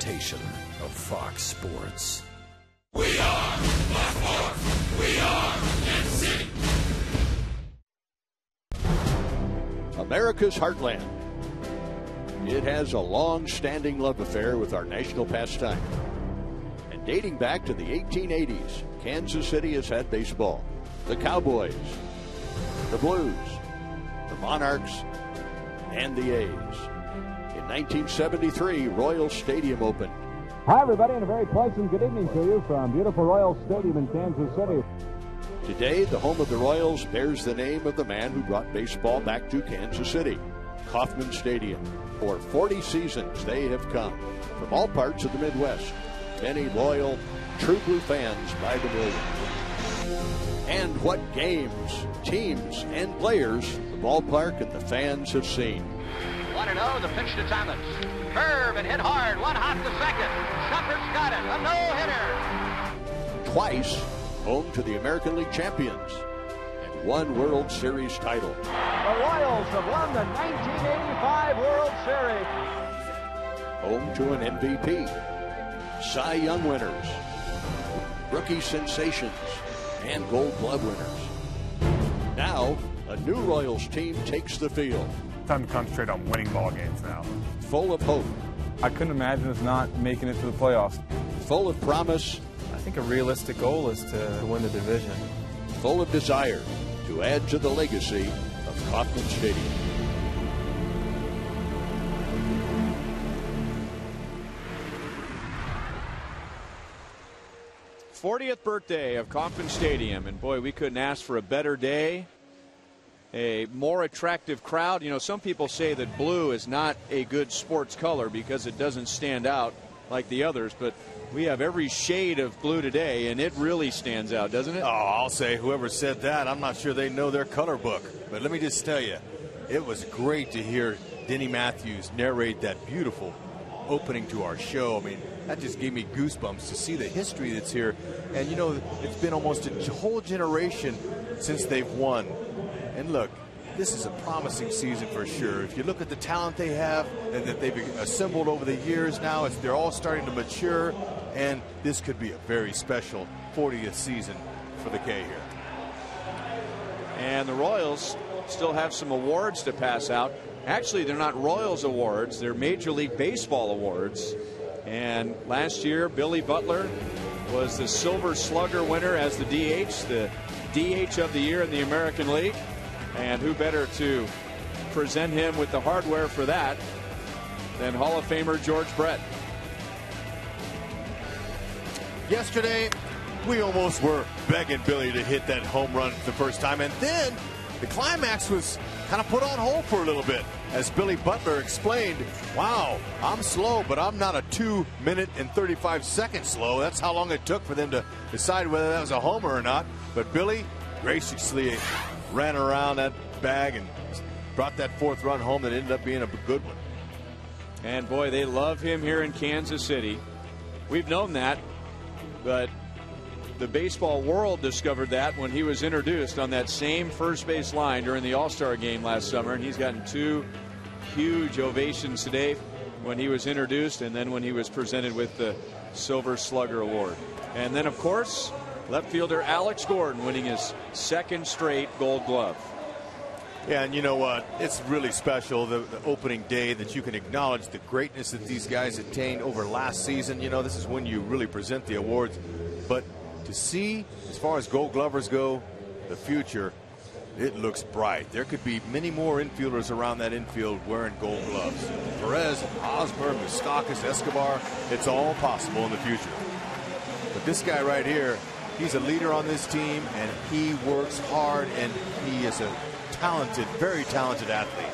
presentation of Fox Sports. We are Fox Sports. We are Kansas City. America's heartland. It has a long-standing love affair with our national pastime. And dating back to the 1880s, Kansas City has had baseball. The Cowboys, the Blues, the Monarchs, and the A's. In 1973, Royal Stadium opened. Hi, everybody, and a very pleasant good evening to you from beautiful Royal Stadium in Kansas City. Today, the home of the Royals bears the name of the man who brought baseball back to Kansas City, Kauffman Stadium. For 40 seasons, they have come from all parts of the Midwest. Many loyal, true blue fans by the million. And what games, teams, and players the ballpark and the fans have seen. 1-0, the pitch to Thomas. Curve and hit hard. One hop to second. Shumpert's got it. A no-hitter. Twice home to the American League champions and one World Series title. The Royals have won the 1985 World Series. Home to an MVP, Cy Young winners, rookie sensations, and Gold Glove winners. Now, a new Royals team takes the field. Time to concentrate on winning ball games now. Full of hope. I couldn't imagine us not making it to the playoffs. Full of promise. I think a realistic goal is to win the division. Full of desire to add to the legacy of Kauffman Stadium. '40th birthday of Kauffman Stadium, and boy, we couldn't ask for a better day. A more attractive crowd. You know, some people say that blue is not a good sports color because it doesn't stand out like the others, but we have every shade of blue today, and it really stands out, doesn't it? Oh, I'll say whoever said that, I'm not sure they know their color book. But let me just tell you, it was great to hear Denny Matthews narrate that beautiful opening to our show. I mean, that just gave me goosebumps to see the history that's here. And, you know, it's been almost a whole generation since they've won. And look, this is a promising season for sure. If you look at the talent they have and that they've assembled over the years now, they're all starting to mature, and this could be a very special 40th season for the K here. And the Royals still have some awards to pass out. Actually, they're not Royals awards, they're Major League Baseball awards. And last year, Billy Butler was the Silver Slugger winner as the DH of the year in the American League. And who better to present him with the hardware for that than Hall of Famer George Brett. Yesterday, we almost were begging Billy to hit that home run the first time. And then the climax was kind of put on hold for a little bit. As Billy Butler explained, wow, I'm slow, but I'm not a 2-minute and 35-second slow. That's how long it took for them to decide whether that was a homer or not. But Billy graciously ran around that bag and brought that fourth run home that ended up being a good one. And boy, they love him here in Kansas City. We've known that, but the baseball world discovered that when he was introduced on that same first base line during the All-Star game last summer, and he's gotten two huge ovations today when he was introduced and then when he was presented with the Silver Slugger Award. And then, of course, left fielder Alex Gordon winning his second straight Gold Glove. Yeah, and you know what? It's really special, the opening day, that you can acknowledge the greatness that these guys attained over last season. You know, this is when you really present the awards. But to see, as far as Gold Glovers go, the future, it looks bright. There could be many more infielders around that infield wearing Gold Gloves. Perez, Osborne, Moustakas, Escobar, it's all possible in the future. But this guy right here, he's a leader on this team, and he works hard, and he is a talented, very talented athlete.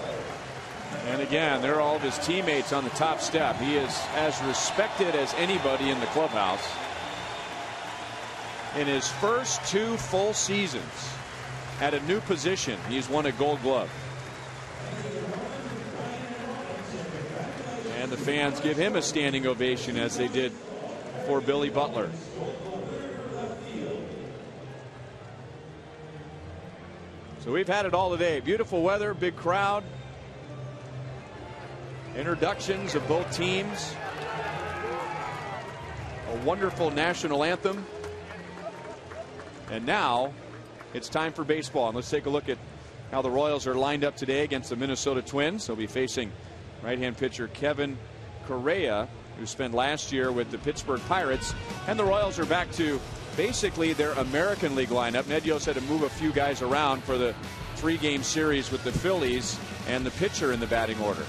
And again, they're all of his teammates on the top step. He is as respected as anybody in the clubhouse. In his first 2 full seasons at a new position, he's won a Gold Glove. And the fans give him a standing ovation, as they did for Billy Butler. So we've had it all today. Beautiful weather, big crowd. Introductions of both teams. a wonderful national anthem. And now it's time for baseball. And let's take a look at how the Royals are lined up today against the Minnesota Twins. They'll be facing right-hand pitcher Kevin Correa, who spent last year with the Pittsburgh Pirates. And the Royals are back to basically their American League lineup. Ned Yost had to move a few guys around for the 3-game series with the Phillies and the pitcher in the batting order.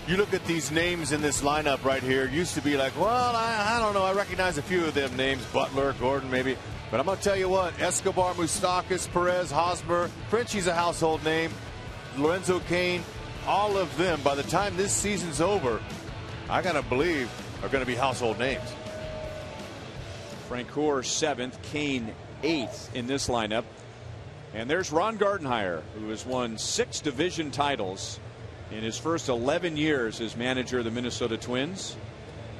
You look at these names in this lineup right here. Used to be like, well, I don't know. I recognize a few of them names. Butler, Gordon, maybe. But I'm going to tell you what. Escobar, Moustakas, Perez, Hosmer. Frenchie's a household name. Lorenzo Cain. All of them, by the time this season's over, I got to believe are going to be household names. Francoeur 7th, Cain 8th in this lineup. And there's Ron Gardenhire, who has won 6 division titles in his first 11 years as manager of the Minnesota Twins.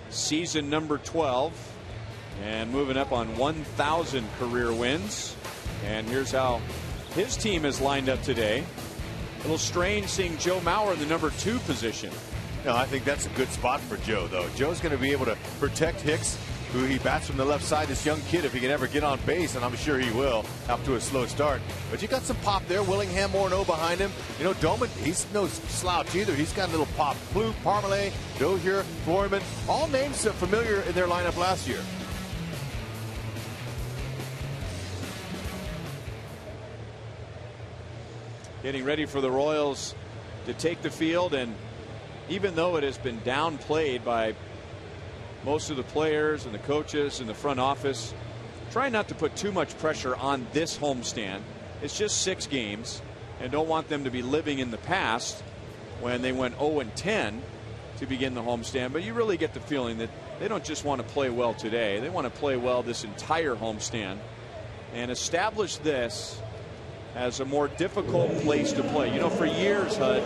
Season number 12 and moving up on 1,000 career wins. And here's how his team is lined up today. A little strange seeing Joe Mauer in the number 2 position. No, I think that's a good spot for Joe, though. Joe's going to be able to protect Hicks, who he bats from the left side. This young kid, if he can ever get on base, and I'm sure he will, after a slow start. But you got some pop there. Willingham, Morneau behind him. You know, Doman, he's no slouch either. He's got a little pop. Blue, Parmalee, Dozier, Floryman, all names familiar in their lineup last year. Getting ready for the Royals to take the field, and even though it has been downplayed by most of the players and the coaches and the front office, try not to put too much pressure on this homestand. It's just 6 games, and don't want them to be living in the past when they went 0-10 to begin the homestand. But you really get the feeling that they don't just want to play well today. They want to play well this entire homestand and establish this as a more difficult place to play. You know, for years, Hud,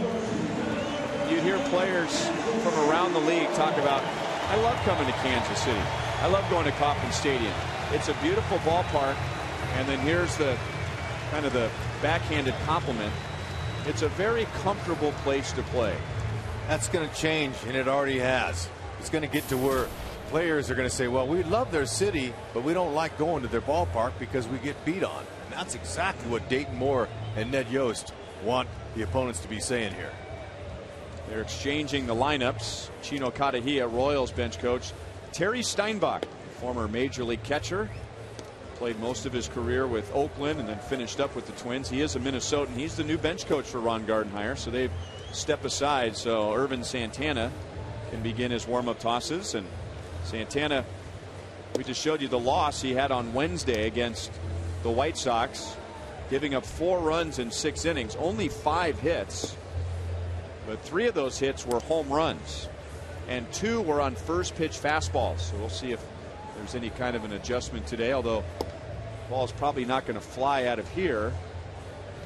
you'd hear players from around the league talk about, I love coming to Kansas City. I love going to Kauffman Stadium. It's a beautiful ballpark. And then here's the kind of the backhanded compliment. It's a very comfortable place to play. That's going to change, and it already has. It's going to get to where players are going to say, well, we love their city, but we don't like going to their ballpark because we get beat on. And that's exactly what Dayton Moore and Ned Yost want the opponents to be saying here. They're exchanging the lineups. Chino Katahia, Royals bench coach. Terry Steinbach, former major league catcher, played most of his career with Oakland and then finished up with the Twins. He is a Minnesotan. He's the new bench coach for Ron Gardenhire, so they've stepped aside so Irvin Santana can begin his warm-up tosses. And Santana, we just showed you the loss he had on Wednesday against the White Sox, giving up 4 runs in 6 innings, only 5 hits. But 3 of those hits were home runs, and 2 were on first pitch fastballs. So we'll see if there's any kind of an adjustment today, although the ball is probably not going to fly out of here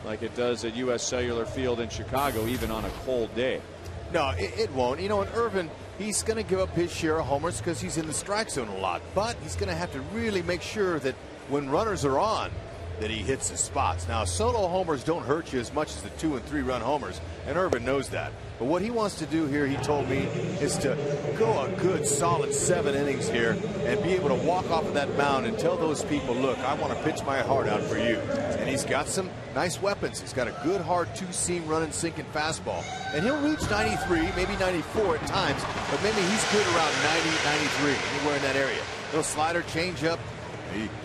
like it does at U.S. Cellular Field in Chicago, even on a cold day. No, it won't. You know, and Irvin, he's going to give up his share of homers because he's in the strike zone a lot. But he's going to have to really make sure that when runners are on, that he hits his spots. Now, solo homers don't hurt you as much as the 2- and 3-run homers, and Irvin knows that. But what he wants to do here, he told me, is to go a good solid 7 innings here and be able to walk off of that mound and tell those people, look, I want to pitch my heart out for you. And he's got some nice weapons. He's got a good hard 2-seam running sinking fastball. And he'll reach 93, maybe 94 at times, but maybe he's good around 90, 93, anywhere in that area. Little slider, change up.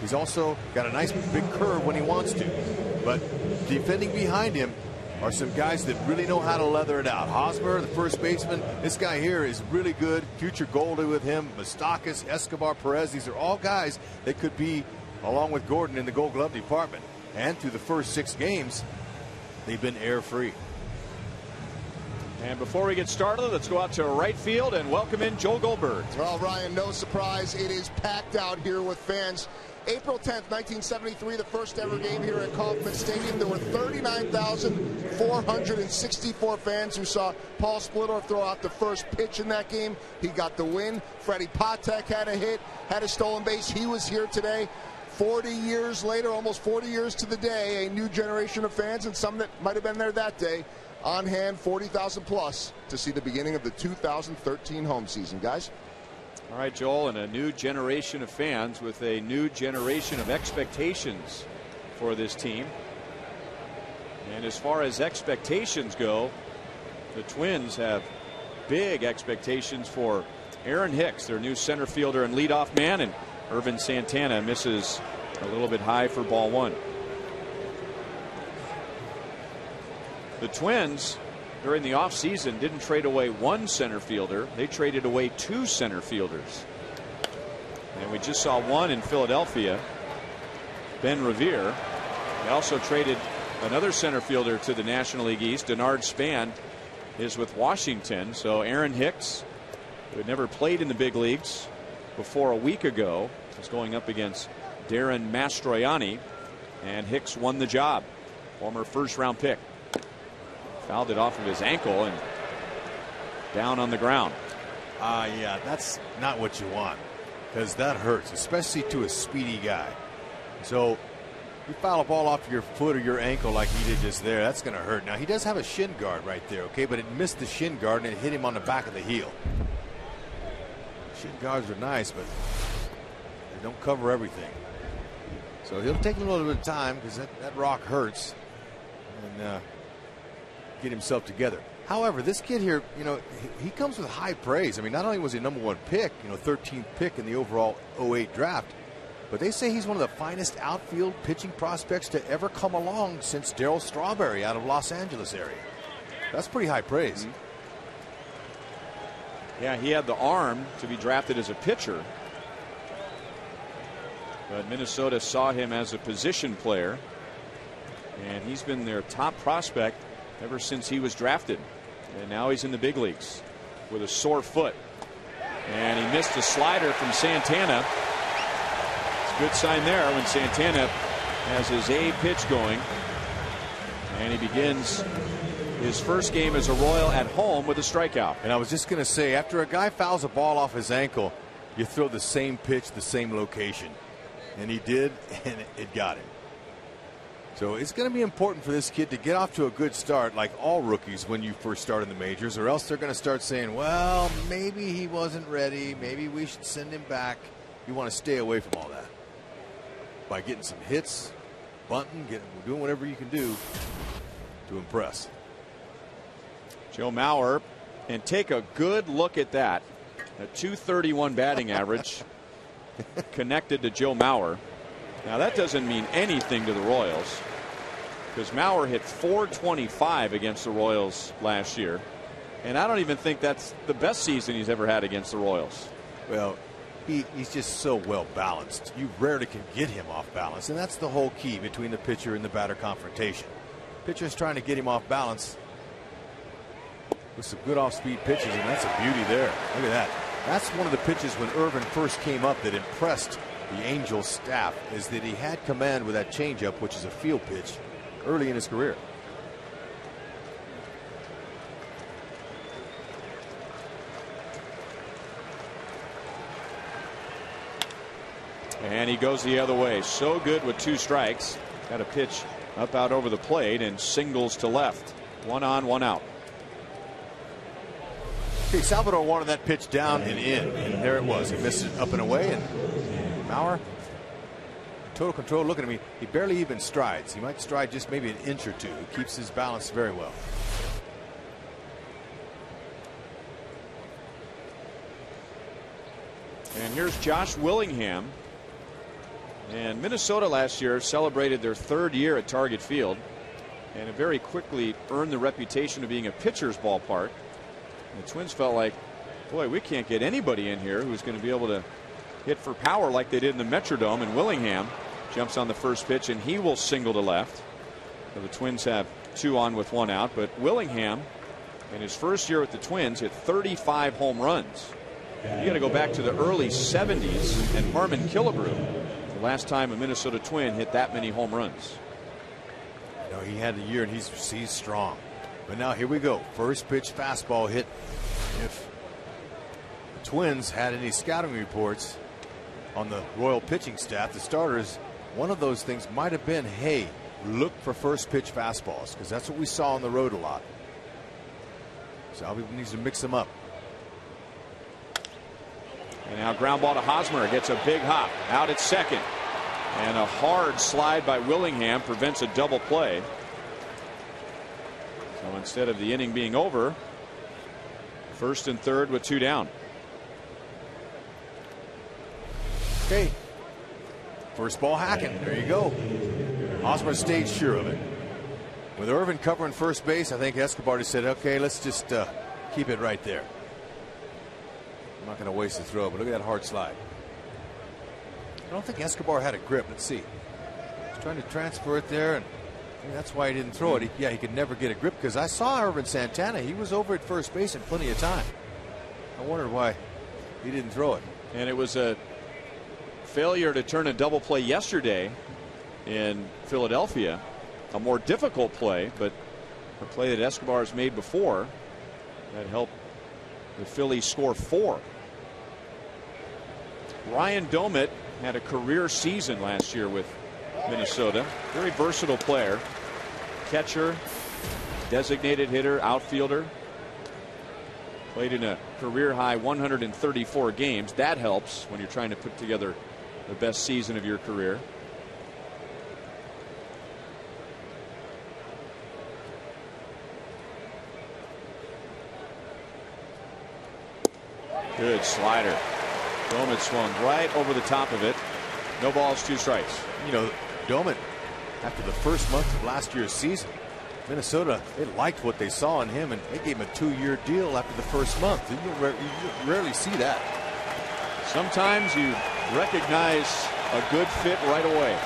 He's also got a nice big curve when he wants to. But defending behind him are some guys that really know how to leather it out. Hosmer, the first baseman, this guy here is really good. Future Goldie with him. Moustakas, Escobar, Perez, these are all guys that could be, along with Gordon, in the Gold Glove department. And through the first 6 games, they've been air-free. And before we get started, let's go out to right field and welcome in Joel Goldberg. Well, Ryan, no surprise, it is packed out here with fans. April 10th, 1973, the first ever game here at Kauffman Stadium. There were 39,464 fans who saw Paul Splittorff throw out the first pitch in that game. He got the win. Freddie Patek had a hit, had a stolen base. He was here today. 40 years later, almost 40 years to the day, a new generation of fans, and some that might have been there that day, on hand, 40,000 plus to see the beginning of the 2013 home season. Guys? All right, Joel, and a new generation of fans with a new generation of expectations for this team. And as far as expectations go, the Twins have big expectations for Aaron Hicks, their new center fielder and leadoff man, and Irvin Santana misses a little bit high for ball one. The Twins during the offseason didn't trade away one center fielder. They traded away two center fielders. And we just saw one in Philadelphia, Ben Revere. They also traded another center fielder to the National League East. Denard Span is with Washington. So Aaron Hicks, who had never played in the big leagues before a week ago, is going up against Darren Mastroianni, and Hicks won the job. Former first-round pick. Fouled it off of his ankle and down on the ground. Yeah, that's not what you want, because that hurts, especially to a speedy guy. So you foul a ball off your foot or your ankle like he did just there, that's going to hurt. Now, he does have a shin guard right there, okay, but it missed the shin guard and it hit him on the back of the heel. Shin guards are nice, but they don't cover everything. So he'll take a little bit of time because that rock hurts, and get himself together. However, this kid here, you know, he comes with high praise. I mean, not only was he #1 pick, you know, 13th pick in the overall 08 draft, but they say he's one of the finest outfield pitching prospects to ever come along since Darryl Strawberry out of Los Angeles area. That's pretty high praise. Mm-hmm. Yeah, he had the arm to be drafted as a pitcher, but Minnesota saw him as a position player, and he's been their top prospect ever since he was drafted, and now he's in the big leagues with a sore foot, and he missed a slider from Santana. It's a good sign there when Santana has his A pitch going, and he begins his first game as a Royal at home with a strikeout. And I was just going to say, after a guy fouls a ball off his ankle, you throw the same pitch, the same location, and he did, and it got him. So it's going to be important for this kid to get off to a good start, like all rookies when you first start in the majors, or else they're going to start saying, well, maybe he wasn't ready, maybe we should send him back. You want to stay away from all that by getting some hits, bunting, doing whatever you can do to impress. Joe Mauer, and take a good look at that. A .231 batting average connected to Joe Mauer. Now, that doesn't mean anything to the Royals, because Mauer hit .425 against the Royals last year, and I don't even think that's the best season he's ever had against the Royals. Well, he's just so well balanced. You rarely can get him off balance, and that's the whole key between the pitcher and the batter confrontation. Pitcher's trying to get him off balance with some good off-speed pitches, and that's a beauty there. Look at that. That's one of the pitches when Irvin first came up that impressed the Angels staff, is that he had command with that changeup, which is a field pitch, early in his career. And he goes the other way. So good with 2 strikes. Got a pitch up out over the plate and singles to left. 1 on, 1 out. Okay, Salvador wanted that pitch down and in, and there it was. He missed it up and away, and Mauer, total control. Look at him. He barely even strides. He might stride just maybe an inch or two. He keeps his balance very well. And here's Josh Willingham. And Minnesota last year celebrated their 3rd year at Target Field, and it very quickly earned the reputation of being a pitcher's ballpark. And the Twins felt like, boy, we can't get anybody in here who's going to be able to hit for power like they did in the Metrodome. And Willingham jumps on the first pitch, and he will single to left. So the Twins have 2 on with 1 out. But Willingham, in his first year with the Twins, hit 35 home runs. You got to go back to the early 70s and Harmon Killebrew, the last time a Minnesota Twin hit that many home runs. You know, he had a year, and he's strong. But now here we go. First pitch fastball hit. If the Twins had any scouting reports on the Royal pitching staff, the starters, one of those things might have been, hey, look for first pitch fastballs, because that's what we saw on the road a lot. Salvi needs to mix them up. And now ground ball to Hosmer. Gets a big hop out at second. And a hard slide by Willingham prevents a double play. So instead of the inning being over, first and third with 2 down. Okay. First ball hacking. There you go. Hosmer stayed sure of it. With Irvin covering first base, I think Escobar just said, okay, let's just keep it right there. I'm not going to waste the throw, but look at that hard slide. I don't think Escobar had a grip. Let's see. He's trying to transfer it there, and that's why he didn't throw it. He could never get a grip, because I saw Irvin Santana. He was over at first base in plenty of time. I wondered why he didn't throw it. And it was a failure to turn a double play yesterday in Philadelphia. A more difficult play, but a play that Escobar has made before that helped the Phillies score 4. Ryan Domit had a career season last year with Minnesota. Very versatile player. Catcher, designated hitter, outfielder. Played in a career high 134 games. That helps when you're trying to put together the best season of your career. Good slider. Domit swung right over the top of it. No balls, 2 strikes. You know, Domit, after the first month of last year's season, Minnesota, they liked what they saw in him, and they gave him a 2-year deal after the first month. You rarely see that. Sometimes you recognize a good fit right away.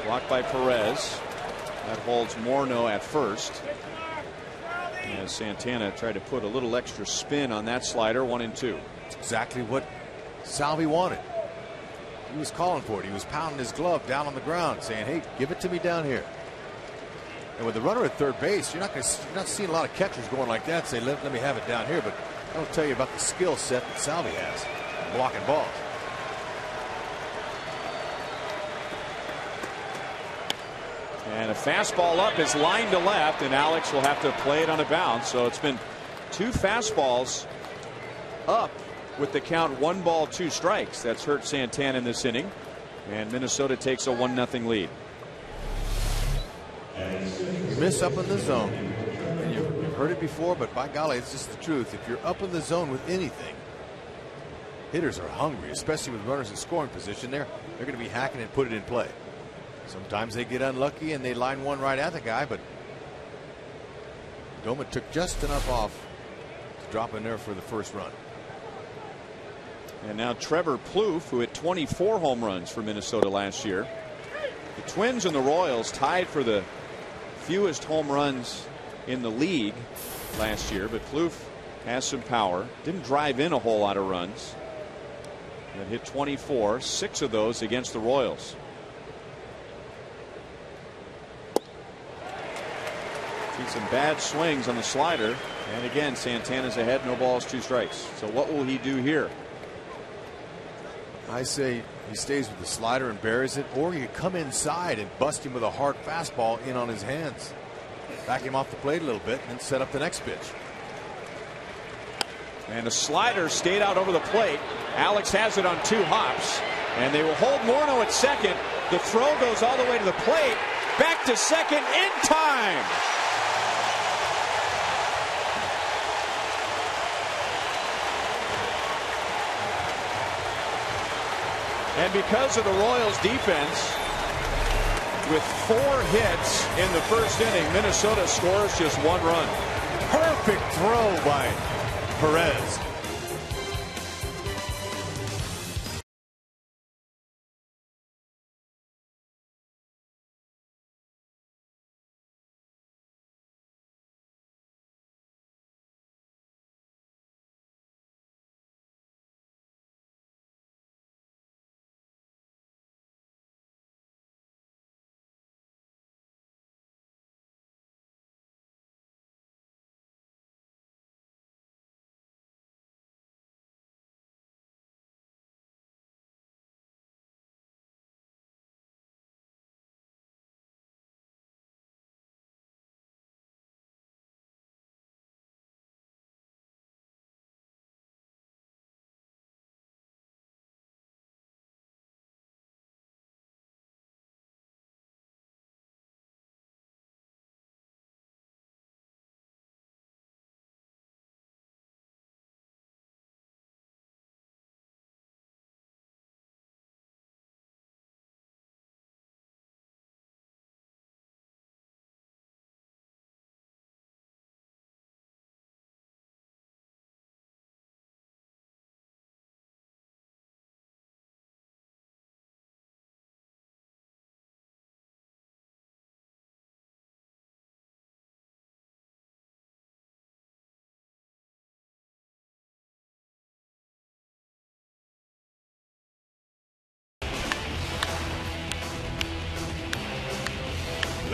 Blocked by Perez. That holds Morneau at first. As Santana tried to put a little extra spin on that slider. 1-2. It's exactly what Salvi wanted. He was calling for it. He was pounding his glove down on the ground, saying, "Hey, give it to me down here." And with the runner at third base, you're not seeing a lot of catchers going like that. Say, let me have it down here. But that'll tell you about the skill set that Salvi has, blocking balls. And a fastball up is lined to left, and Alex will have to play it on a bounce. So it's been 2 fastballs up with the count 1 ball, 2 strikes. That's hurt Santana in this inning. And Minnesota takes a 1-0 lead. You miss up in the zone. And you've heard it before, but by golly, it's just the truth. If you're up in the zone with anything, hitters are hungry, especially with runners in scoring position. They're going to be hacking and put it in play. Sometimes they get unlucky and they line one right at the guy, but Domit took just enough off to drop in there for the first run. And now Trevor Plouffe, who hit 24 home runs for Minnesota last year. The Twins and the Royals tied for the fewest home runs in the league last year, but Plouffe has some power. Didn't drive in a whole lot of runs. And hit 24, 6 of those against the Royals. Some bad swings on the slider, and again Santana's ahead, no balls, 2 strikes. So what will he do here? I say he stays with the slider and buries it, or you come inside and bust him with a hard fastball in on his hands, back him off the plate a little bit, and then set up the next pitch. And the slider stayed out over the plate. Alex has it on 2 hops, and they will hold Morneau at second. The throw goes all the way to the plate, back to second in time. And because of the Royals defense, with 4 hits in the first inning, Minnesota scores just 1 run. Perfect throw by Perez.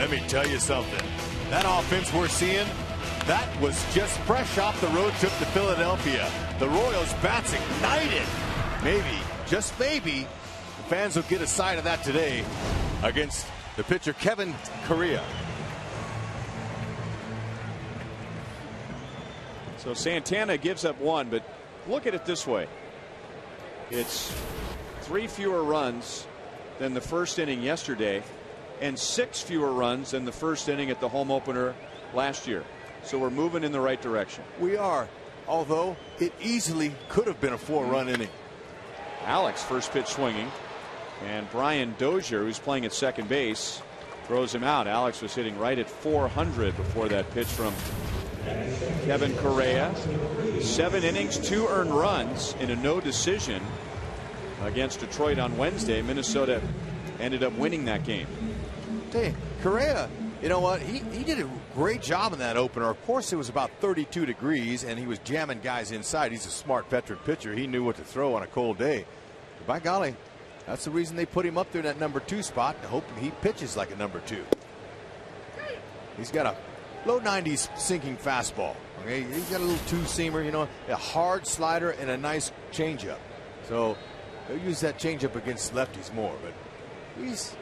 Let me tell you something. That offense we're seeing, that was just fresh off the road trip to Philadelphia. The Royals' bats ignited. Maybe, just maybe, the fans will get a side of that today against the pitcher Kevin Correa. So Santana gives up one, but look at it this way. It's 3 fewer runs than the first inning yesterday and 6 fewer runs than the first inning at the home opener last year. So we're moving in the right direction. We are, although it easily could have been a 4-run inning. Alex first pitch swinging, and Brian Dozier, who's playing at second base, throws him out. Alex was hitting right at 400 before that pitch from Kevin Correa. 7 innings, 2 earned runs in a no decision against Detroit on Wednesday. Minnesota ended up winning that game. Hey, Correa, you know what? He did a great job in that opener. Of course, it was about 32 degrees, and he was jamming guys inside. He's a smart veteran pitcher. He knew what to throw on a cold day. But by golly, that's the reason they put him up there in that number 2 spot, hoping he pitches like a number 2. He's got a low 90s sinking fastball. Okay, he's got a little 2-seamer, you know, a hard slider and a nice changeup. So they'll use that changeup against lefties more, but he's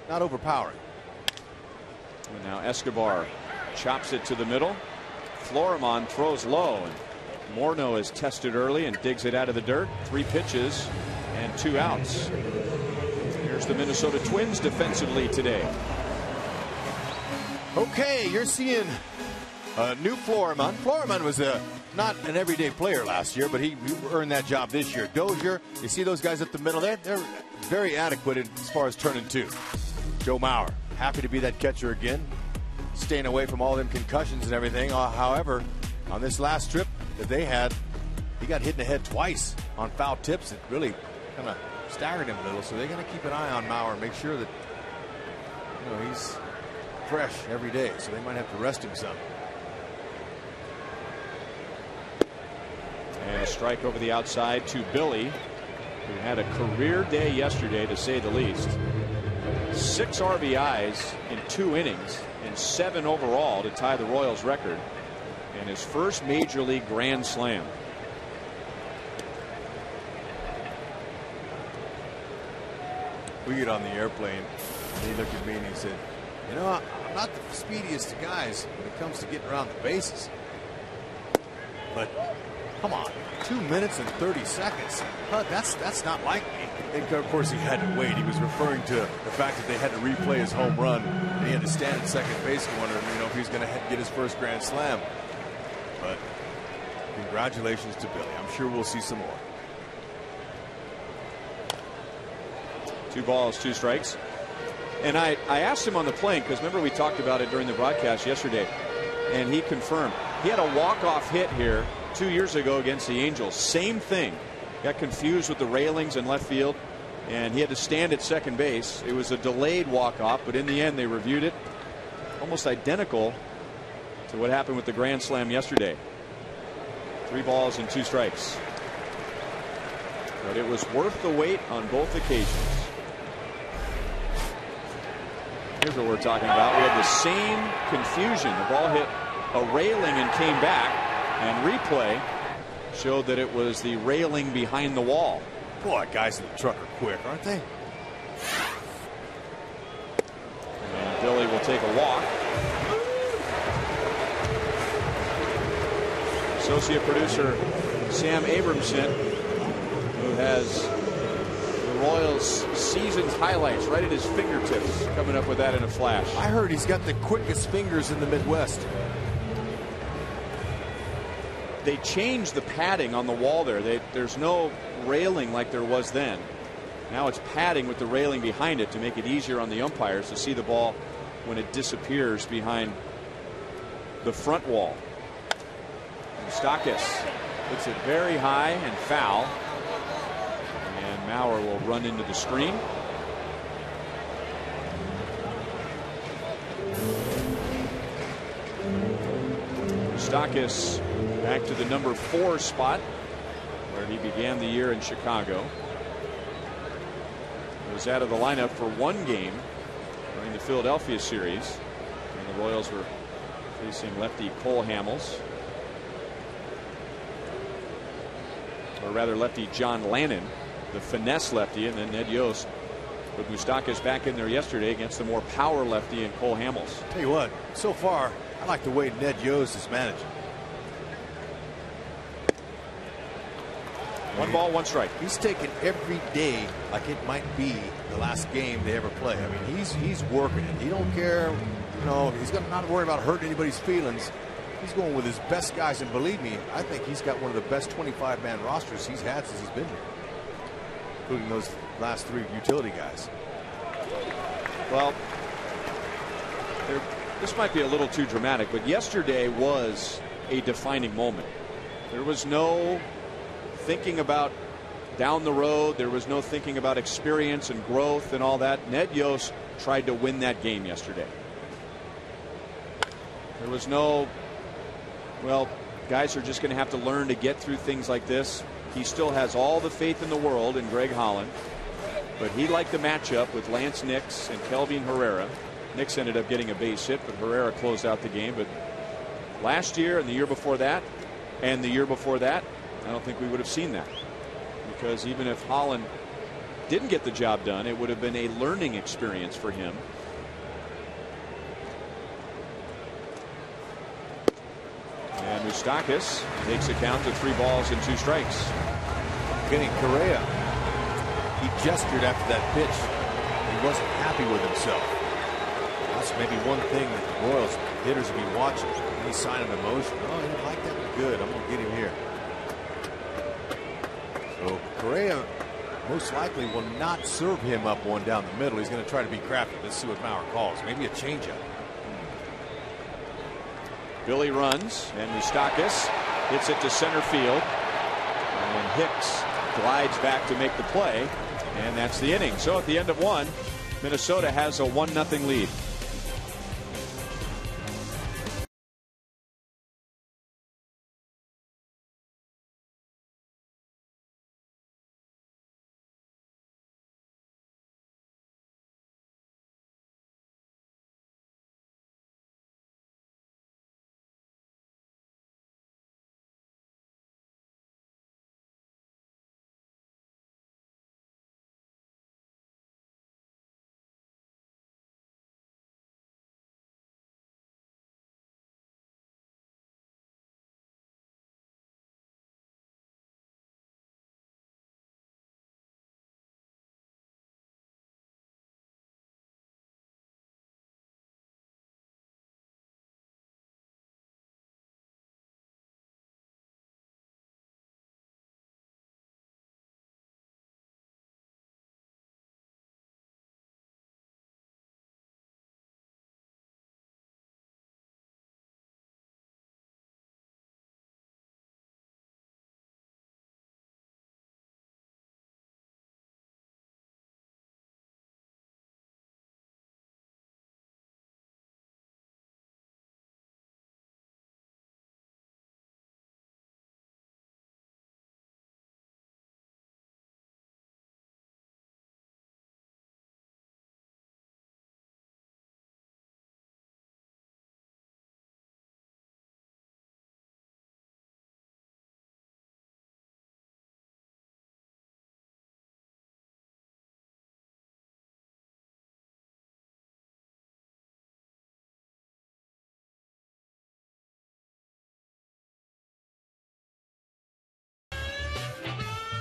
not overpowering. And now Escobar chops it to the middle. Florimon throws low, and Morneau is tested early and digs it out of the dirt. 3 pitches and 2 outs. Here's the Minnesota Twins defensively today. Okay, you're seeing a new Florimon. Florimon was not an everyday player last year, but he earned that job this year. Dozier, you see those guys up the middle there? They're very adequate as far as turning 2. Joe Mauer, happy to be that catcher again, staying away from all them concussions and everything. However, on this last trip that they had, he got hit in the head twice on foul tips. It really kind of staggered him a little. So they're going to keep an eye on Mauer and make sure that he's fresh every day. So they might have to rest him some. And a strike over the outside to Billy, who had a career day yesterday, to say the least. 6 RBIs in 2 innings and 7 overall to tie the Royals record, and his first major league grand slam. We get on the airplane and he looked at me and he said, you know, I'm not the speediest of guys when it comes to getting around the bases, but come on, 2 minutes and 30 seconds. That's not like me. And of course, he had to wait. He was referring to the fact that they had to replay his home run, and he had to stand at second base wondering, if he was going to get his first grand slam. But congratulations to Billy. I'm sure we'll see some more. 2 balls, 2 strikes. And I asked him on the plane, because remember we talked about it during the broadcast yesterday, and he confirmed. He had a walk-off hit here 2 years ago against the Angels. Same thing. Got confused with the railings in left field, and he had to stand at second base. It was a delayed walk-off, but in the end they reviewed it. Almost identical to what happened with the grand slam yesterday. 3 balls and 2 strikes. But it was worth the wait on both occasions. Here's what we're talking about. We had the same confusion. The ball hit a railing and came back, and replay showed that it was the railing behind the wall. Boy, guys in the truck are quick, aren't they? And Billy will take a walk. Associate producer Sam Abramson, who has the Royals season's highlights right at his fingertips, coming up with that in a flash. I heard he's got the quickest fingers in the Midwest. They changed the padding on the wall there. There's no railing like there was then. Now it's padding with the railing behind it to make it easier on the umpires to see the ball when it disappears behind the front wall. Moustakas puts it very high and foul. And Mauer will run into the screen. Moustakas back to the number 4 spot where he began the year in Chicago. Was out of the lineup for 1 game during the Philadelphia series. And the Royals were facing lefty Cole Hamels. Or rather lefty John Lannon, the finesse lefty, and then Ned Yost with Moustakas back in there yesterday against the more power lefty in Cole Hamels. Tell you what, so far I like the way Ned Yost is managing. 1 ball, 1 strike. He's taking every day like it might be the last game they ever play. I mean, he's working it. He don't care. You know, he's not worried about hurting anybody's feelings. He's going with his best guys, and believe me, I think he's got one of the best 25-man rosters he's had since he's been here, including those last 3 utility guys. Well, this might be a little too dramatic, but yesterday was a defining moment. There was no thinking about down the road. There was no thinking about experience and growth and all that. Ned Yost tried to win that game yesterday. There was no, well, guys are just going to have to learn to get through things like this. He still has all the faith in the world in Greg Holland, but he liked the matchup with Lance Nix and Kelvin Herrera. Nix ended up getting a base hit, but Herrera closed out the game. But last year and the year before that and the year before that, I don't think we would have seen that, because even if Holland didn't get the job done, it would have been a learning experience for him. And Moustakas takes a count to 3 balls and 2 strikes. Getting Correa, he gestured after that pitch. He wasn't happy with himself. That's maybe one thing that the Royals hitters will be watching. Any sign of emotion. Oh, he didn't like that. Good. I'm going to get him here. So Correa most likely will not serve him up one down the middle. He's going to try to be crafty. Let's see what Mauer calls. Maybe a changeup. Billy runs, and Moustakas hits it to center field, and Hicks glides back to make the play, and that's the inning. So at the end of 1, Minnesota has a 1-0 lead.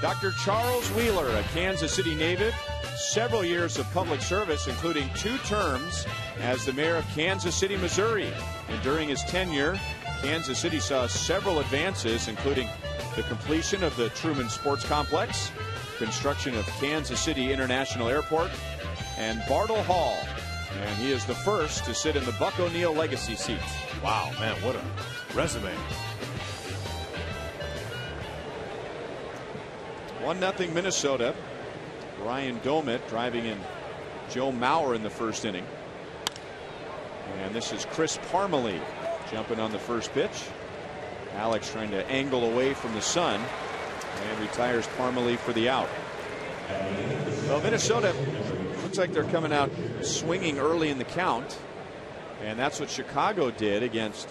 Dr. Charles Wheeler, a Kansas City native, several years of public service, including 2 terms as the mayor of Kansas City, Missouri. And during his tenure, Kansas City saw several advances, including the completion of the Truman Sports Complex, construction of Kansas City International Airport, and Bartle Hall. And he is the first to sit in the Buck O'Neil legacy seat. Wow, man, what a resume. 1-0 Minnesota. Ryan Domit driving in Joe Mauer in the first inning. And this is Chris Parmalee jumping on the first pitch. Alex trying to angle away from the sun and retires Parmalee for the out. Well, Minnesota Looks like they're coming out swinging early in the count, and that's what Chicago did against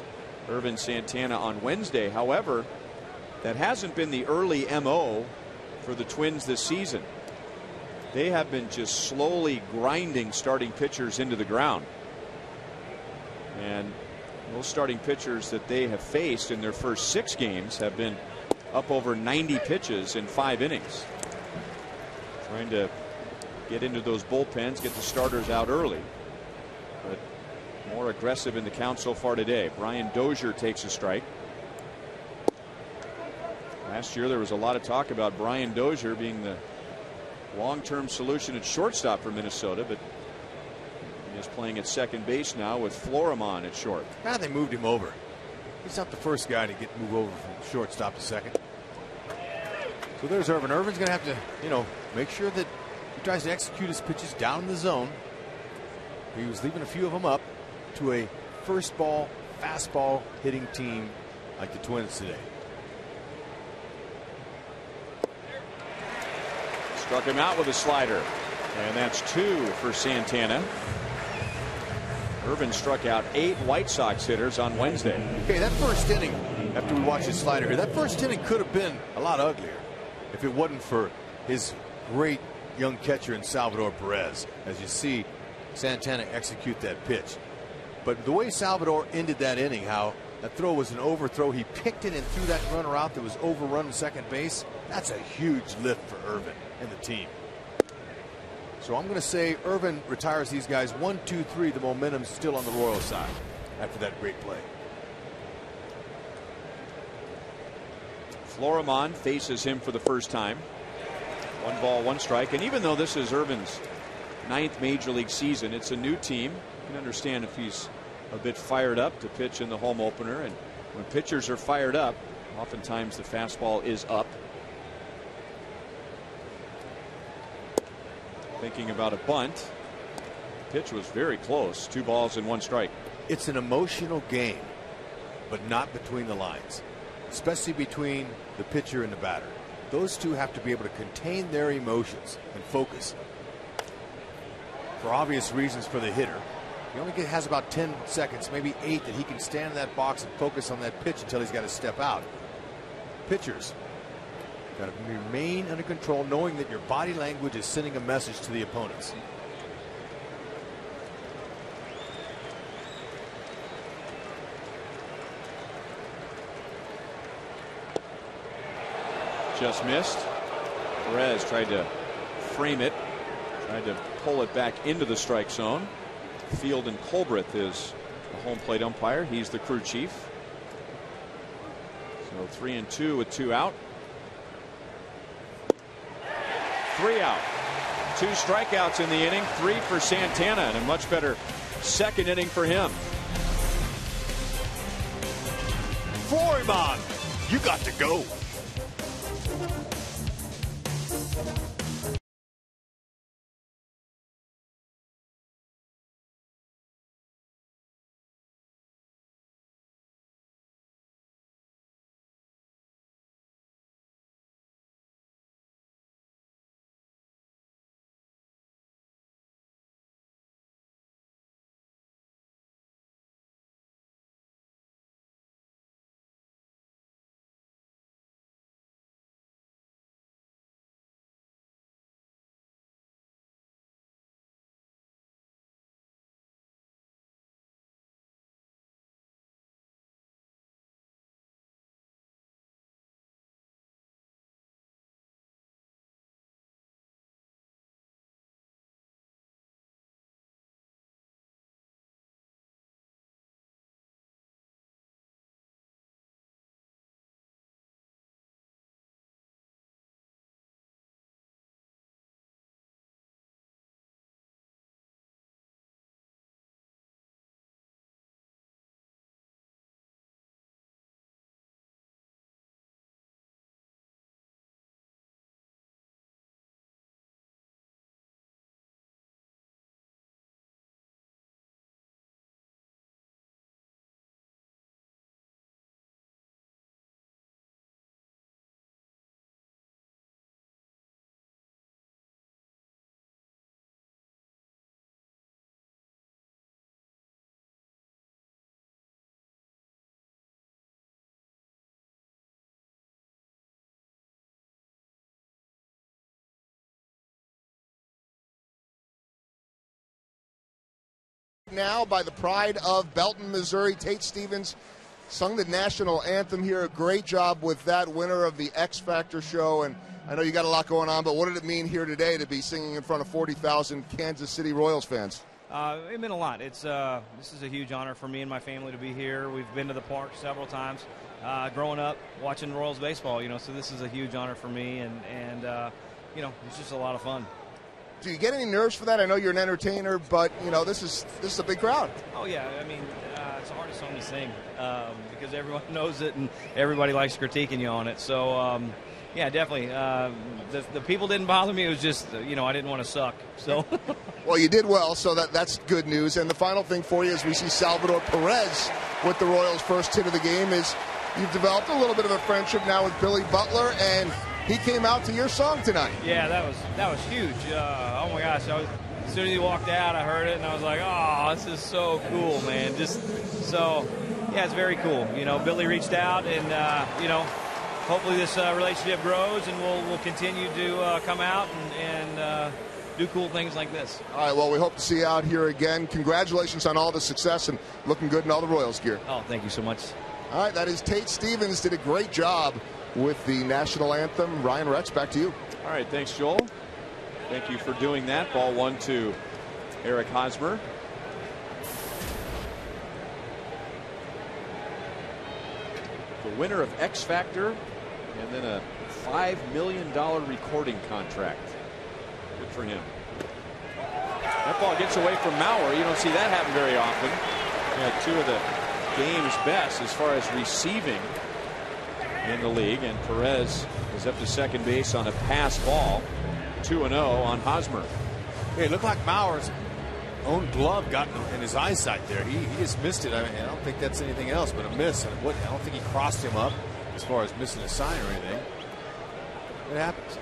Irvin Santana on Wednesday. However, that hasn't been the early MO for the Twins this season. They have been just slowly grinding starting pitchers into the ground. And those starting pitchers that they have faced in their first 6 games have been up over 90 pitches in 5 innings. Trying to get into those bullpens, get the starters out early. But more aggressive in the count so far today. Brian Dozier takes a strike. Last year there was a lot of talk about Brian Dozier being the long-term solution at shortstop for Minnesota, but he is playing at second base now with Florimon at short. Now they moved him over. He's not the first guy to get moved over from shortstop to second. So there's Irvin. Irvin's going to have to, make sure that he tries to execute his pitches down in the zone. He was leaving a few of them up to a first ball, fastball hitting team like the Twins today. Struck him out with a slider, and that's 2 for Santana. Irvin struck out 8 White Sox hitters on Wednesday. Okay, that first inning, after we watched his slider here, that first inning could have been a lot uglier if it wasn't for his great young catcher in Salvador Perez. As you see Santana execute that pitch. But the way Salvador ended that inning, how that throw was an overthrow, he picked it and threw that runner out that was overrun in second base. That's a huge lift for Irvin and the team. So I'm going to say Irvin retires these guys 1, 2, 3. The momentum's still on the Royals side after that great play. Florimon faces him for the first time. 1 ball, 1 strike. And even though this is Irvin's 9th major league season, it's a new team. You can understand if he's a bit fired up to pitch in the home opener. And when pitchers are fired up, oftentimes the fastball is up. Thinking about a bunt. Pitch was very close. 2 balls and 1 strike. It's an emotional game, but not between the lines, especially between the pitcher and the batter. Those two have to be able to contain their emotions and focus. For obvious reasons for the hitter, he only has about 10 seconds, maybe 8, that he can stand in that box and focus on that pitch until he's got to step out. Pitchers got to remain under control, knowing that your body language is sending a message to the opponents. Just missed. Perez tried to frame it, tried to pull it back into the strike zone. Field and Colbreth is the home plate umpire. He's the crew chief. So 3-2 with 2 out. 3 out. 2 strikeouts in the inning. 3 for Santana, and a much better second inning for him. Florimon, you got to go. Now by the pride of Belton, Missouri, Tate Stevens sung the national anthem here. A great job with that, winner of the X Factor show. And I know you got a lot going on, but what did it mean here today to be singing in front of 40,000 Kansas City Royals fans? It meant a lot. This is a huge honor for me and my family to be here. We've been to the park several times growing up watching Royals baseball, so this is a huge honor for me, and it's just a lot of fun. Do you get any nerves for that? I know you're an entertainer, but this is a big crowd. Oh yeah, I mean it's the hardest song to sing because everyone knows it and everybody likes critiquing you on it. So yeah, definitely. The people didn't bother me. It was just I didn't want to suck. So well, you did well, so that's good news. And the final thing for you, as we see Salvador Perez with the Royals' first hit of the game, is you've developed a little bit of a friendship now with Billy Butler, and he came out to your song tonight. Yeah, that was huge. Oh my gosh! As soon as he walked out, I heard it, and I was like, "Oh, this is so cool, man!" Yeah, it's very cool. Billy reached out, and hopefully this relationship grows, and we'll continue to come out and do cool things like this. All right. Well, we hope to see you out here again. Congratulations on all the success and looking good in all the Royals gear. Oh, thank you so much. All right. That is Tate Stevens. Did a great job with the national anthem. Ryan Rex, back to you. All right, thanks, Joel. Thank you for doing that. Ball one to Eric Hosmer. The winner of X Factor, and then a $5 million recording contract. Good for him. That ball gets away from Maurer. You don't see that happen very often. Yeah, two of the game's best as far as receiving in the league, and Perez is up to second base on a pass ball. 2-0 on Hosmer. Hey, it looked like Maurer's own glove got in his eyesight there. He just missed it. I don't think that's anything else but a miss. And I don't think he crossed him up as far as missing a sign or anything. It happens.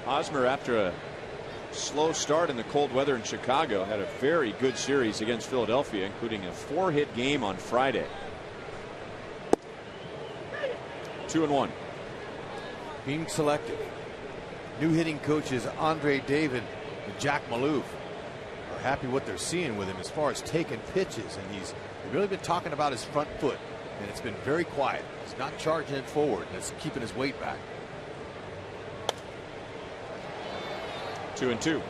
Hosmer, after a slow start in the cold weather in Chicago, had a very good series against Philadelphia, including a 4-hit game on Friday. 2-1. Being selective. New hitting coaches Andre David and Jack Maloof are happy what they're seeing with him as far as taking pitches, and he's really been talking about his front foot, and it's been very quiet. He's not charging it forward, and it's keeping his weight back. 2-2.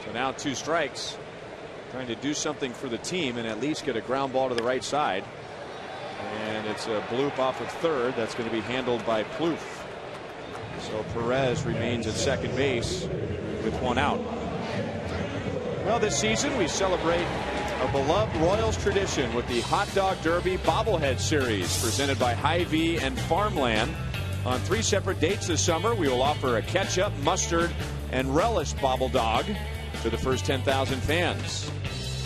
So now 2 strikes, trying to do something for the team and at least get a ground ball to the right side. And it's a bloop off of third. That's going to be handled by Plouffe. So Perez remains at second base with 1 out. Well, this season we celebrate a beloved Royals tradition with the Hot Dog Derby Bobblehead Series presented by Hy-Vee and Farmland. On 3 separate dates this summer, we will offer a ketchup, mustard, and relish bobble dog to the first 10,000 fans.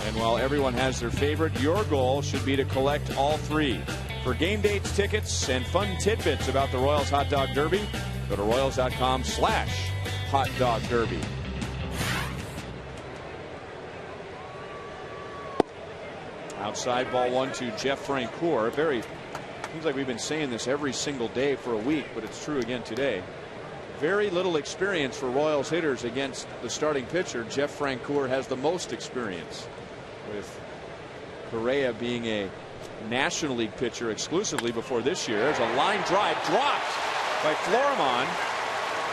And while everyone has their favorite, your goal should be to collect all 3. For game dates, tickets, and fun tidbits about the Royals Hot Dog Derby, go to Royals.com/Hot Dog Derby. Outside, ball 1 to Jeff Francoeur. Seems like we've been saying this every single day for a week, but it's true again today. Very little experience for Royals hitters against the starting pitcher. Jeff Francoeur has the most experience, with Correa being a National League pitcher exclusively before this year. There's a line drive dropped by Florimon.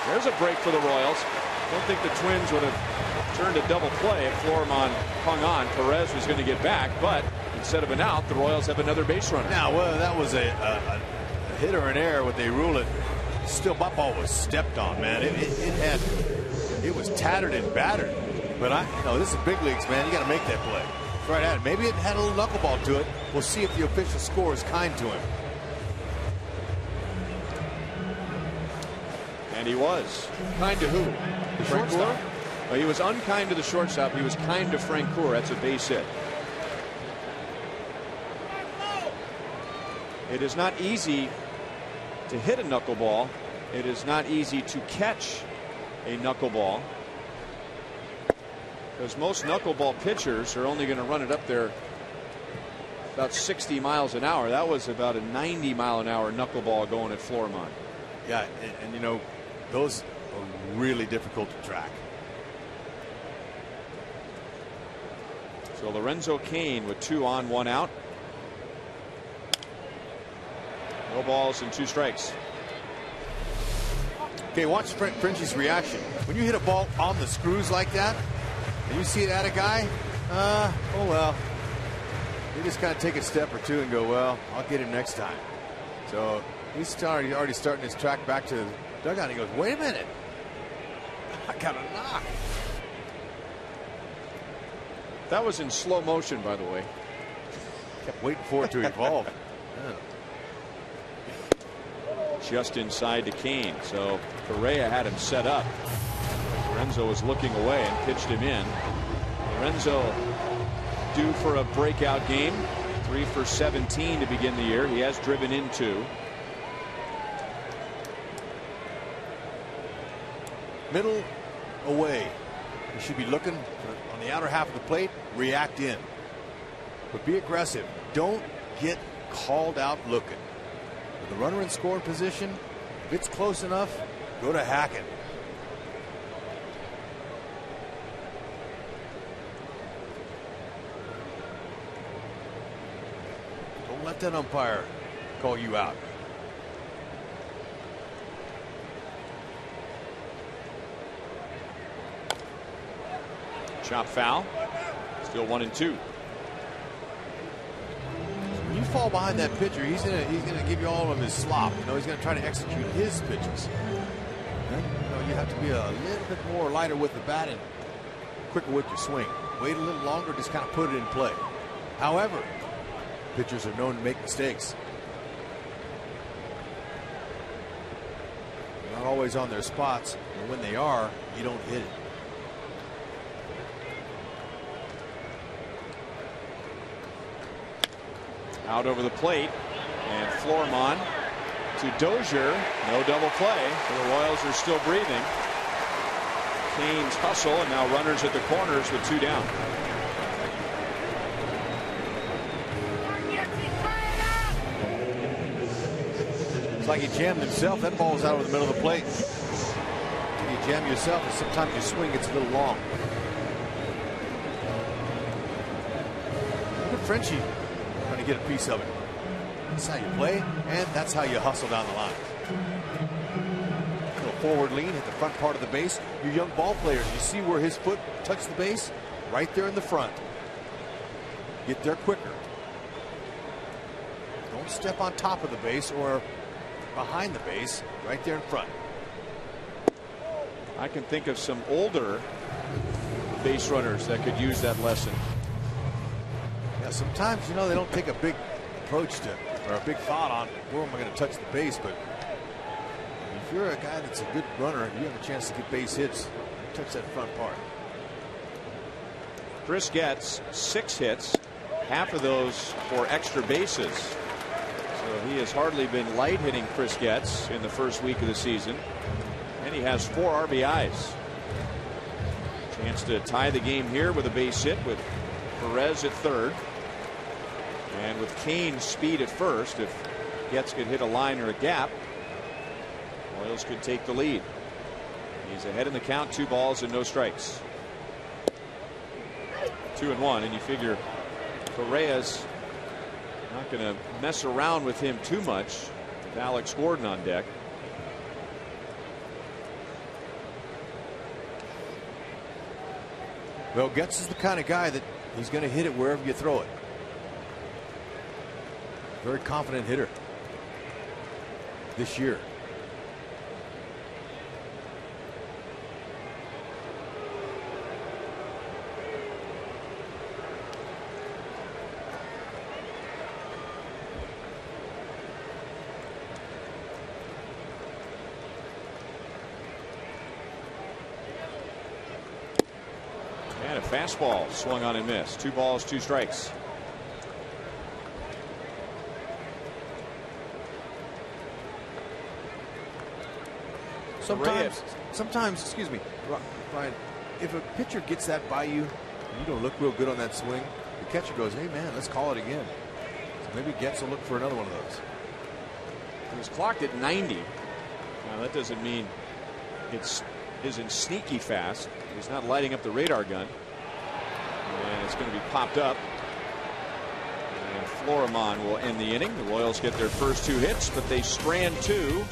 There's a break for the Royals. Don't think the Twins would have turned a double play if Florimon hung on. Perez was going to get back, but instead of an out, the Royals have another base runner. Now, whether that was a hit or an error, what they rule it, still my ball was stepped on, man. It was tattered and battered. But this is big leagues, man. You got to make that play. It's right at it. Maybe it had a little knuckleball to it. We'll see if the official score is kind to him. And he was. Kind to who? The shortstop. Well, he was unkind to the shortstop. He was kind to Francoeur. That's a base hit. It is not easy to hit a knuckleball. It is not easy to catch a knuckleball, because most knuckleball pitchers are only going to run it up there about 60 miles an hour. That was about a 90-mile-an-hour knuckleball going at Florimon. Yeah, and you know, those are really difficult to track. So Lorenzo Cain with 2 on, 1 out. No balls and 2 strikes. Okay, watch Frenchie's reaction. When you hit a ball on the screws like that, and you see it at a guy, oh well. You just kind of take a step or two and go, well, I'll get him next time. So he's already starting his track back to the dugout. He goes, wait a minute. I got a knock. That was in slow motion, by the way. Kept waiting for it to evolve. Yeah. Just inside to Cain. So Correa had him set up. Lorenzo was looking away and pitched him in. Lorenzo due for a breakout game. 3 for 17 to begin the year. He has driven in 2. Middle away. You should be looking on the outer half of the plate, react in. But be aggressive. Don't get called out looking. With the runner in scoring position, if it's close enough, go to hacking. Don't let that umpire call you out. Chop foul. Still 1 and 2. When you fall behind that pitcher, he's gonna give you all of his slop. You know, he's gonna try to execute his pitches. And, you know, you have to be a little bit more lighter with the bat and quicker with your swing. Wait a little longer, just kind of put it in play. However, pitchers are known to make mistakes. They're not always on their spots, and when they are, you don't hit it. Out over the plate, and Florimon to Dozier. No double play. The Royals are still breathing. Cain's hustle, and now runners at the corners with 2 down. It's like he jammed himself. That ball was out of the middle of the plate. You jam yourself, and sometimes your swing gets a little long. Look at Frenchie trying to get a piece of it. That's how you play, and that's how you hustle down the line. Little forward lean, hit the front part of the base. You young ball players, you see where his foot touched the base? Right there in the front. Get there quicker. Don't step on top of the base or behind the base, right there in front. I can think of some older base runners that could use that lesson. Yeah, sometimes, you know, they don't take a big approach to, or a big thought on where am I going to touch the base, but if you're a guy that's a good runner and you have a chance to get base hits, touch that front part. Chris Getz 6 hits, half of those for extra bases. So he has hardly been light hitting Chris Getz in the first week of the season. And he has 4 RBIs. Chance to tie the game here with a base hit with Perez at third. And with Cain's speed at first, if Getz could hit a line or a gap, Royals could take the lead. He's ahead in the count, 2 balls and no strikes. 2-1, and you figure Correa's not going to mess around with him too much with Alex Gordon on deck. Well, Getz is the kind of guy that he's going to hit it wherever you throw it. Very confident hitter this year. And a fastball swung on and missed. 2 balls, 2 strikes. Sometimes, excuse me, Brian, if a pitcher gets that by you, and you don't look real good on that swing, the catcher goes, hey man, let's call it again. So maybe Getz will look for another one of those. It was clocked at 90. Now that doesn't mean isn't sneaky fast. He's not lighting up the radar gun. And it's going to be popped up. And Florimon will end the inning. The Royals get their first 2 hits, but they strand 2.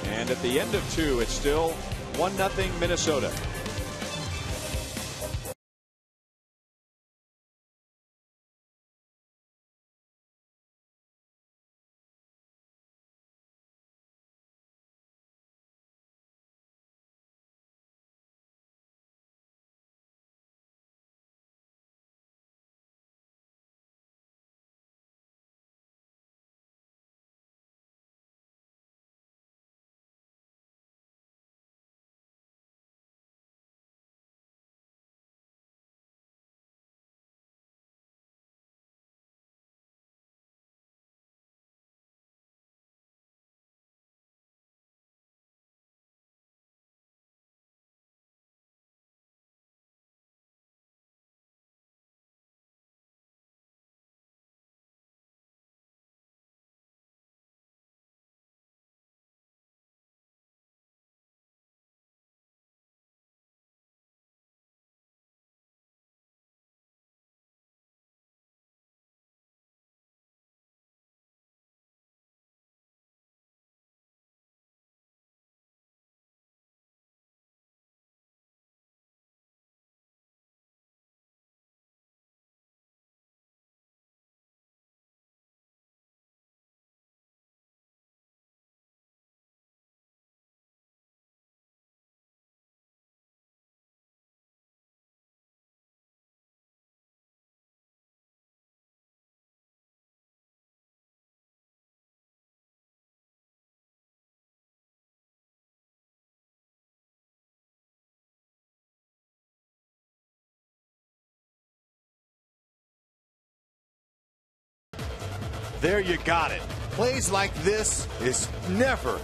And at the end of 2, it's still 1-0 Minnesota. There you got it. Plays like this is never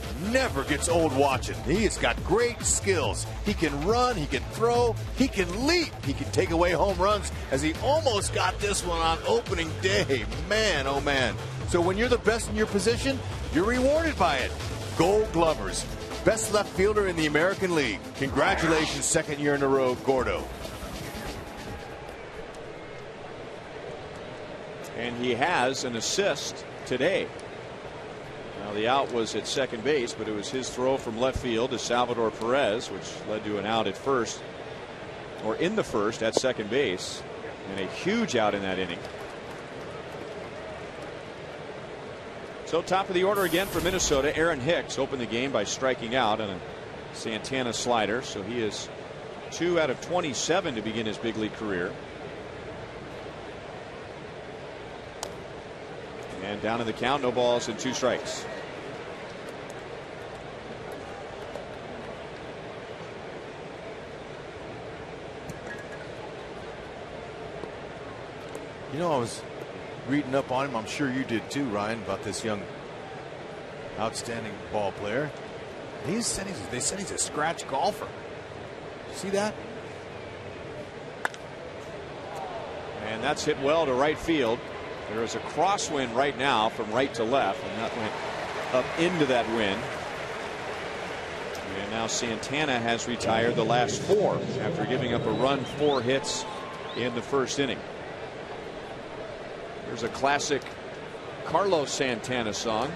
gets old watching. He has got great skills. He can run, he can throw, he can leap, he can take away home runs, as he almost got this one on opening day. Man, oh man. So when you're the best in your position, you're rewarded by it. Gold Glovers, best left fielder in the American League. Congratulations, 2nd year in a row, Gordo. And he has an assist today. Now the out was at second base, but it was his throw from left field to Salvador Perez, which led to an out at first, or in the first at second base, and a huge out in that inning. So top of the order again for Minnesota. Aaron Hicks opened the game by striking out on a Santana slider, so he is 2 out of 27 to begin his big league career. And down in the count, no balls and 2 strikes. You know, I was reading up on him. I'm sure you did too, Ryan, about this young outstanding ball player. They said he's a scratch golfer. See that? And that's hit well to right field. There is a crosswind right now from right to left, and that went up into that wind. And now Santana has retired the last 4 after giving up a run, 4 hits in the first inning. There's a classic Carlos Santana song.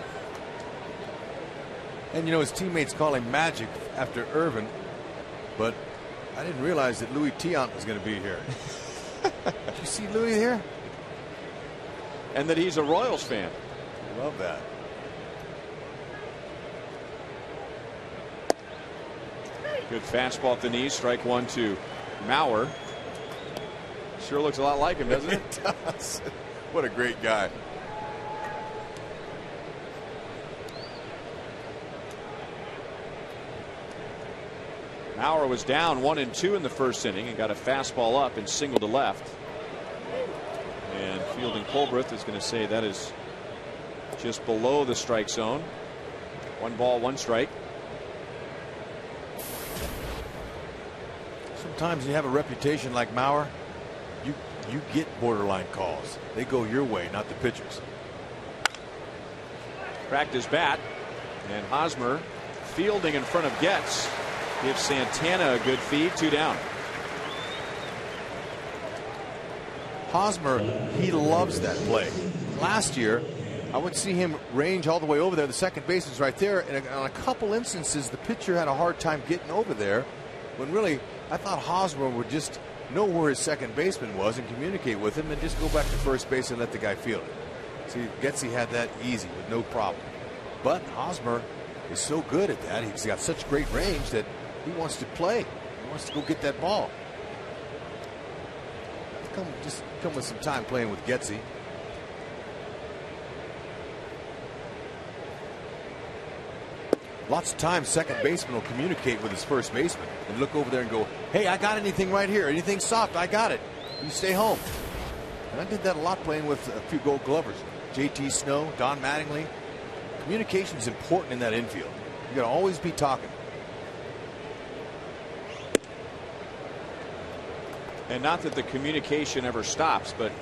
And you know, his teammates call him Magic after Irvin, but I didn't realize that Louis Tiant was going to be here. Did you see Louis here? And that he's a Royals fan. Love that. Good fastball at the knee. Strike 1 to Mauer. Sure looks a lot like him, doesn't it? It does. What a great guy. Mauer was down 1-2 in the first inning and got a fastball up and single to left. And fielding Colbreth is going to say that is just below the strike zone. 1 ball, 1 strike. times you have a reputation like Maurer, you get borderline calls. They go your way, not the pitcher's. Cracked his bat, and Hosmer fielding in front of Getz gives Santana a good feed. 2 down. Hosmer, he loves that play. Last year, I would see him range all the way over there. The second baseman's right there, and on a couple instances, the pitcher had a hard time getting over there. When really, I thought Hosmer would just know where his second baseman was and communicate with him, and just go back to first base and let the guy field it. See, Getz had that easy with no problem. But Hosmer is so good at that. He's got such great range that he wants to play. He wants to go get that ball. Just come with some time playing with Getz. Lots of times second baseman will communicate with his first baseman and look over there and go, hey, I got anything right here, anything soft, I got it, you stay home. And I did that a lot playing with a few Gold Glovers, JT Snow, Don Mattingly. Communication is important in that infield. You got to always be talking. And not that the communication ever stops, but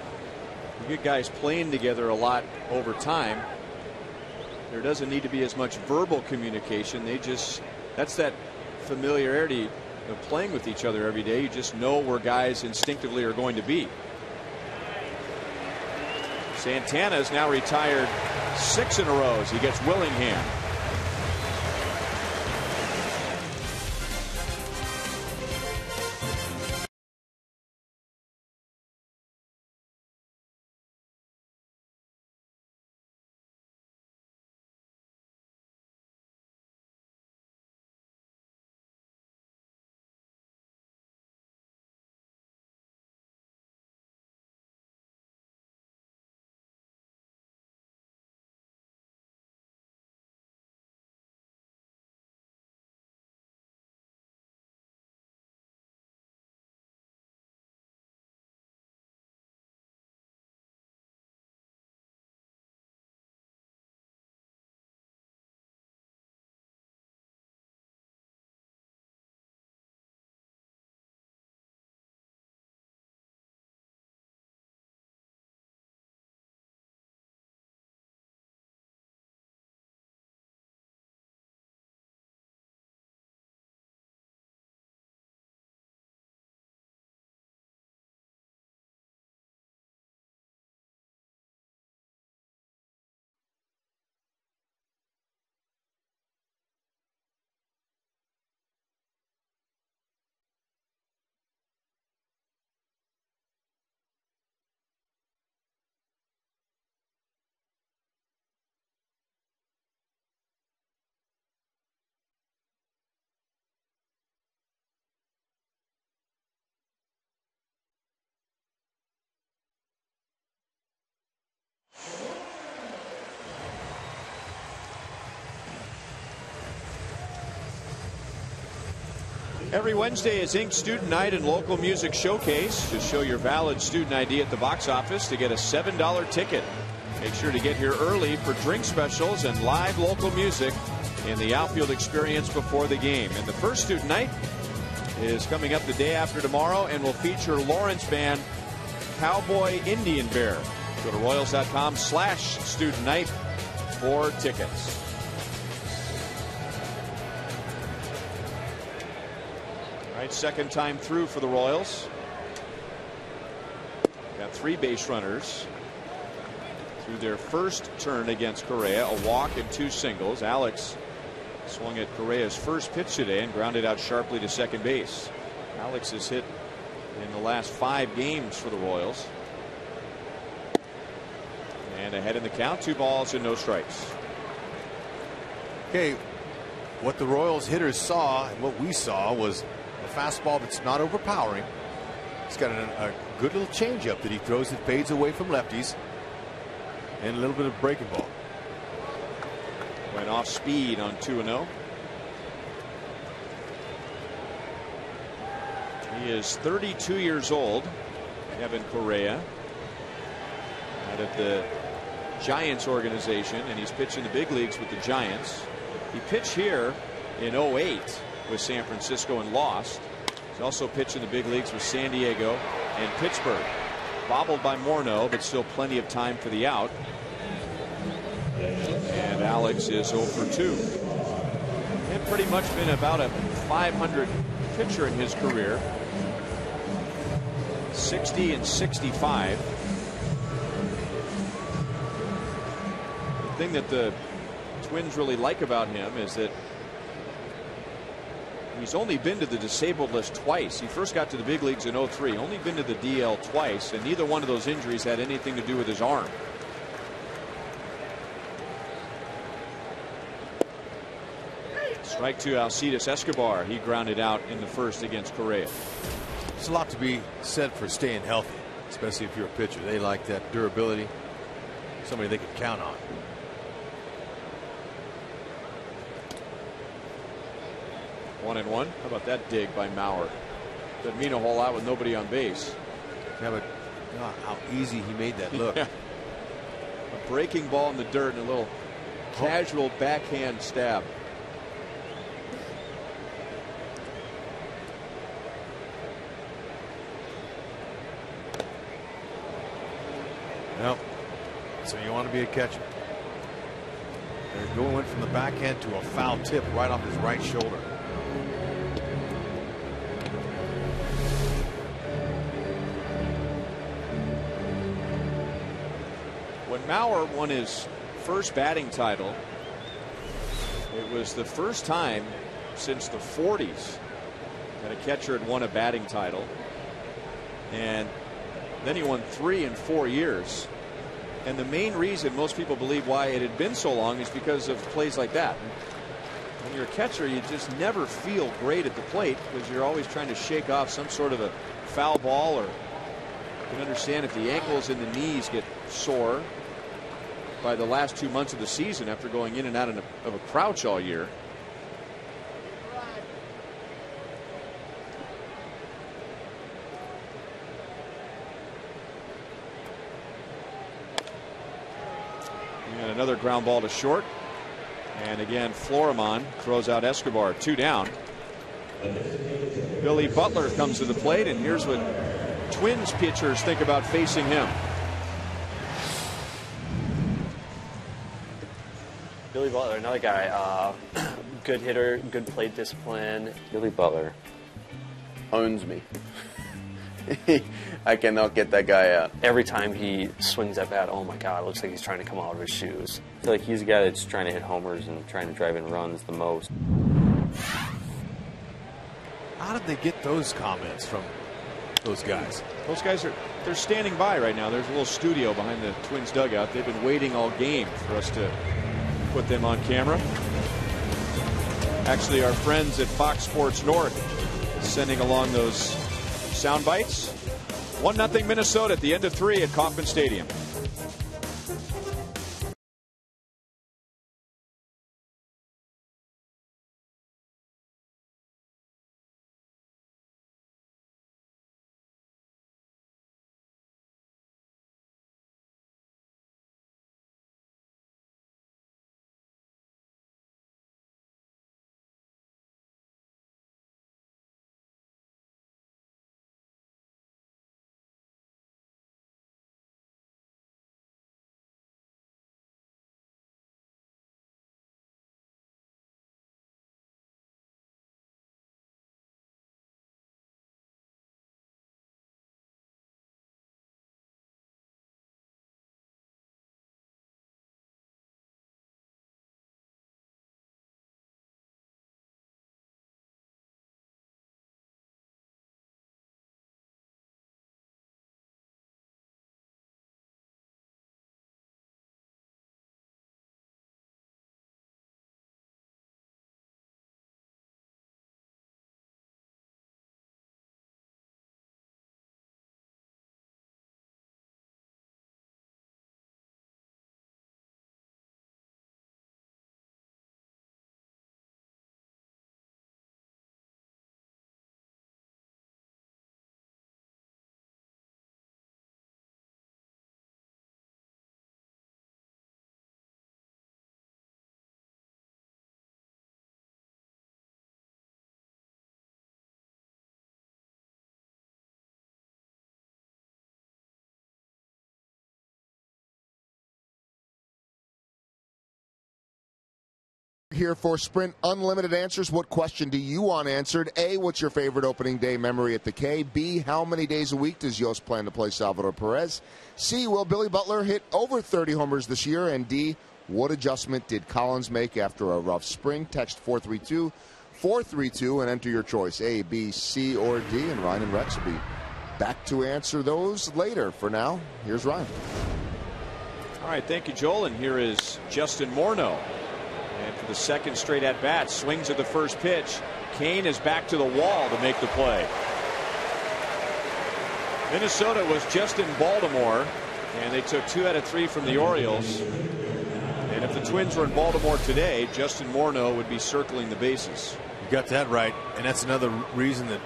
you get guys playing together a lot over time. There doesn't need to be as much verbal communication. That's that familiarity of playing with each other every day. You just know where guys instinctively are going to be. Santana is now retired 6 in a row as he gets Willingham. Every Wednesday is Ink Student Night and Local Music Showcase. Just show your valid student ID at the box office to get a $7 ticket. Make sure to get here early for drink specials and live local music in the outfield experience before the game. And the first student night is coming up the day after tomorrow and will feature Lawrence band Cowboy Indian Bear. Go to Royals.com/student night for tickets. Second time through for the Royals. Got 3 base runners through their first turn against Correa. A walk and 2 singles. Alex swung at Correa's first pitch today and grounded out sharply to second base. Alex has hit in the last 5 games for the Royals. And ahead in the count, 2 balls and no strikes. Okay, what the Royals hitters saw and what we saw was a fastball that's not overpowering. He's got a good little changeup that he throws that fades away from lefties, and a little bit of breaking ball. Went off speed on 2-0. He is 32 years old. Kevin Correa out of the Giants organization, and he's pitched in the big leagues with the Giants. He pitched here in 08 with San Francisco and lost. He's also pitched in the big leagues with San Diego and Pittsburgh. Bobbled by Morneau, but still plenty of time for the out. And Alex is 0 for 2. And pretty much been about a 500 pitcher in his career. 60 and 65. The thing that the Twins really like about him is that he's only been to the disabled list twice. He first got to the big leagues in 03, only been to the DL twice, and neither one of those injuries had anything to do with his arm. Strike to Alcides Escobar. He grounded out in the first against Correa. There's a lot to be said for staying healthy, especially if you're a pitcher. They like that durability, somebody they can count on. One and one. How about that dig by Mauer? Doesn't mean a whole lot with nobody on base. Yeah, but how easy he made that look. Yeah. A breaking ball in the dirt and a little casual backhand stab. Well, so you want to be a catcher. They're going from the backhand to a foul tip right off his right shoulder. When Mauer won his first batting title, it was the first time since the 40s that a catcher had won a batting title. And then he won 3 in 4 years. And the main reason most people believe why it had been so long is because of plays like that. When you're a catcher, you just never feel great at the plate because you're always trying to shake off some sort of a foul ball, or you can understand if the ankles and the knees get sore by the last 2 months of the season after going in and out of a crouch all year. And another ground ball to short. And again, Florimon throws out Escobar. 2 down. Billy Butler comes to the plate, and here's what Twins pitchers think about facing him. Billy Butler, another guy, good hitter, good plate discipline. Billy Butler owns me. I cannot get that guy out. Every time he swings that bat, oh my God, it looks like he's trying to come out of his shoes. I feel like he's a guy that's trying to hit homers and trying to drive in runs the most. How did they get those comments from those guys? Those guys they're standing by right now. There's a little studio behind the Twins dugout. They've been waiting all game for us to put them on camera. Actually, our friends at Fox Sports North sending along those sound bites. 1-0 Minnesota at the end of 3 at Kauffman Stadium. here for Sprint Unlimited Answers. What question do you want answered? A, what's your favorite opening day memory at the K? B, how many days a week does Yost plan to play Salvador Perez? C, will Billy Butler hit over 30 homers this year? And D, what adjustment did Collins make after a rough spring? Text 432-432 and enter your choice, A, B, C, or D. And Ryan and Rex will be back to answer those later. For now, here's Ryan. All right, thank you, Joel. And here is Justin Morneau. And for the second straight at bat, swings at the first pitch. Kane is back to the wall to make the play. Minnesota was just in Baltimore, and they took 2 out of 3 from the Orioles. And if the Twins were in Baltimore today, Justin Morneau would be circling the bases. You got that right, and that's another reason that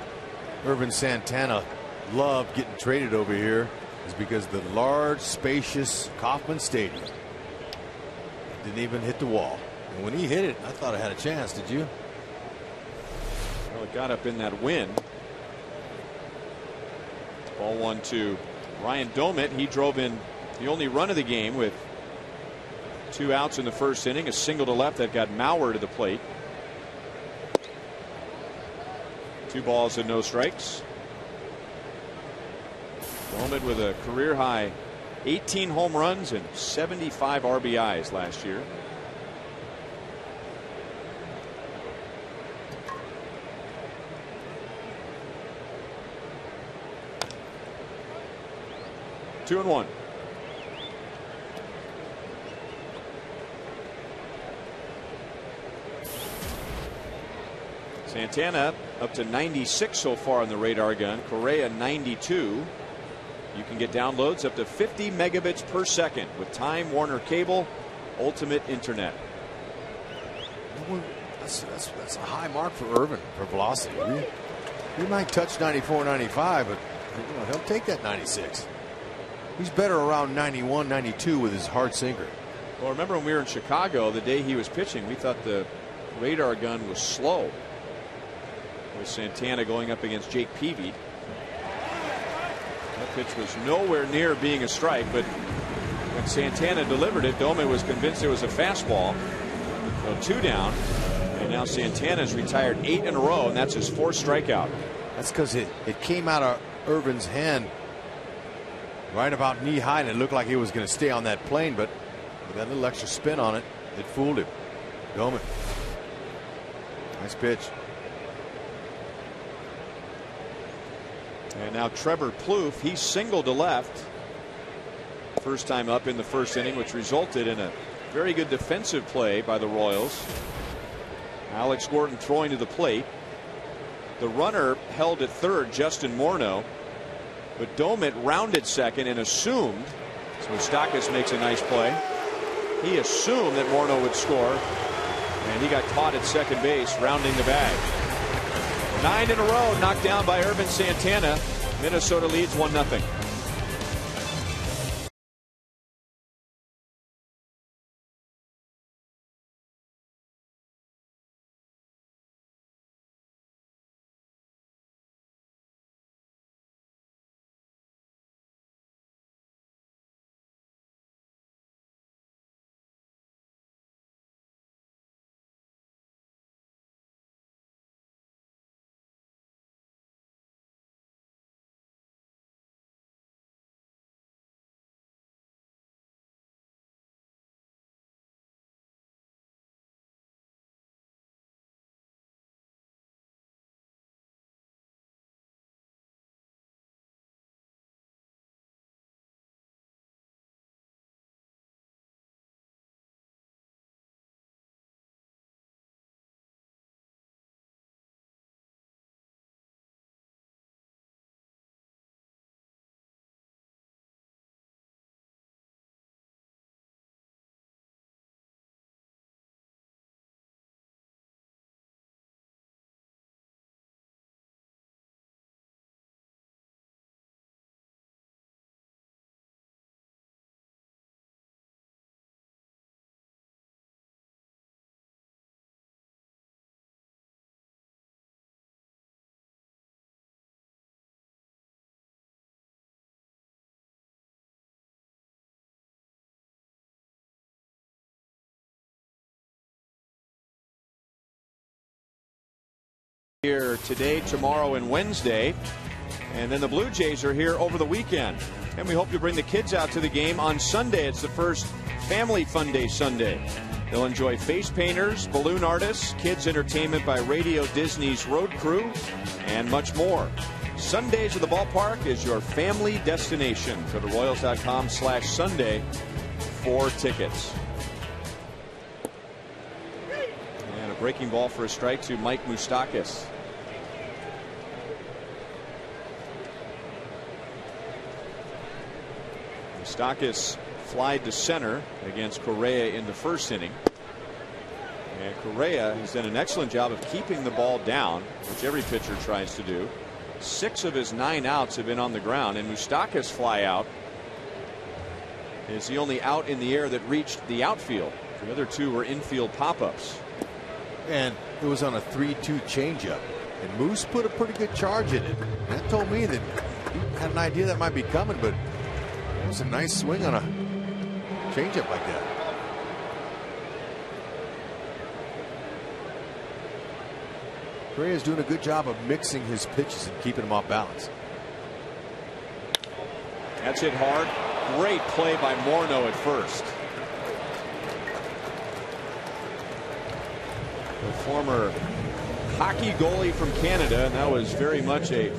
Irvin Santana loved getting traded over here, is because the large, spacious Kauffman Stadium didn't even hit the wall. And when he hit it, I thought I had a chance. Did you? Well, it got up in that wind. Ball 1-2. Ryan Domit, he drove in the only run of the game with 2 outs in the first inning, a single to left that got Mauer to the plate. 2 balls and no strikes. Domit with a career high 18 home runs and 75 RBIs last year. Two and one. Santana up to 96 so far on the radar gun. Correa 92. You can get downloads up to 50 megabits per second with Time Warner Cable Ultimate Internet. That's a high mark for Irvin for velocity. He might touch 94, 95, but he'll take that 96. He's better around 91, 92 with his hard sinker. Well, remember when we were in Chicago the day he was pitching, we thought the radar gun was slow. With Santana going up against Jake Peavy. That pitch was nowhere near being a strike, but when Santana delivered it, Domit was convinced it was a fastball. So 2 down, and now Santana's retired 8 in a row, and that's his 4th strikeout. That's because it came out of Irvin's hand right about knee high, and it looked like he was going to stay on that plane, but with that little extra spin on it, it fooled him. Domit. Nice pitch. And now Trevor Plouffe, he singled to left. First time up in the first inning, which resulted in a very good defensive play by the Royals. Alex Gordon throwing to the plate. The runner held at third, Justin Morneau. But Domit rounded second and assumed, so Moustakas makes a nice play. He assumed that Morneau would score, and he got caught at second base, rounding the bag. 9 in a row knocked down by Irvin Santana. Minnesota leads 1-0. Here today, tomorrow, and Wednesday. And then the Blue Jays are here over the weekend. And we hope you bring the kids out to the game on Sunday. It's the first Family Fun Day Sunday. They'll enjoy face painters, balloon artists, kids entertainment by Radio Disney's Road Crew, and much more. Sundays at the ballpark is your family destination. Go to Royals.com/Sunday for tickets. And a breaking ball for a strike to Mike Moustakas. Moustakas flied to center against Correa in the first inning. And Correa has done an excellent job of keeping the ball down, which every pitcher tries to do. 6 of his 9 outs have been on the ground, and Moustakas' fly out is the only out in the air that reached the outfield. The other 2 were infield pop-ups. And it was on a 3-2 changeup, and Moose put a pretty good charge in it. That told me that he had an idea that might be coming, but it was a nice swing on a changeup like that. Correa's doing a good job of mixing his pitches and keeping them off balance. That's hit hard. Great play by Morneau at first. The former hockey goalie from Canada, and that was very much a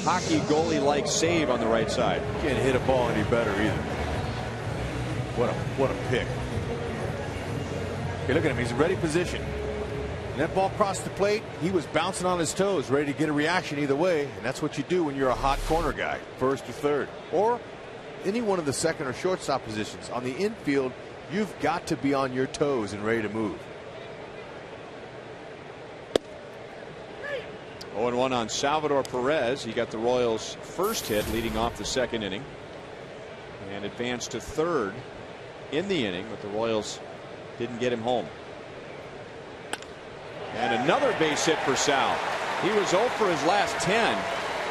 hockey goalie-like save on the right side. Can't hit a ball any better either. What a pick. Okay, look at him. He's in ready position. And that ball crossed the plate. He was bouncing on his toes, ready to get a reaction either way. And that's what you do when you're a hot corner guy, first or third, or any one of the second or shortstop positions. On the infield, you've got to be on your toes and ready to move. 0-1 on Salvador Perez. He got the Royals' first hit leading off the second inning and advanced to third in the inning, but the Royals didn't get him home. And another base hit for Sal. He was 0 for his last 10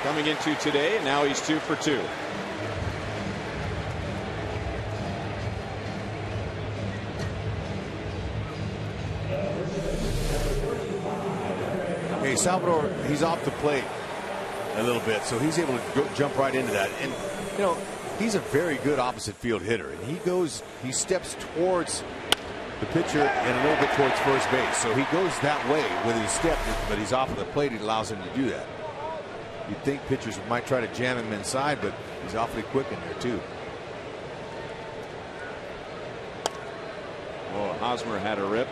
coming into today, and now he's 2 for 2. Hey, Salvador, he's off the plate a little bit, so he's able to jump right into that. And, you know, he's a very good opposite field hitter, and he steps towards the pitcher and a little bit towards first base. So he goes that way with his step, but he's off of the plate. It allows him to do that. You'd think pitchers might try to jam him inside, but he's awfully quick in there, too. Oh, Hosmer had a rip.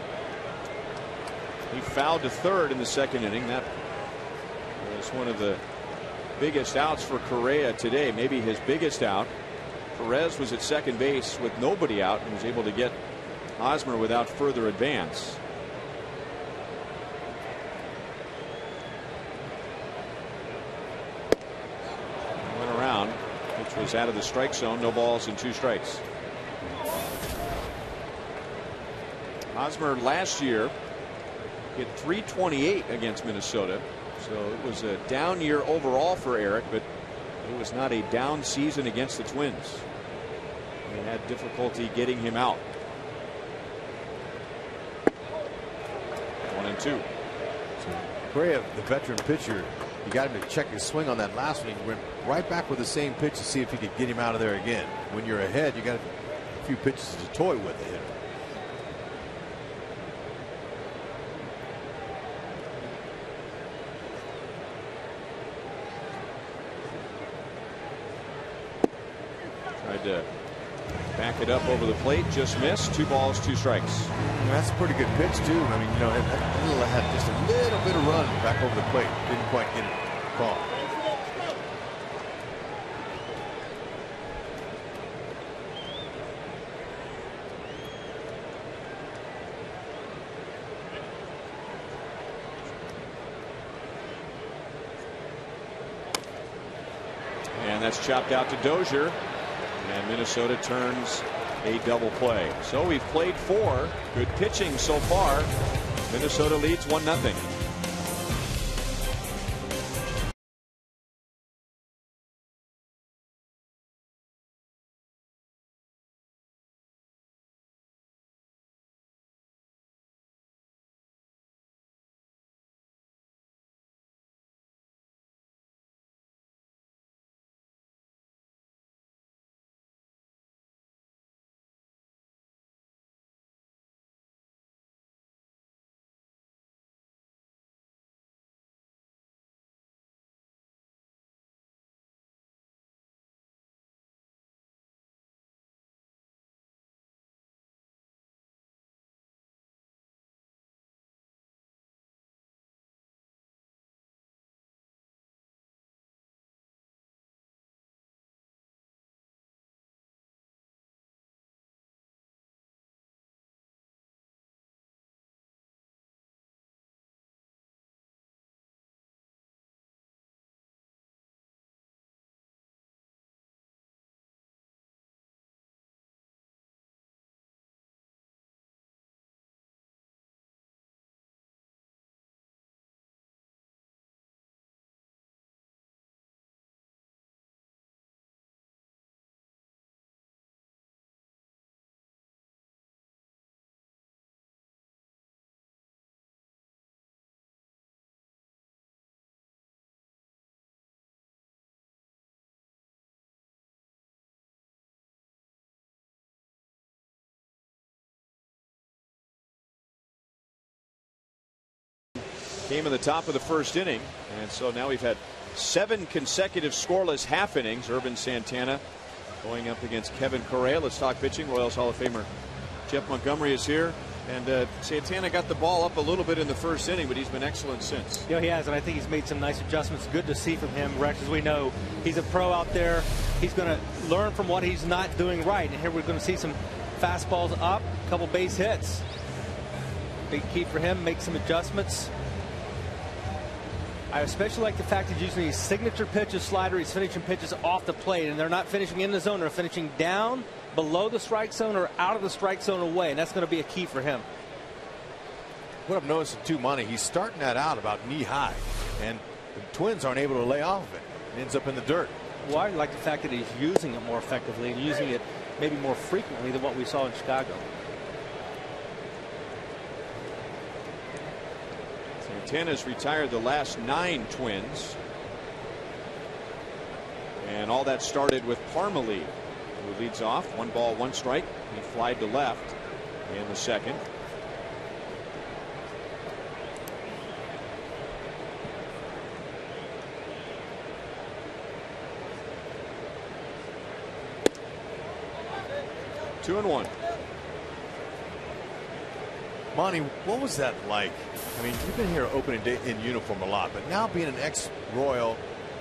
He fouled to third in the second inning. That was one of the biggest outs for Correa today, maybe his biggest out. Perez was at second base with nobody out and was able to get Hosmer without further advance. Went around, which was out of the strike zone. No balls and 2 strikes. Hosmer last year hit .328 against Minnesota, so it was a down year overall for Eric, but it was not a down season against the Twins. They had difficulty getting him out. 1-2. So Correa, the veteran pitcher, you got him to check his swing on that last one. He went right back with the same pitch to see if he could get him out of there again. When you're ahead, you got a few pitches to toy with the hitter. Tried to back it up over the plate, just missed. 2 balls, 2 strikes. That's a pretty good pitch too. I mean, you know, it had just a little bit of run back over the plate. Didn't quite get it caught. And that's chopped out to Dozier. And Minnesota turns a double play. So we've played 4. Good pitching so far. Minnesota leads 1-0. came in the top of the first inning, and so now we've had 7 consecutive scoreless half innings. Urban Santana going up against Kevin Correa. Let's talk pitching. Royals Hall of Famer Jeff Montgomery is here. And Santana got the ball up a little bit in the first inning, but he's been excellent since. Yeah, he has, and I think he's made some nice adjustments. Good to see from him, Rex. As we know, he's a pro out there. He's going to learn from what he's not doing right. And here we're going to see some fastballs up, a couple base hits. Big key for him, make some adjustments. I especially like the fact he's using his signature pitches, slider. He's finishing pitches off the plate, and they're not finishing in the zone. They're finishing down, below the strike zone, or out of the strike zone away, and that's going to be a key for him. What I'm noticing too, Monty, he's starting that out about knee high, and the Twins aren't able to lay off of it. It ends up in the dirt. Well, I like the fact that he's using it more effectively and using it maybe more frequently than what we saw in Chicago. Santana's retired the last 9 Twins. And all that started with Parmalee, who leads off. 1 ball, 1 strike. He flied to left in the second. Two and 1. Monty, what was that like? I mean, you've been here opening day in uniform a lot, but now being an ex-Royal,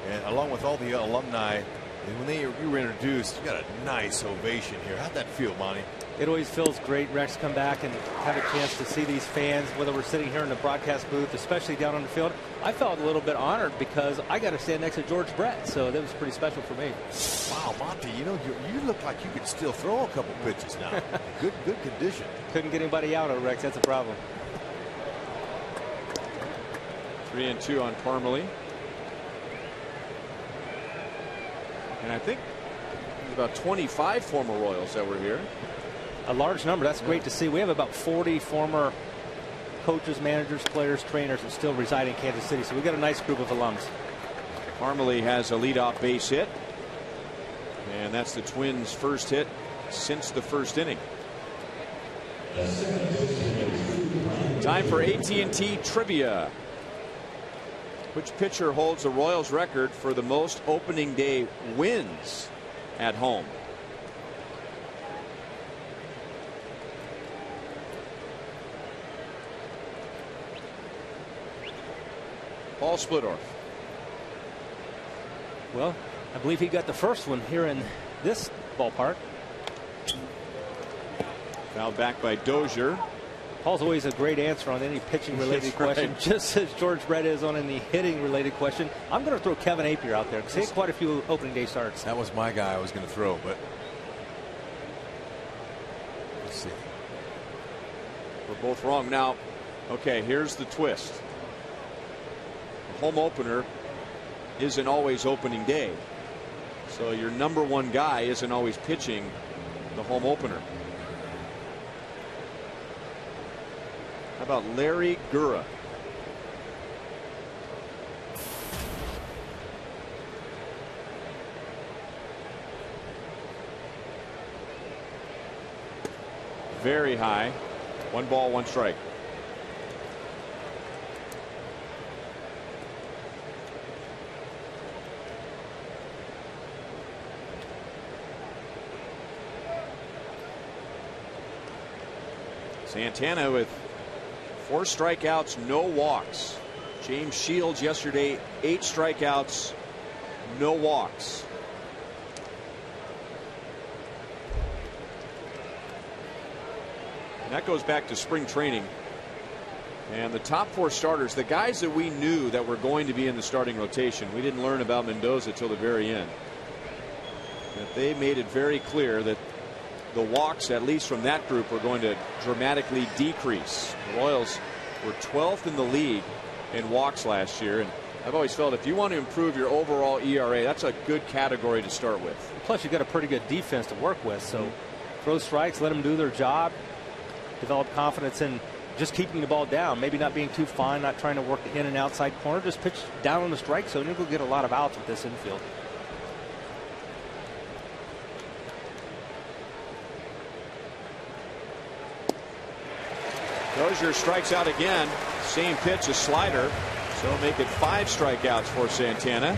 and along with all the alumni, and when you were introduced, you got a nice ovation here. How'd that feel, Monty? It always feels great, Rex, to come back and have a chance to see these fans, whether we're sitting here in the broadcast booth, especially down on the field. I felt a little bit honored because I got to stand next to George Brett, so that was pretty special for me. Wow, Monty, you know, you look like you could still throw a couple pitches now. good condition. Couldn't get anybody out of Rex. That's a problem. 3-2 on Parmalee. And I think there's about 25 former Royals that were here. A large number. That's great to see. We have about 40 former coaches, managers, players, trainers that still reside in Kansas City. So we've got a nice group of alums. Parmalee has a leadoff base hit. And that's the Twins' first hit since the first inning. Time for AT Trivia. Which pitcher holds the Royals record for the most opening day wins at home? Paul Splittorff. Well, I believe he got the first one here in this ballpark. Fouled back by Dozier. Paul's always a great answer on any pitching related question, right. Just as George Brett is on any hitting related question. I'm going to throw Kevin Appier out there because he had quite a few opening day starts. That was my guy I was going to throw, but let's see. We're both wrong. Now, okay, here's the twist. The home opener isn't always opening day. So your number 1 guy isn't always pitching the home opener. How about Larry Gura? Very high. 1 ball, 1 strike. Santana with 4 strikeouts, no walks. James Shields yesterday, 8 strikeouts, no walks. And that goes back to spring training. And the top 4 starters, the guys that we knew that were going to be in the starting rotation, we didn't learn about Mendoza till the very end. But they made it very clear that the walks, at least from that group, were going to dramatically decrease. The Royals were 12th in the league in walks last year, and I've always felt if you want to improve your overall ERA, that's a good category to start with. Plus, you've got a pretty good defense to work with, so throw strikes, let them do their job, develop confidence in just keeping the ball down, maybe not being too fine, not trying to work the in and outside corner, just pitch down on the strike zone. You'll get a lot of outs with this infield. Dozier strikes out again. Same pitch, a slider. So make it 5 strikeouts for Santana.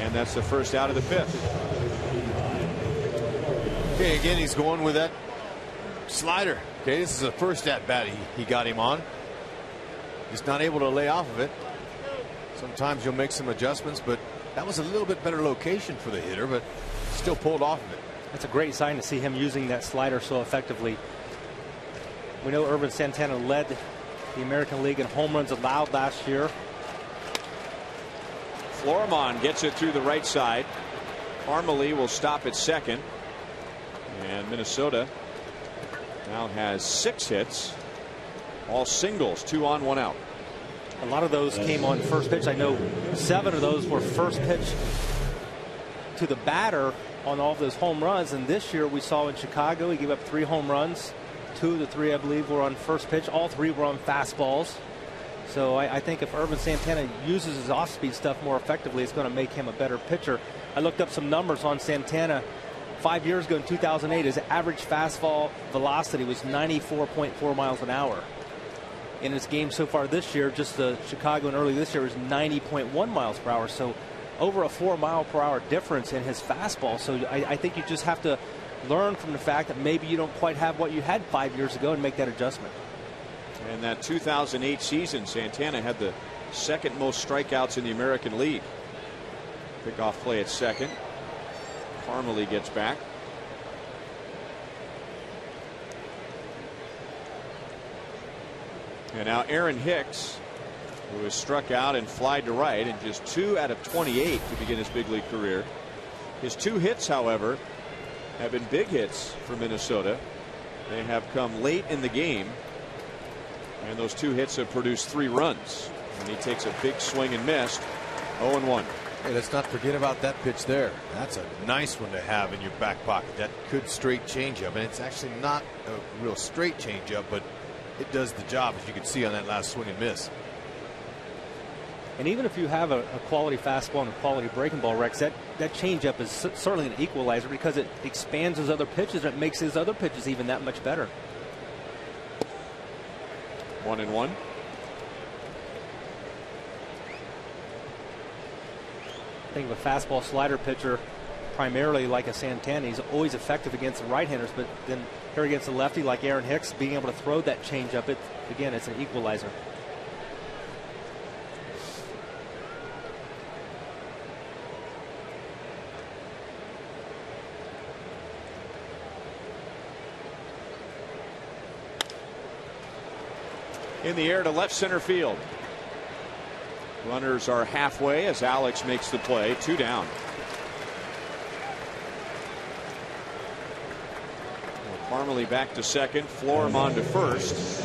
And that's the first out of the 5th. Okay, again, he's going with that slider. Okay, this is the first at bat he got him on. Just not able to lay off of it. Sometimes you'll make some adjustments, but that was a little bit better location for the hitter, but still pulled off of it. That's a great sign to see him using that slider so effectively. We know Ervin Santana led the American League in home runs allowed last year. Florimon gets it through the right side. Parmalee will stop at second. And Minnesota now has 6 hits. All singles, 2 on, 1 out. A lot of those came on first pitch. I know 7 of those were first pitch to the batter on all of those home runs. And this year we saw in Chicago, he gave up 3 home runs. 2 of the 3, I believe, were on first pitch. All 3 were on fastballs. So I think if Ervin Santana uses his off-speed stuff more effectively, it's going to make him a better pitcher. I looked up some numbers on Santana. 5 years ago in 2008, his average fastball velocity was 94.4 miles an hour. In his game so far this year, just the Chicago and early this year, was 90.1 miles per hour. So over a 4 mile per hour difference in his fastball. So I think you just have to learn from the fact that maybe you don't quite have what you had 5 years ago and make that adjustment. And that 2008 season, Santana had the 2nd most strikeouts in the American League. Pickoff play at second. Parmalee gets back. And now Aaron Hicks, who was struck out and flied to right in just 2 out of 28 to begin his big league career. His 2 hits, however, have been big hits for Minnesota. They have come late in the game. And those 2 hits have produced 3 runs. And he takes a big swing and missed. 0-1. Hey, let's not forget about that pitch there. That's a nice one to have in your back pocket. That good straight changeup. And it's actually not a real straight changeup, but it does the job, as you can see on that last swing and miss. And even if you have a quality fastball and a quality breaking ball, Rex, that changeup is certainly an equalizer because it expands his other pitches and it makes his other pitches even that much better. 1-1. Think of a fastball slider pitcher primarily like a Santana. He's always effective against the right-handers, but then here against the lefty like Aaron Hicks, being able to throw that changeup, again, it's an equalizer. In the air to left center field. Runners are halfway as Alex makes the play. 2 down. Parmalee back to second. Florimon to first.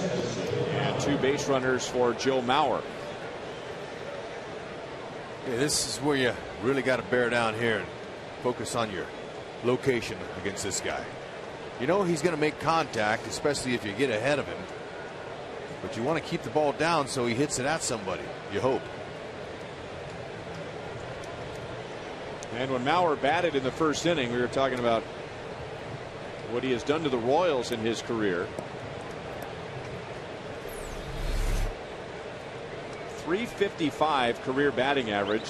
And 2 base runners for Joe Mauer. Yeah, this is where you really got to bear down here and focus on your location against this guy. You know he's going to make contact, especially if you get ahead of him. But you want to keep the ball down so he hits it at somebody. You hope. And when Mauer batted in the first inning, we were talking about what he has done to the Royals in his career. .355 career batting average.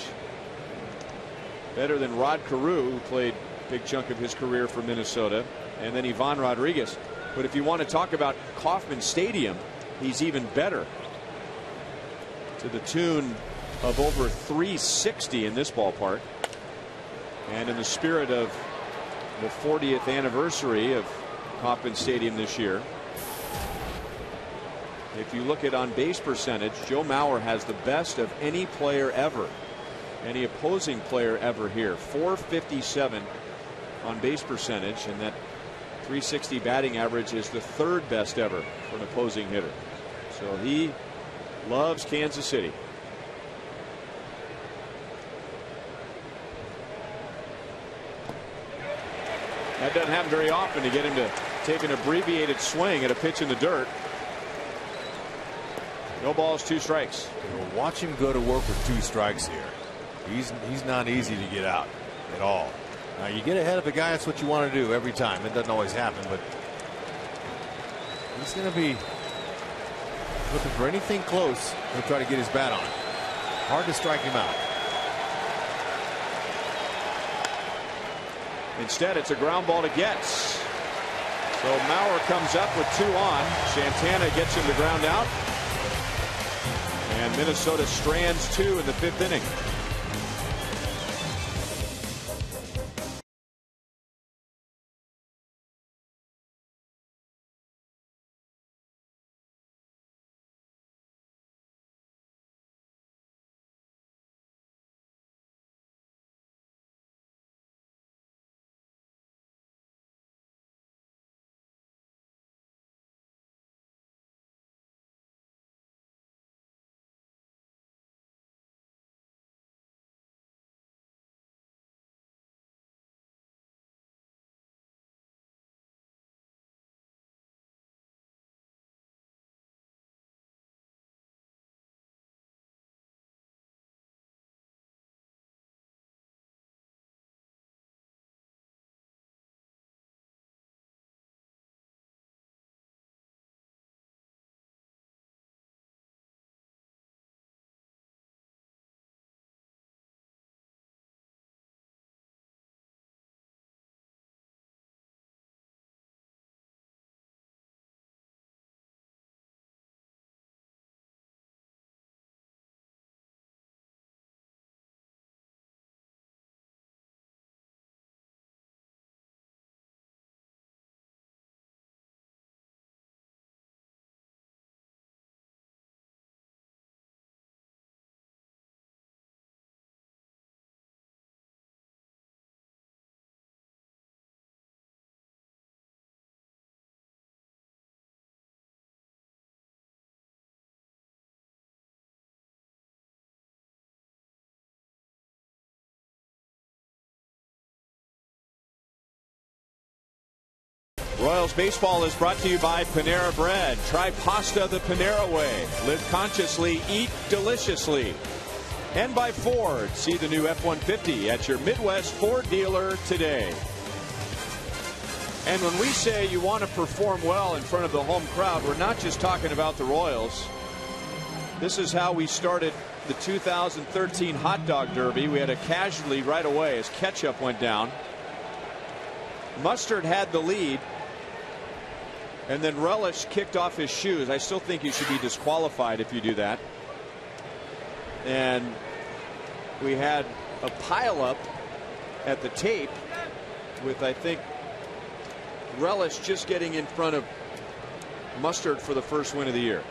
Better than Rod Carew, who played a big chunk of his career for Minnesota, and then Ivan Rodriguez. But if you want to talk about Kauffman Stadium, he's even better, to the tune of over 360 in this ballpark. And in the spirit of the 40th anniversary of Kauffman Stadium this year, if you look at on base percentage, Joe Mauer has the best of any player ever, any opposing player ever here. .457 on base percentage, and that .360 batting average is the 3rd best ever for an opposing hitter. So he loves Kansas City. That doesn't happen very often to get him to take an abbreviated swing at a pitch in the dirt. No balls, 2 strikes. Well, watch him go to work with 2 strikes here. He's not easy to get out at all. Now you get ahead of a guy, that's what you want to do every time. It doesn't always happen, but he's going to be Looking for anything close. He'll try to get his bat on. Hard to strike him out. Instead, it's a ground ball to Getz. So Maurer comes up with 2 on. Santana gets him to ground out. And Minnesota strands 2 in the 5th inning. Royals baseball is brought to you by Panera Bread. Try pasta the Panera way. Live consciously, eat deliciously. And by Ford. See the new F-150 at your Midwest Ford dealer today. And when we say you want to perform well in front of the home crowd, we're not just talking about the Royals. This is how we started the 2013 Hot Dog Derby. We had a casualty right away as Ketchup went down. Mustard had the lead. And then Relish kicked off his shoes. I still think you should be disqualified if you do that. And we had a pileup at the tape with, I think, Relish just getting in front of Mustard for the first win of the year.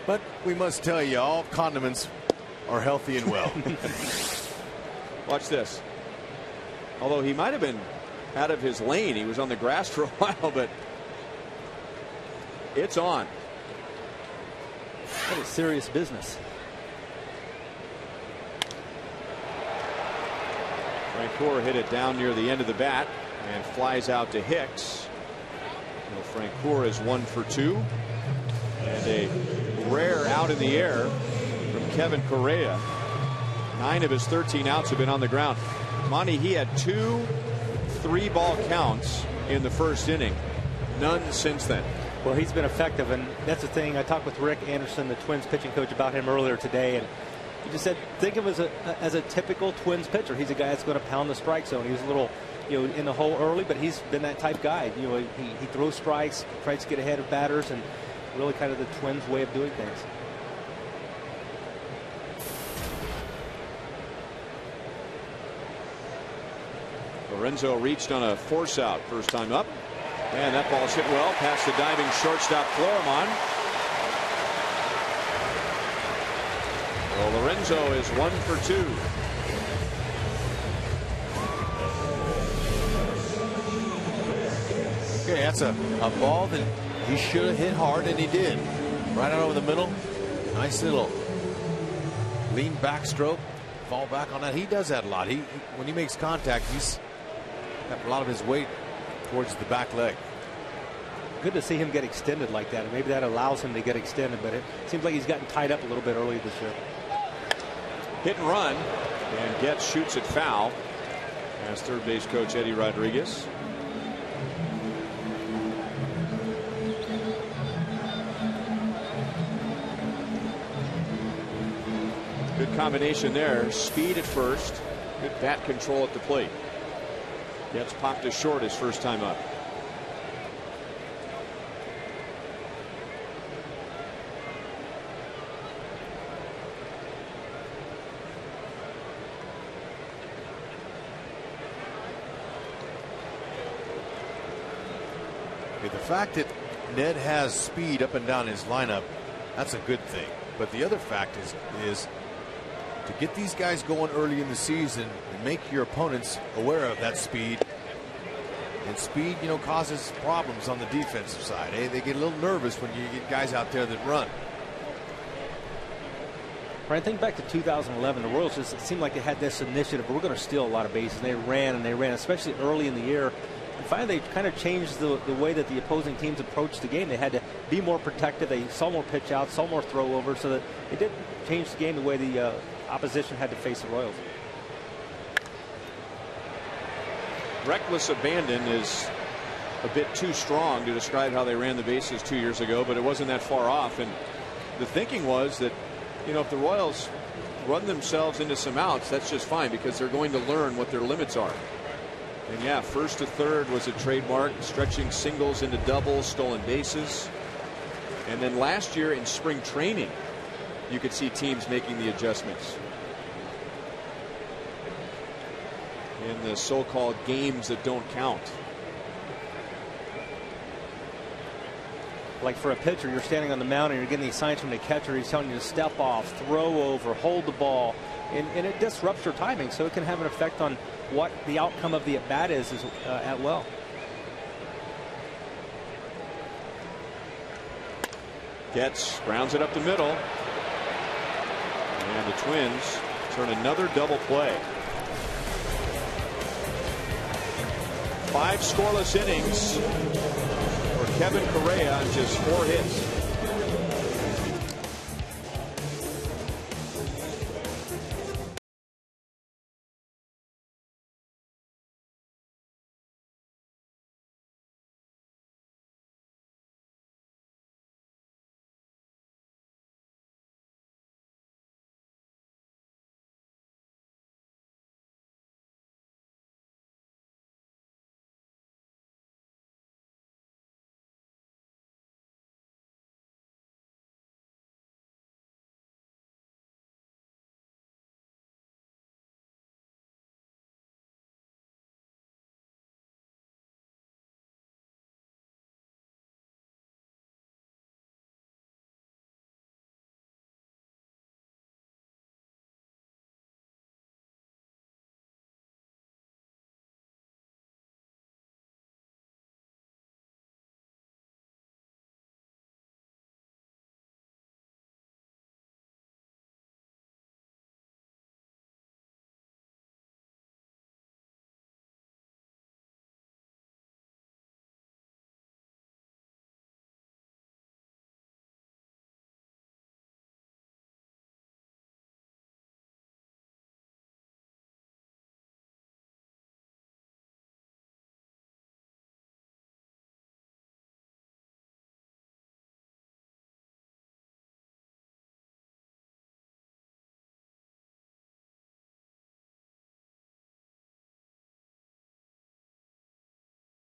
But we must tell you, all condiments are healthy and well. Watch this. Although he might have been out of his lane. He was on the grass for a while, but it's on. That is serious business. Francoeur hit it down near the end of the bat and flies out to Hicks. Well, Francoeur is 1 for 2. And a rare out in the air from Kevin Correa. 9 of his 13 outs have been on the ground. Monty, he had 2 3-ball counts in the first inning. None since then. Well, he's been effective, and that's the thing. I talked with Rick Anderson, the Twins pitching coach, about him earlier today, and he just said, think of him as a typical Twins pitcher. He's a guy that's going to pound the strike zone. He was a little, in the hole early, but he's been that type guy. He throws strikes, tries to get ahead of batters, and really kind of the Twins' way of doing things. Lorenzo reached on a force out first time up. And that ball's hit well past the diving shortstop Florimon. Well, Lorenzo is 1 for 2. Okay, that's a ball that he should have hit hard, and he did. Right out over the middle. Nice little lean back stroke. Fall back on that. He does that a lot. When he makes contact, he's got a lot of his weight towards the back leg. Good to see him get extended like that, and maybe that allows him to get extended, but it seems like he's gotten tied up a little bit early this year. Hit and run, and Getz shoots it foul. As third base coach Eddie Rodriguez. Good combination there. Speed at first. Good bat control at the plate. Gets popped to short his first time up. The fact that Ned has speed up and down his lineup, that's a good thing. But the other fact is to get these guys going early in the season and make your opponents aware of that speed. And speed, you know, causes problems on the defensive side. They get a little nervous when you get guys out there that run. Right, think back to 2011. The Royals just seemed like they had this initiative. We're going to steal a lot of bases. And they ran, especially early in the year. And finally, they kind of changed the way that the opposing teams approached the game. They had to be more protective. They saw more pitch outs, saw more throw over, so that it did change the game the way the opposition had to face the Royals. Reckless abandon is a bit too strong to describe how they ran the bases 2 years ago, but it wasn't that far off. And the thinking was that, you know, if the Royals run themselves into some outs, that's just fine because they're going to learn what their limits are. And yeah, first to third was a trademark, stretching singles into doubles, stolen bases. And then last year in spring training, you could see teams making the adjustments in the so-called games that don't count. Like for a pitcher, you're standing on the mound and you're getting these signs from the catcher. He's telling you to step off, throw over, hold the ball, and it disrupts your timing, so it can have an effect on what the outcome of the at-bat is at well. Grounds it up the middle. And the Twins turn another double play. 5 scoreless innings for Kevin Correa on just 4 hits.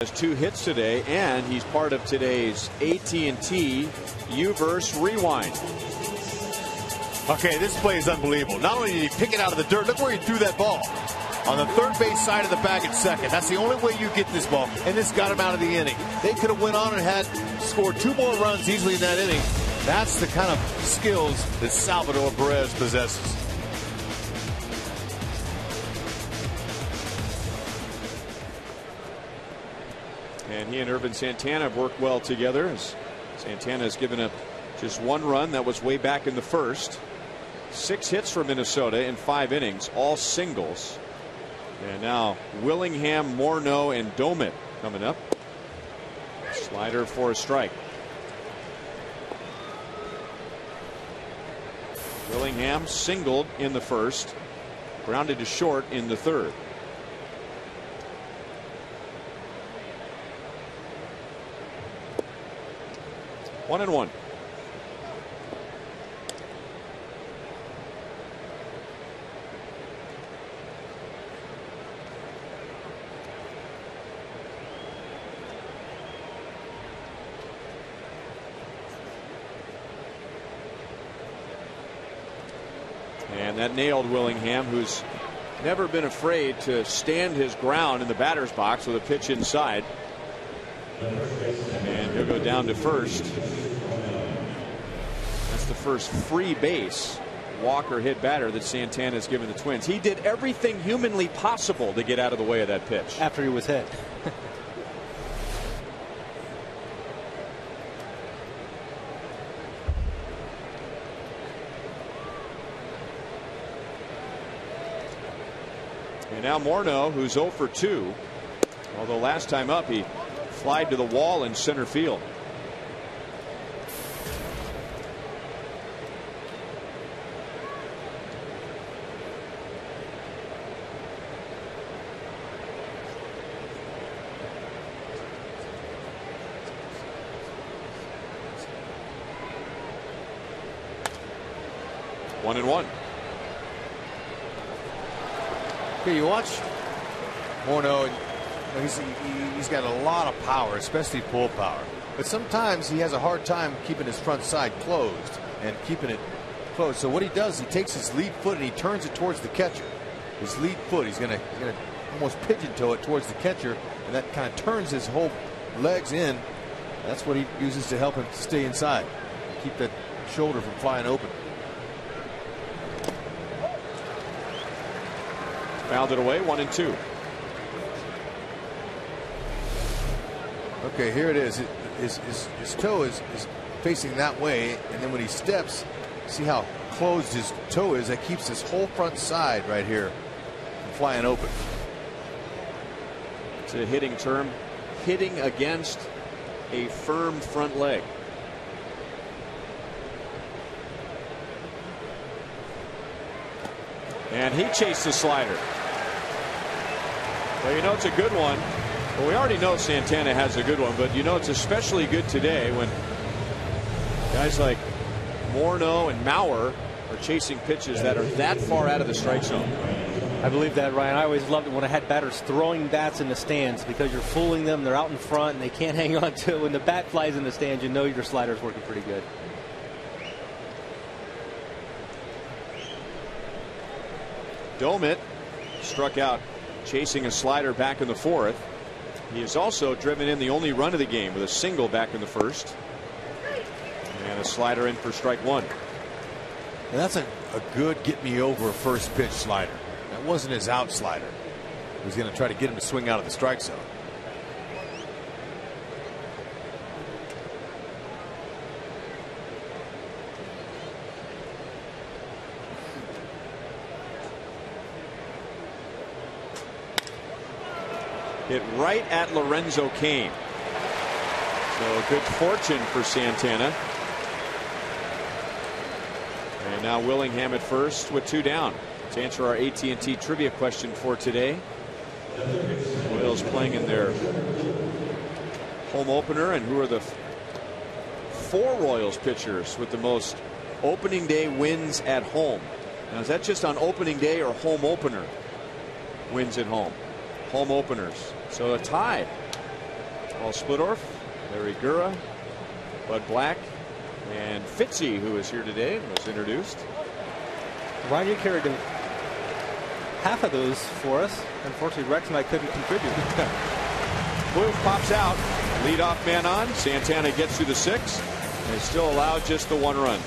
Has 2 hits today, and he's part of today's AT U-verse Rewind. Okay, this play is unbelievable. Not only did he pick it out of the dirt, look where he threw that ball. On the third base side of the bag at second. That's the only way you get this ball, and this got him out of the inning. They could have went on and had scored 2 more runs easily in that inning. That's the kind of skills that Salvador Perez possesses. And he and Irvin Santana have worked well together, as Santana has given up just 1 run. That was way back in the first. 6 hits for Minnesota in 5 innings, all singles. And now Willingham, Morneau, and Domit coming up. Slider for a strike. Willingham singled in the first, grounded to short in the third. One and one. And that nailed Willingham, who's never been afraid to stand his ground in the batter's box with a pitch inside. And he'll go down to first. That's the first free base walker hit batter that Santana has given the Twins. He did everything humanly possible to get out of the way of that pitch. After he was hit. And now Morneau, who's 0 for 2. Although last time up he flied to the wall in center field. One and one. Okay, you watch Morneau, he's got a lot of power, especially pull power. But sometimes he has a hard time keeping his front side closed and keeping it closed. So what he does, he takes his lead foot and he turns it towards the catcher. His lead foot, he's gonna almost pigeon toe it towards the catcher, and that kind of turns his whole legs in. That's what he uses to help him stay inside, keep that shoulder from flying open. Fouled it away, 1 and 2. Okay, here it is. His toe is facing that way, and then when he steps, see how closed his toe is. That keeps his whole front side right here from flying open. It's a hitting term, hitting against a firm front leg. And he chased the slider. Well, you know it's a good one. Well, we already know Santana has a good one, but you know it's especially good today when guys like Morneau and Mauer are chasing pitches that are that far out of the strike zone. I believe that, Ryan. I always loved it when I had batters throwing bats in the stands because you're fooling them. They're out in front and they can't hang on to it. When the bat flies in the stands, you know your slider's working pretty good. Domit struck out chasing a slider back in the 4th. He has also driven in the only run of the game with a single back in the 1st. And a slider in for strike 1. And that's a good get me over first pitch slider. That wasn't his out slider. He was going to try to get him to swing out of the strike zone. Hit right at Lorenzo Cain. So good fortune for Santana. And now Willingham at first with 2 down. To answer our AT&T trivia question for today, Royals playing in their home opener, and who are the 4 Royals pitchers with the most opening day wins at home? Now, is that just on opening day or home opener wins at home? Home openers. So a tie. Paul Splittorff, Larry Gura, Bud Black, and Fitzy, who is here today and was introduced. Ryan, you carried half of those for us. Unfortunately, Rex and I couldn't contribute. Booth pops out. Leadoff man on. Santana gets through the 6th and still allowed just the 1 run.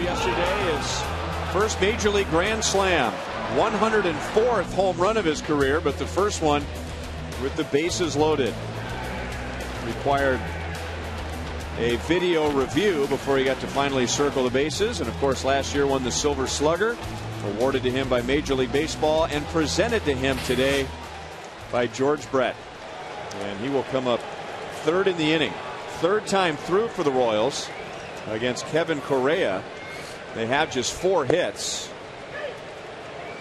yesterday, his first Major League Grand Slam. 104th home run of his career, but the first one with the bases loaded. Required a video review before he got to finally circle the bases. And of course, last year won the Silver Slugger, awarded to him by Major League Baseball and presented to him today by George Brett. And he will come up third in the inning. Third time through for the Royals against Kevin Correa. They have just 4 hits.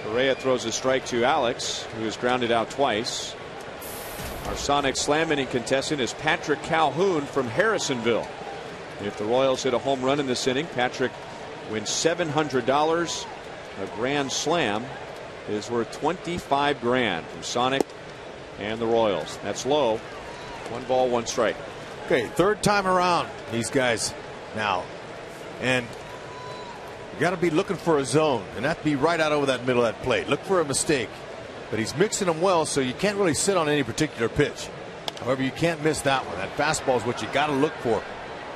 Correa throws a strike to Alex, who is grounded out twice. Our Sonic Slam inning contestant is Patrick Calhoun from Harrisonville. If the Royals hit a home run in this inning, Patrick wins $700. A grand slam is worth $25,000 from Sonic and the Royals. That's low. 1 ball, 1 strike. Okay, third time around, these guys now. And you got to be looking for a zone, and that be right out over that middle of that plate. Look for a mistake. But he's mixing them well, so you can't really sit on any particular pitch. However, you can't miss that one. That fastball is what you got to look for.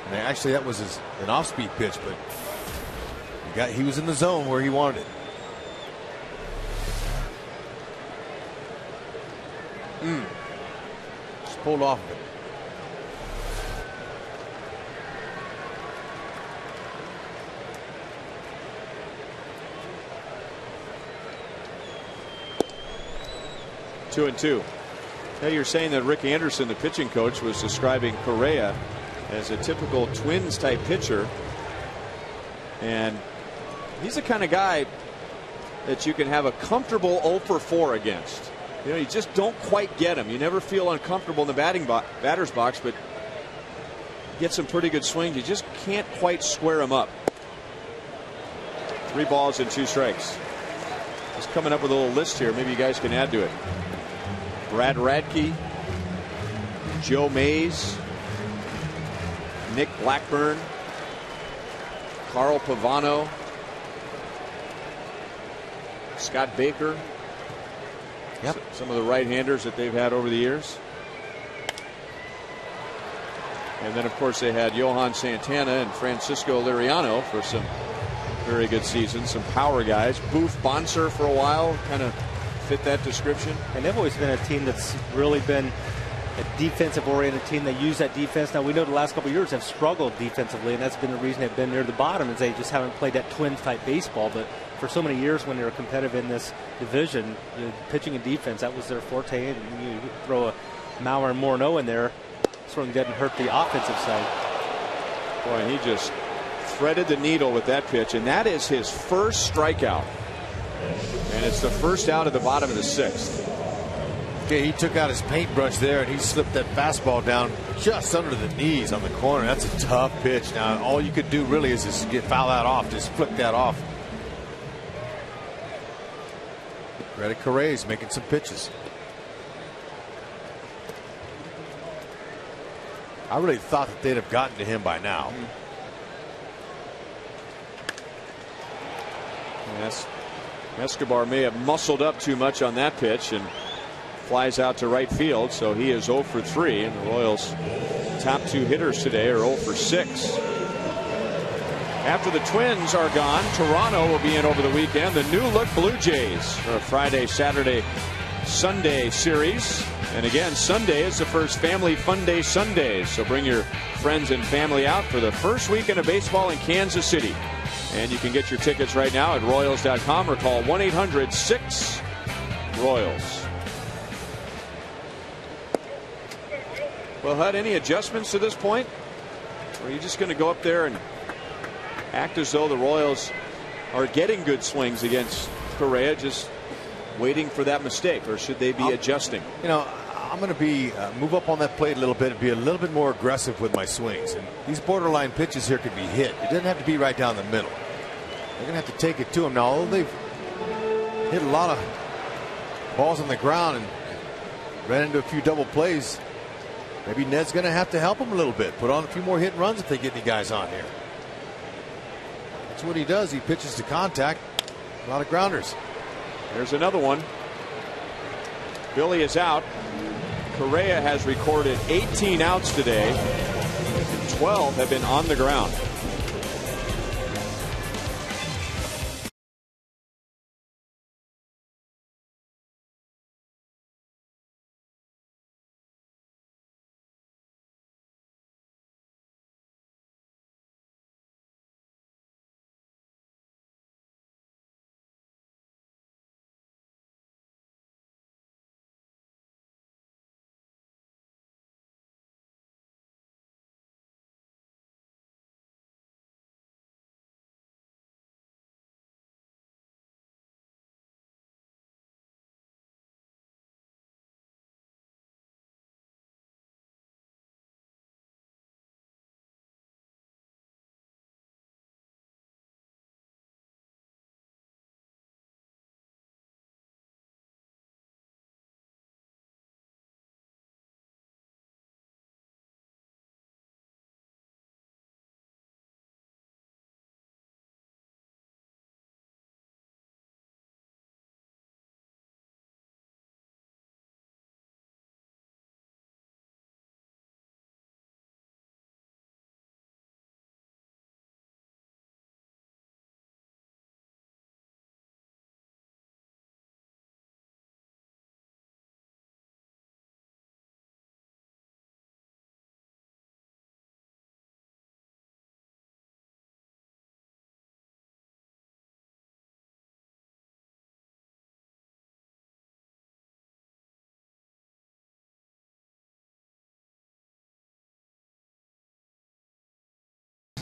And actually, that was an off-speed pitch, but he was in the zone where he wanted it. Just pulled off of it. Two and two. Now you're saying that Rick Anderson, the pitching coach, was describing Correa as a typical Twins type pitcher, and he's the kind of guy that you can have a comfortable 0 for 4 against. You know, you just don't quite get him. You never feel uncomfortable in the batter's box, but get some pretty good swings. You just can't quite square him up. 3 balls and 2 strikes. Just coming up with a little list here. Maybe you guys can add to it. Brad Radke, Joe Mays, Nick Blackburn, Carl Pavano, Scott Baker. Yep. Some of the right-handers that they've had over the years. And then, of course, they had Johan Santana and Francisco Liriano for some very good seasons. Some power guys. Booth Bonser for a while kind of fit that description. And they've always been a team that's really been a defensive-oriented team. They use that defense. Now, we know the last couple of years have struggled defensively, and that's been the reason they've been near the bottom, is they just haven't played that Twins-type baseball. But for so many years when they were competitive in this division, pitching and defense, that was their forte. And you throw a Maurer and Morneau in there, sort of didn't hurt the offensive side. Boy, and he just threaded the needle with that pitch, and that is his first strikeout. And it's the first out of the bottom of the 6th. Okay, he took out his paintbrush there, and he slipped that fastball down just under the knees on the corner. That's a tough pitch. Now, all you could do really is just foul that off, just flick that off. Credit Correa's making some pitches. I really thought that they'd have gotten to him by now. Yes. Escobar may have muscled up too much on that pitch and flies out to right field, so he is 0 for 3, and the Royals' top 2 hitters today are 0 for 6. After the Twins are gone, Toronto will be in over the weekend. The new look Blue Jays for a Friday, Saturday, Sunday series. And again, Sunday is the first Family Fun Day Sundays, so bring your friends and family out for the first weekend of baseball in Kansas City. And you can get your tickets right now at Royals.com or call 1-800-6-ROYALS. Well, Hud, any adjustments to this point? Or are you just going to go up there and act as though the Royals are getting good swings against Correa, just waiting for that mistake? Or should they be adjusting? You know, I'm going to be move up on that plate a little bit and be a little bit more aggressive with my swings. And these borderline pitches here could be hit. It doesn't have to be right down the middle. They're going to have to take it to them. Now, although they've hit a lot of balls on the ground and ran into a few double plays, maybe Ned's going to have to help them a little bit. Put on a few more hit and runs if they get any guys on here. That's what he does. He pitches to contact. A lot of grounders. There's another one. Billy is out. Correa has recorded 18 outs today, and 12 have been on the ground.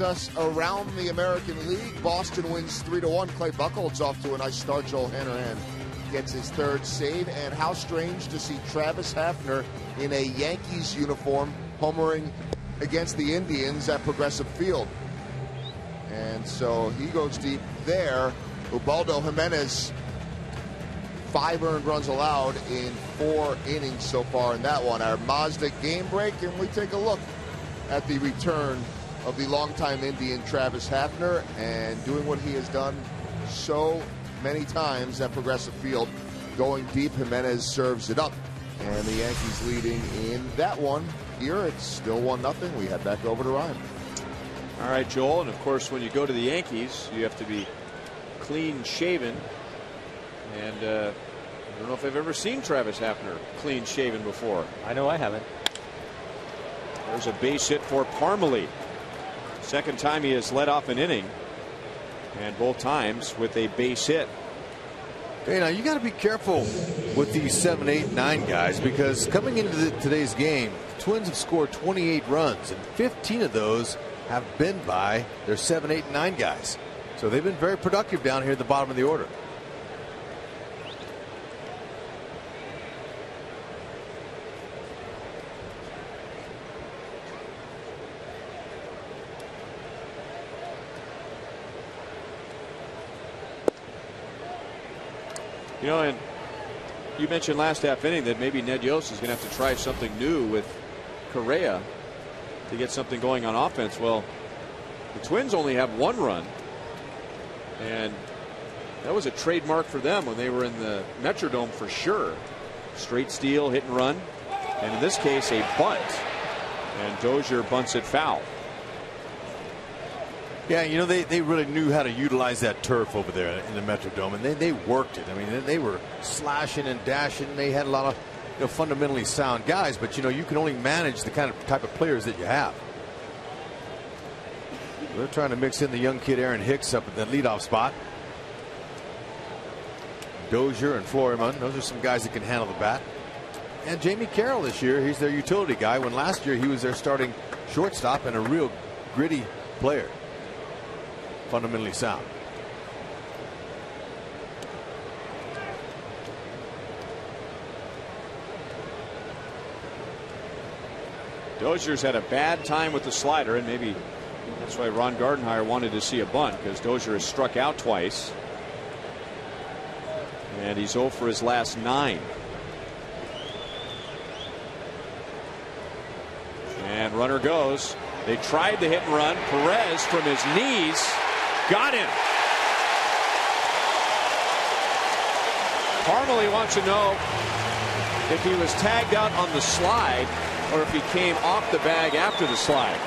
us around the American League. Boston wins 3-1. Clay Buchholz off to a nice start. Joel Hanrahan gets his third save. And how strange to see Travis Hafner in a Yankees uniform homering against the Indians at Progressive Field. And so he goes deep there. Ubaldo Jimenez, 5 earned runs allowed in 4 innings so far in that one. Our Mazda game break, and we take a look at the return of the longtime Indian Travis Hafner, and doing what he has done so many times at Progressive Field. Going deep, Jimenez serves it up, and the Yankees leading in that one. Here it's still 1-0. We head back over to Ryan. All right, Joel, and of course when you go to the Yankees you have to be clean shaven, and I don't know if I've ever seen Travis Hafner clean shaven before. I know I haven't. There's a base hit for Parmalee. Second time he has led off an inning, and both times with a base hit. Hey, now you got to be careful with these 7, 8, 9 guys, because coming into today's game, the Twins have scored 28 runs, and 15 of those have been by their 7, 8, 9 guys. So they've been very productive down here at the bottom of the order. You know, and you mentioned last half inning that maybe Ned Yost is going to have to try something new with Correa to get something going on offense. Well, the Twins only have 1 run, and that was a trademark for them when they were in the Metrodome for sure. Straight steal, hit and run, and in this case a bunt, and Dozier bunts it foul. Yeah, you know, they really knew how to utilize that turf over there in the Metrodome, and they worked it. I mean, they were slashing and dashing. They had a lot of fundamentally sound guys, but you know, you can only manage the type of players that you have. They're trying to mix in the young kid Aaron Hicks up at the leadoff spot. Dozier and Fleuryman, those are some guys that can handle the bat. And Jamie Carroll this year, he's their utility guy, when last year he was their starting shortstop and a real gritty player. Fundamentally sound. Dozier's had a bad time with the slider, and maybe that's why Ron Gardenhire wanted to see a bunt, because Dozier has struck out twice, and he's 0 for his last 9. And runner goes. They tried the hit and run. Perez from his knees got him. Parmalee wants to know if he was tagged out on the slide or if he came off the bag after the slide.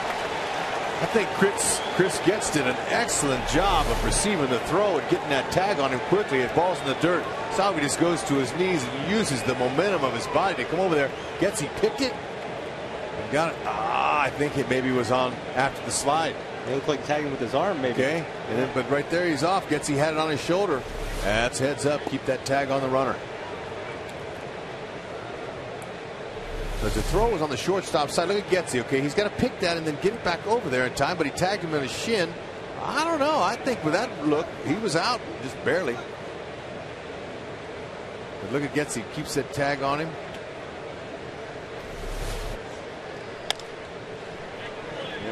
I think Chris Getz did an excellent job of receiving the throw and getting that tag on him quickly. It falls in the dirt. Salvi just goes to his knees and uses the momentum of his body to come over there. Getz, he picked it and got it. I think it maybe was on after the slide. It looked like tagging with his arm, maybe. Okay, and then, but right there he's off. Getz, he had it on his shoulder. That's heads up. Keep that tag on the runner. But the throw was on the shortstop side. Look at Getz. Okay, he's got to pick that and then get it back over there in time, but he tagged him in his shin. I don't know. I think with that look, he was out just barely. But look at Getz. He keeps that tag on him.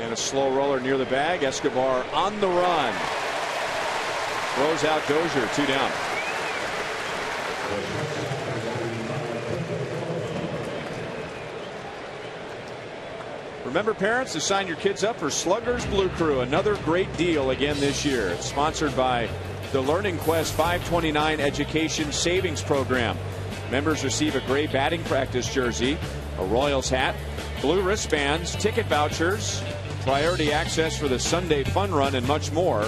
And a slow roller near the bag. Escobar on the run. Throws out Dozier, 2 down. Remember, parents, to sign your kids up for Slugger's Blue Crew, another great deal again this year. It's sponsored by the Learning Quest 529 Education Savings Program. Members receive a gray batting practice jersey, a Royals hat, blue wristbands, ticket vouchers, priority access for the Sunday Fun Run, and much more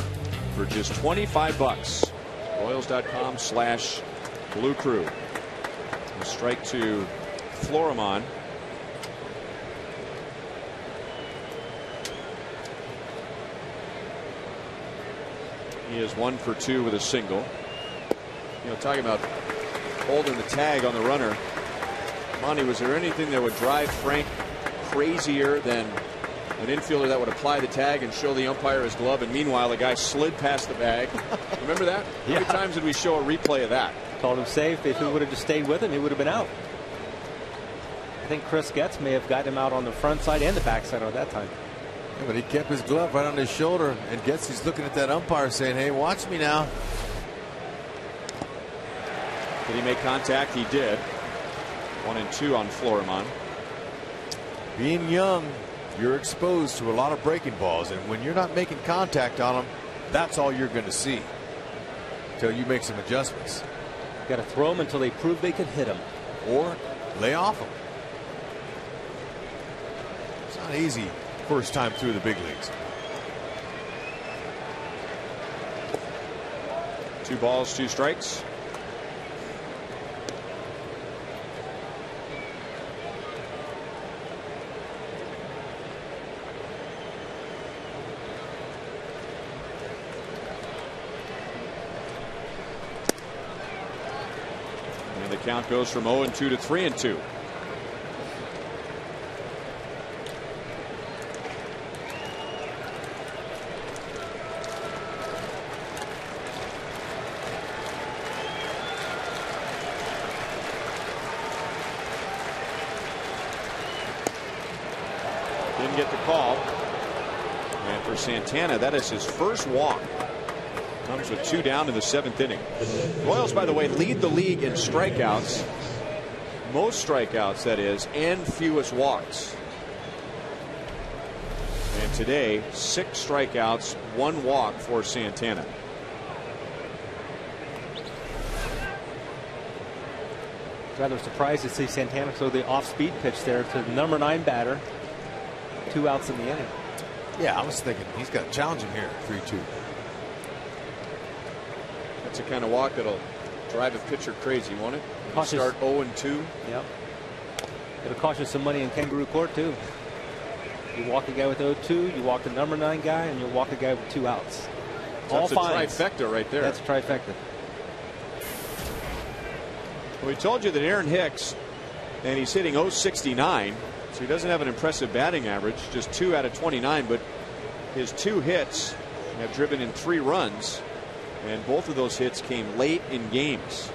for just $25. Royals.com/Blue Crew. A strike to Fleuryman. He is 1 for 2 with a single. You know, talking about holding the tag on the runner. Monty, was there anything that would drive Frank crazier than An infielder that would apply the tag and show the umpire his glove, and meanwhile the guy slid past the bag. Remember that? Yeah. How many times did we show a replay of that? Called him safe. If he would have just stayed with him, he would have been out. I think Chris Getz may have gotten him out on the front side and the back side at that time. Yeah, but he kept his glove right on his shoulder, and Getsy's looking at that umpire saying, hey, watch me now. Did he make contact? He did. 1-2 on Florimon. Being young, you're exposed to a lot of breaking balls, and when you're not making contact on them, that's all you're going to see until you make some adjustments. Got to throw them until they prove they can hit them, or lay off them. It's not easy first time through the big leagues. 2 balls, 2 strikes. And the count goes from 0-2 to 3-2. Didn't get the call. And for Santana, that is his first walk. Comes with 2 down in the 7th inning. Royals, by the way, lead the league in strikeouts. Most strikeouts, that is, and fewest walks. And today, 6 strikeouts, 1 walk for Santana. Rather surprised to see Santana throw the off-speed pitch there to the number 9 batter. 2 outs in the inning. Yeah, I was thinking he's got to challenge him here. 3-2. That's the kind of walk that'll drive a pitcher crazy, won't it? Cautious. Start 0-2. Yep. It'll cost you some money in kangaroo court too. You walk a guy with 0-2, you walk the number 9 guy, and you walk a guy with 2 outs. That's a trifecta right there. That's a trifecta. Well, we told you that Aaron Hicks, and he's hitting .069, so he doesn't have an impressive batting average, just 2 out of 29, but his 2 hits have driven in 3 runs, and both of those hits came late in games.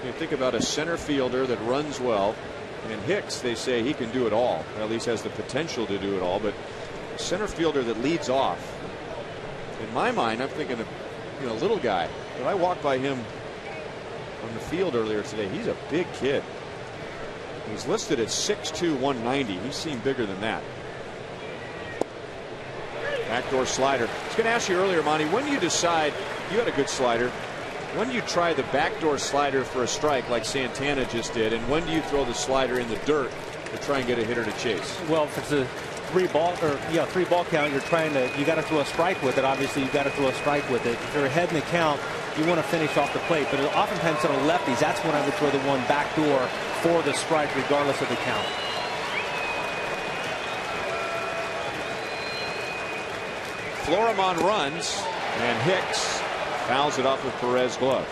You think about a center fielder that runs well, and Hicks, they say he can do it all, or at least has the potential to do it all, but a center fielder that leads off, in my mind, I'm thinking of, you know, little guy. But I walked by him on the field earlier today. He's a big kid. He's listed at 6'2", 190. He's seen bigger than that. Backdoor slider. I was going to ask you earlier, Monty, when do you decide, you had a good slider, when do you try the backdoor slider for a strike like Santana just did, and when do you throw the slider in the dirt to try and get a hitter to chase? Well, if it's a 3-ball count, you got to throw a strike with it. Obviously, you got to throw a strike with it. If you're ahead in the count, you want to finish off the plate. But oftentimes on the lefties, that's when I would throw the one backdoor for the strike, regardless of the count. Florimon runs, and Hicks fouls it off with Perez's glove.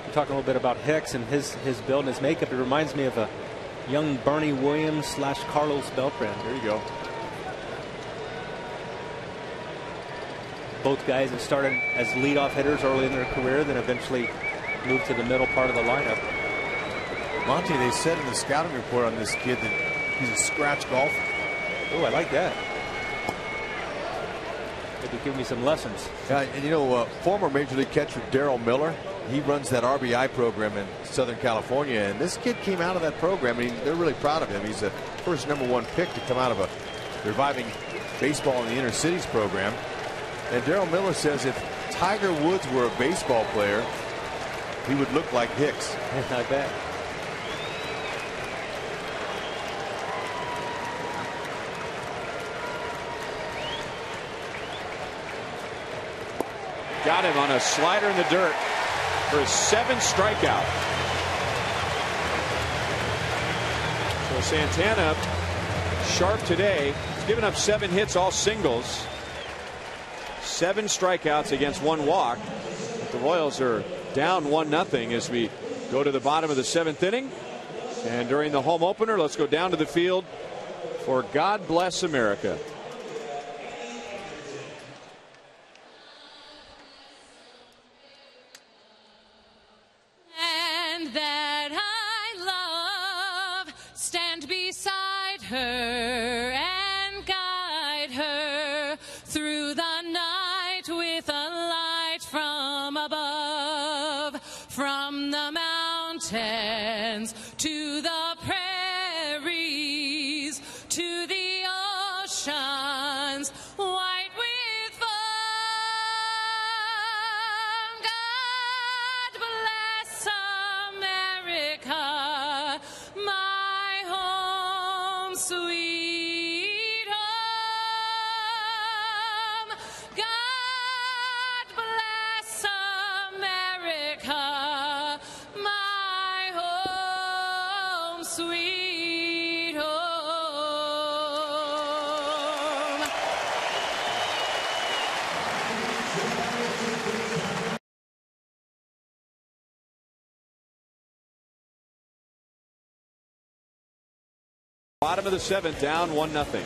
We're talking a little bit about Hicks and his build and his makeup. It reminds me of a young Bernie Williams / Carlos Beltran. There you go. Both guys have started as leadoff hitters early in their career, then eventually moved to the middle part of the lineup. Monty, they said in the scouting report on this kid that he's a scratch golfer. Oh, I like that. Maybe give me some lessons. And you know, former Major League catcher Darryl Miller, he runs that RBI program in Southern California, and this kid came out of that program, and they're really proud of him. He's the first #1 pick to come out of a reviving baseball in the inner cities program. And Darryl Miller says if Tiger Woods were a baseball player, he would look like Hicks. I bet. Got him on a slider in the dirt for his 7th strikeout. So Santana sharp today. He's given up 7 hits, all singles. 7 strikeouts against 1 walk. But the Royals are down 1-0 as we go to the bottom of the 7th inning. And during the home opener, let's go down to the field for God Bless America. And that I love, stand beside her and guide her through the night with a light from above, from the mountains to the prairies, to the oceans, white with foam. God bless America, my home, sweet home. God bless America, my home, sweet home. Bottom of the 7th, down 1-0.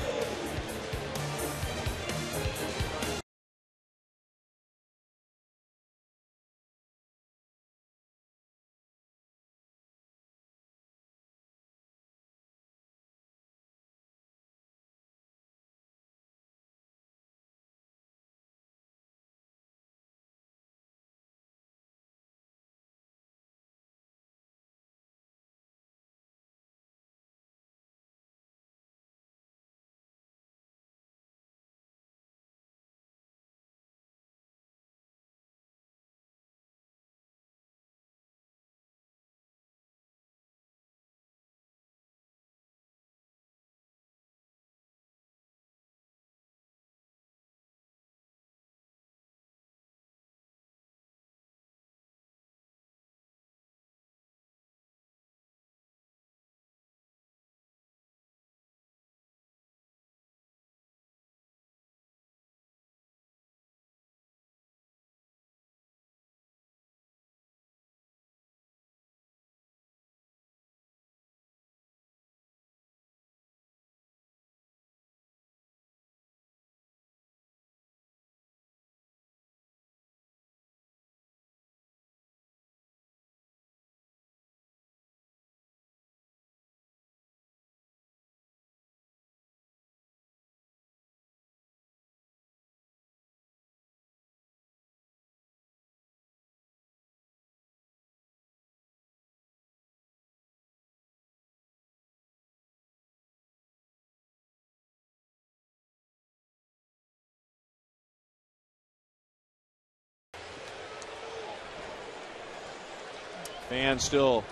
Fans still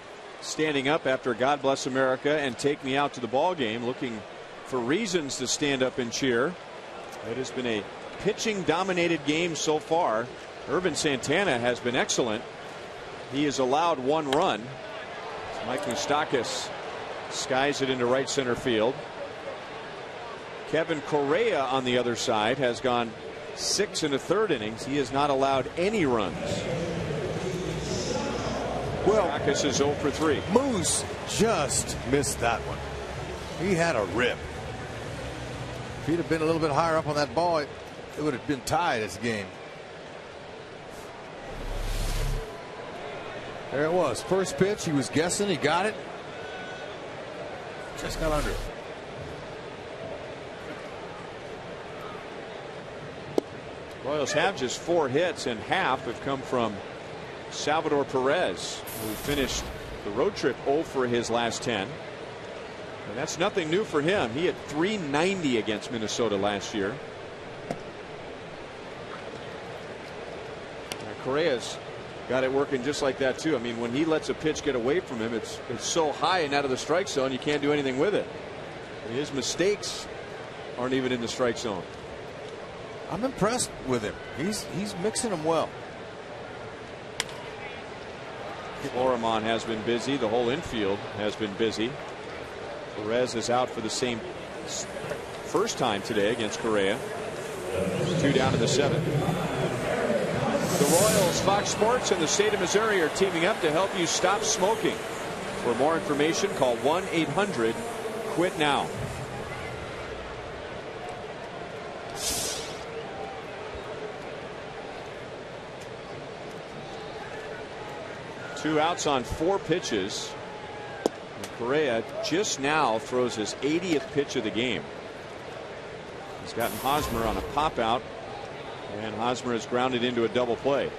standing up after God Bless America and Take Me Out to the Ball Game, looking for reasons to stand up and cheer. It has been a pitching dominated game so far. Irvin Santana has been excellent. He has allowed 1 run. Mike Moustakas skies it into right center field. Kevin Correa on the other side has gone 6 1/3 innings. He has not allowed any runs. Well, Moustakas is 0 for 3. Moose just missed that one. He had a rip. If he'd have been a little bit higher up on that ball, it would have been tied this game. There it was. First pitch. He was guessing. He got it. Just got under it. Royals have just 4 hits, and half have come from Salvador Perez, who finished the road trip 0 for his last 10. And that's nothing new for him. He had .390 against Minnesota last year. Correa's got it working just like that too. I mean, when he lets a pitch get away from him, it's so high and out of the strike zone you can't do anything with it. His mistakes aren't even in the strike zone. I'm impressed with him. He's mixing them well. Florimon has been busy. The whole infield has been busy. Perez is out for the same First time today against Correa. 2 down in the 7th. The Royals, Fox Sports, and the state of Missouri are teaming up to help you stop smoking. For more information, call 1-800-QUIT-NOW. Two outs on 4 pitches. And Correa just now throws his 80th pitch of the game. He's gotten Hosmer on a pop out, and Hosmer has grounded into a double play.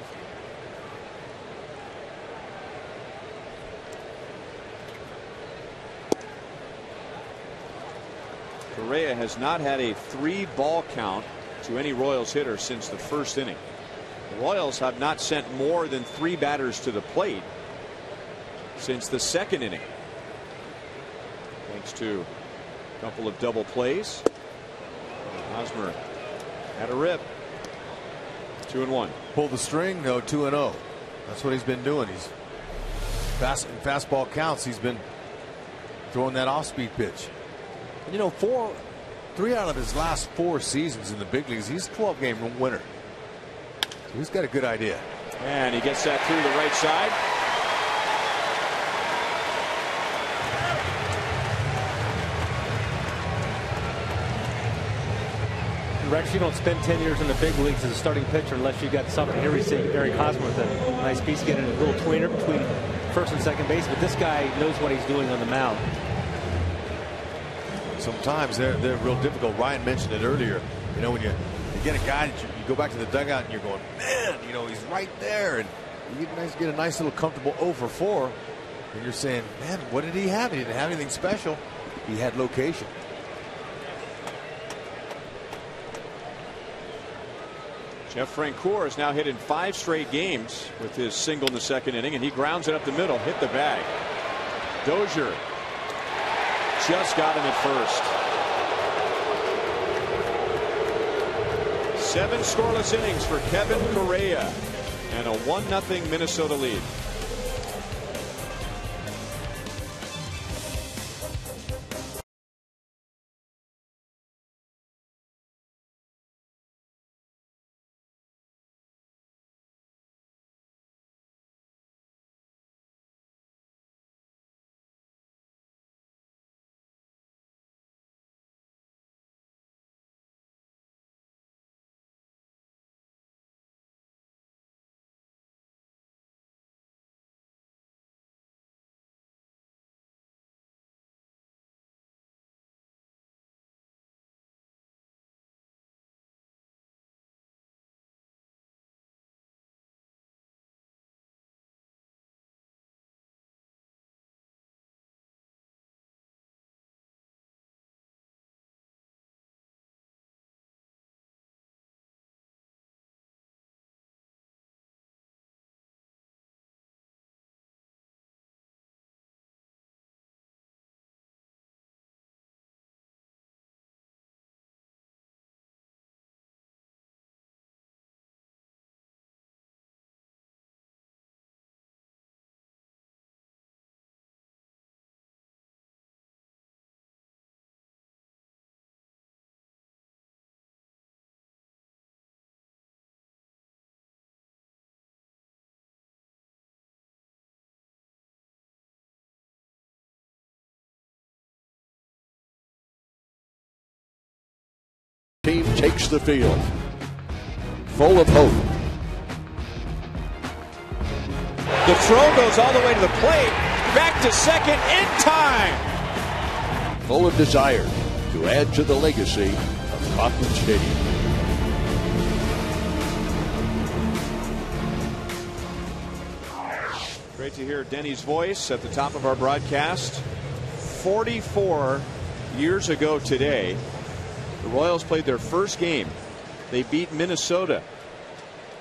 Correa has not had a 3-ball count to any Royals hitter since the first inning. The Royals have not sent more than 3 batters to the plate since the 2nd inning. Thanks to a couple of double plays. Hosmer had a rip. 2-1. Pull the string. No, 2-0. That's what he's been doing. He's fastball counts. He's been throwing that off-speed pitch. And you know, 3 out of his last 4 seasons in the big leagues, he's a 12-game winner. So he's got a good idea. And he gets that through the right side. Rex, you don't spend 10 years in the big leagues as a starting pitcher unless you got something. Here we see Eric Hosmer with a nice piece, getting a little tweener between first and second base, but this guy knows what he's doing on the mound. Sometimes they're real difficult. Ryan mentioned it earlier. You know, when you get a guy that you go back to the dugout and you're going, man, you know, he's right there, and you get a nice little comfortable 0 for 4, and you're saying, man, what did he have? He didn't have anything special. He had location. Jeff Francoeur has now hit in 5 straight games with his single in the 2nd inning, and he grounds it up the middle, hit the bag. Dozier just got him at first. 7 scoreless innings for Kevin Correa, and a 1-0 Minnesota lead. Team takes the field, full of hope. The throw goes all the way to the plate, back to second in time. Full of desire to add to the legacy of Kauffman Stadium. Great to hear Denny's voice at the top of our broadcast. 44 years ago today, the Royals played their first game. They beat Minnesota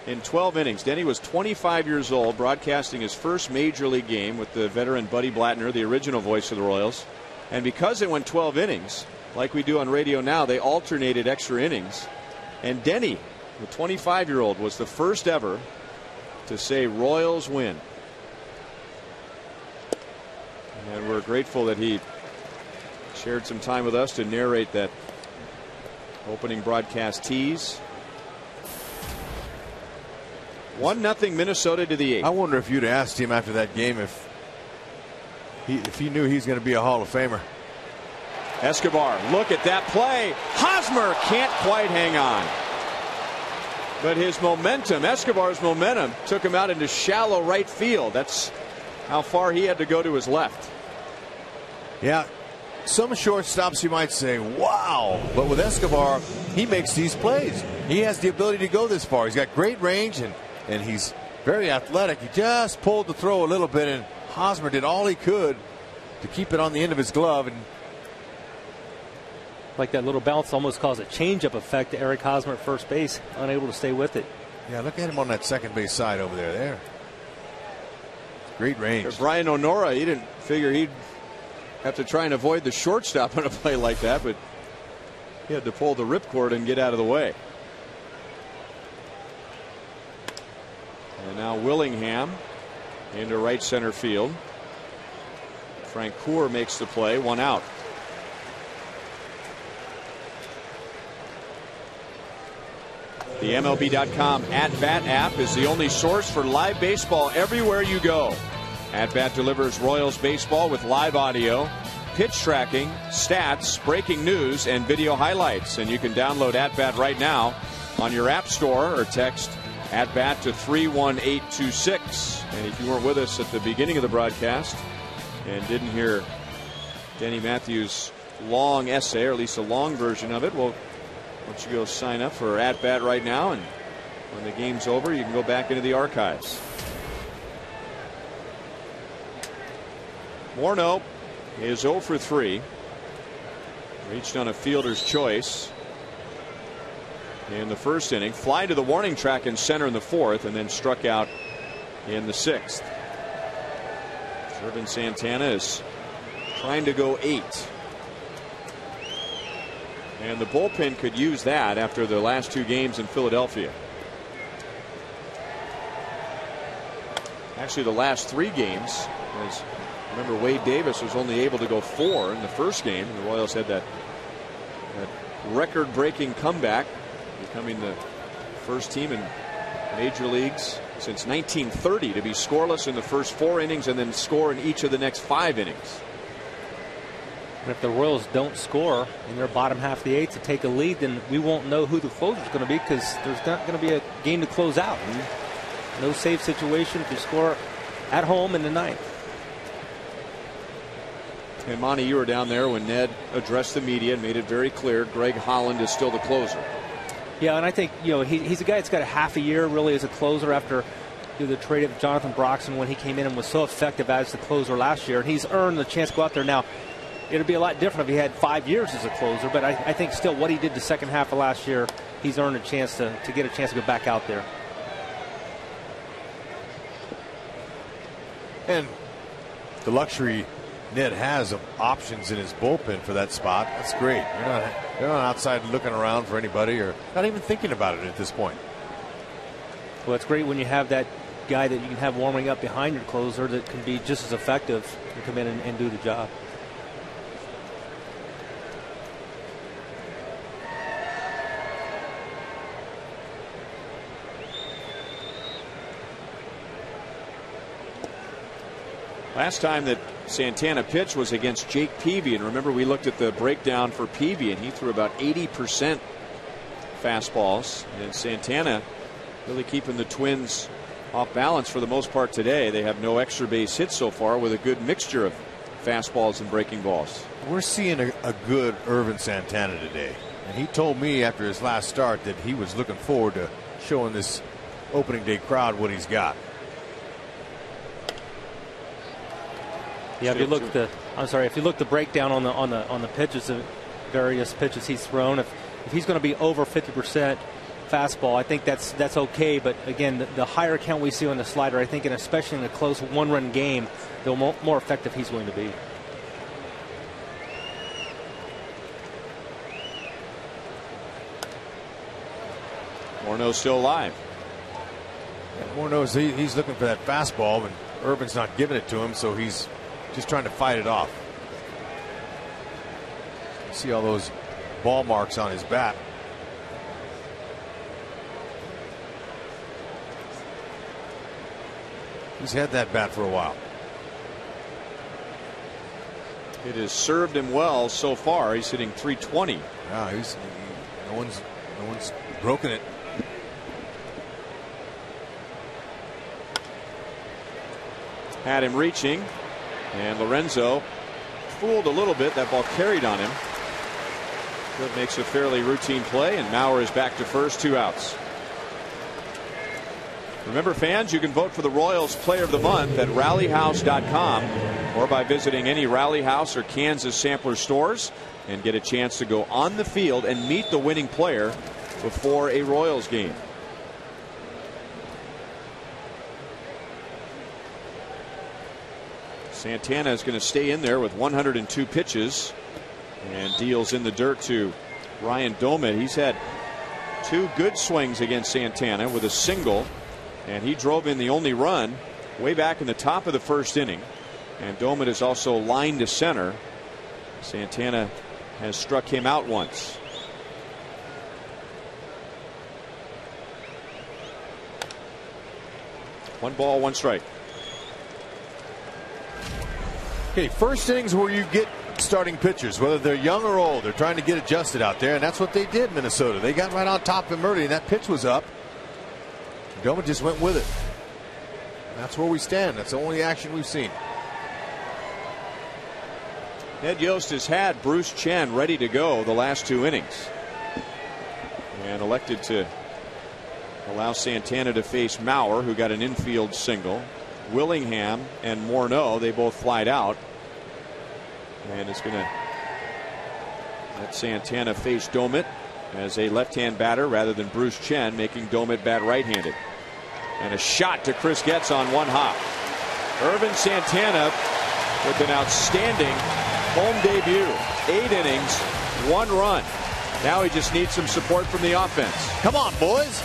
in 12 innings. Denny was 25 years old, broadcasting his first major league game with the veteran Buddy Blattner, the original voice of the Royals. And because it went 12 innings, like we do on radio now, they alternated extra innings. And Denny, the 25-year-old, was the first ever to say Royals win. And we're grateful that he shared some time with us to narrate that opening broadcast tease. 1-0 Minnesota to the 8th. I wonder if you'd asked him after that game if he knew he's going to be a Hall of Famer. Escobar, look at that play. Hosmer can't quite hang on. But his momentum, Escobar's momentum, took him out into shallow right field. That's how far he had to go to his left. Yeah, some shortstops you might say, wow. But with Escobar, he makes these plays. He has the ability to go this far. He's got great range, and he's very athletic. He just pulled the throw a little bit, and Hosmer did all he could to keep it on the end of his glove. And like that little bounce almost caused a changeup effect to Eric Hosmer at first base, unable to stay with it. Yeah, look at him on that second base side over there. Great range. For Brian Onora, he didn't figure he'd have to try and avoid the shortstop on a play like that, but he had to pull the ripcord and get out of the way. And now Willingham into right center field. Frank Coor makes the play, 1 out. The MLB.com @Bat app is the only source for live baseball everywhere you go. @Bat delivers Royals baseball with live audio, pitch tracking, stats, breaking news, and video highlights. And you can download @Bat right now on your app store or text @Bat to 31826. And if you weren't with us at the beginning of the broadcast and didn't hear Denny Matthews' long essay, or at least a long version of it, well, why don't you go sign up for @Bat right now, and when the game's over you can go back into the archives. Morneau is 0 for 3. Reached on a fielder's choice in the first inning. Fly to the warning track in center in the 4th, and then struck out in the 6th. Irvin Santana is trying to go 8. And the bullpen could use that after the last 2 games in Philadelphia. Actually, the last 3 games, as remember, Wade Davis was only able to go 4 in the first game. The Royals had that record-breaking comeback, becoming the first team in major leagues since 1930 to be scoreless in the first 4 innings and then score in each of the next 5 innings. And if the Royals don't score in their bottom half of the 8th to take a lead, then we won't know who the closer is going to be, because there's not going to be a game to close out. No safe situation if you score at home in the 9th. And Monty, you were down there when Ned addressed the media and made it very clear Greg Holland is still the closer. Yeah, and I think, you know, he's a guy that's got a half a year really as a closer after the trade of Jonathan Broxton when he came in and was so effective as the closer last year. And he's earned the chance to go out there now. It'd be a lot different if he had 5 years as a closer, but I think still what he did the second half of last year, he's earned a chance to get a chance to go back out there. And the luxury Ned has of options in his bullpen for that spot. That's great. You're not outside looking around for anybody or not even thinking about it at this point. Well, it's great when you have that guy that you can have warming up behind your closer that can be just as effective and come in and do the job. Last time that Santana pitched was against Jake Peavy, and remember we looked at the breakdown for Peavy and he threw about 80% fastballs, and Santana really keeping the Twins off balance for the most part today. They have no extra base hits so far with a good mixture of fastballs and breaking balls. We're seeing a good Irvin Santana today, and he told me after his last start that he was looking forward to showing this opening day crowd what he's got. Yeah, if you look the breakdown on the pitches, the various pitches he's thrown, if he's going to be over 50% fastball, I think that's okay. But again, the higher count we see on the slider, I think, and especially in a close 1-run game, the more effective he's going to be. Morneau still alive. Yeah, Morneau's he's looking for that fastball, and Irvin's not giving it to him, so he's just trying to fight it off. See all those ball marks on his bat. He's had that bat for a while. It has served him well so far. He's hitting .320. Yeah, no one's broken it. Had him reaching, and Lorenzo fooled a little bit. That ball carried on him. That makes a fairly routine play, and Mauer is back to first, 2 outs. Remember, fans, you can vote for the Royals Player of the Month at rallyhouse.com or by visiting any Rally House or Kansas Sampler stores and get a chance to go on the field and meet the winning player before a Royals game. Santana is going to stay in there with 102 pitches and deals in the dirt to Ryan Domit. He's had 2 good swings against Santana with a single, and he drove in the only run way back in the top of the first inning. And Domit is also lined to center. Santana has struck him out once. One ball, 1 strike. Okay, first innings where you get starting pitchers, whether they're young or old, they're trying to get adjusted out there, and that's what they did, Minnesota. They got right on top of him early, and that pitch was up. Domit just went with it. That's where we stand. That's the only action we've seen. Ed Yost has had Bruce Chen ready to go the last 2 innings and elected to allow Santana to face Mauer, who got an infield single. Willingham and Morneau, they both flied out, and it's going to let Santana face Domit as a left-hand batter rather than Bruce Chen, making Domit bat right-handed. And a shot to Chris Getz on 1 hop. Irvin Santana with an outstanding home debut. 8 innings, 1 run. Now he just needs some support from the offense. Come on, boys.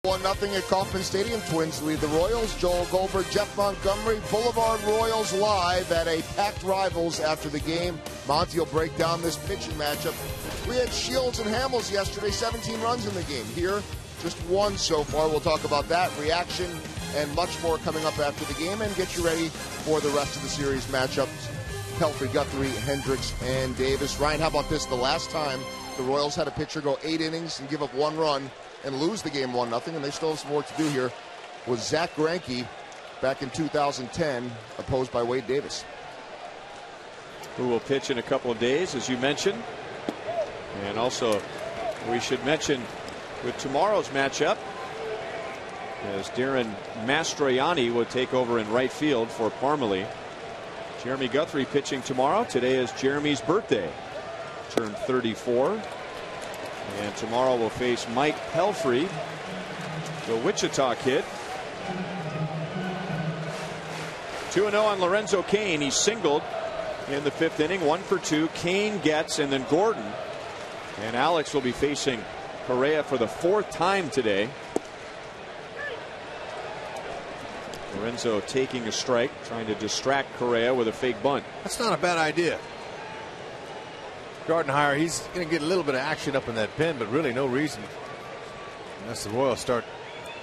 One nothing at Kauffman Stadium. Twins lead the Royals. Joel Goldberg, Jeff Montgomery, Boulevard Royals live at a packed Rivals after the game. Monty will break down this pitching matchup. We had Shields and Hamels yesterday, 17 runs in the game. Here, just 1 so far. We'll talk about that, reaction, and much more coming up after the game, and get you ready for the rest of the series matchups. Pelfrey, Guthrie, Hendricks, and Davis. Ryan, how about this? The last time the Royals had a pitcher go 8 innings and give up 1 run and lose the game 1-0, and they still have some work to do here, was Zach Greinke back in 2010, opposed by Wade Davis. Who will pitch in a couple of days, as you mentioned. And also, we should mention with tomorrow's matchup, as Darren Mastroianni will take over in right field for Parmalee. Jeremy Guthrie pitching tomorrow. Today is Jeremy's birthday. Turned 34. And tomorrow we'll face Mike Pelfrey, the Wichita kid. 2-0 on Lorenzo Cain. He singled in the 5th inning. 1 for 2. Cain gets, and then Gordon. And Alex will be facing Correa for the 4th time today. Lorenzo taking a strike, trying to distract Correa with a fake bunt. That's not a bad idea. Gardenhire, he's going to get a little bit of action up in that pen, but really no reason unless the Royals start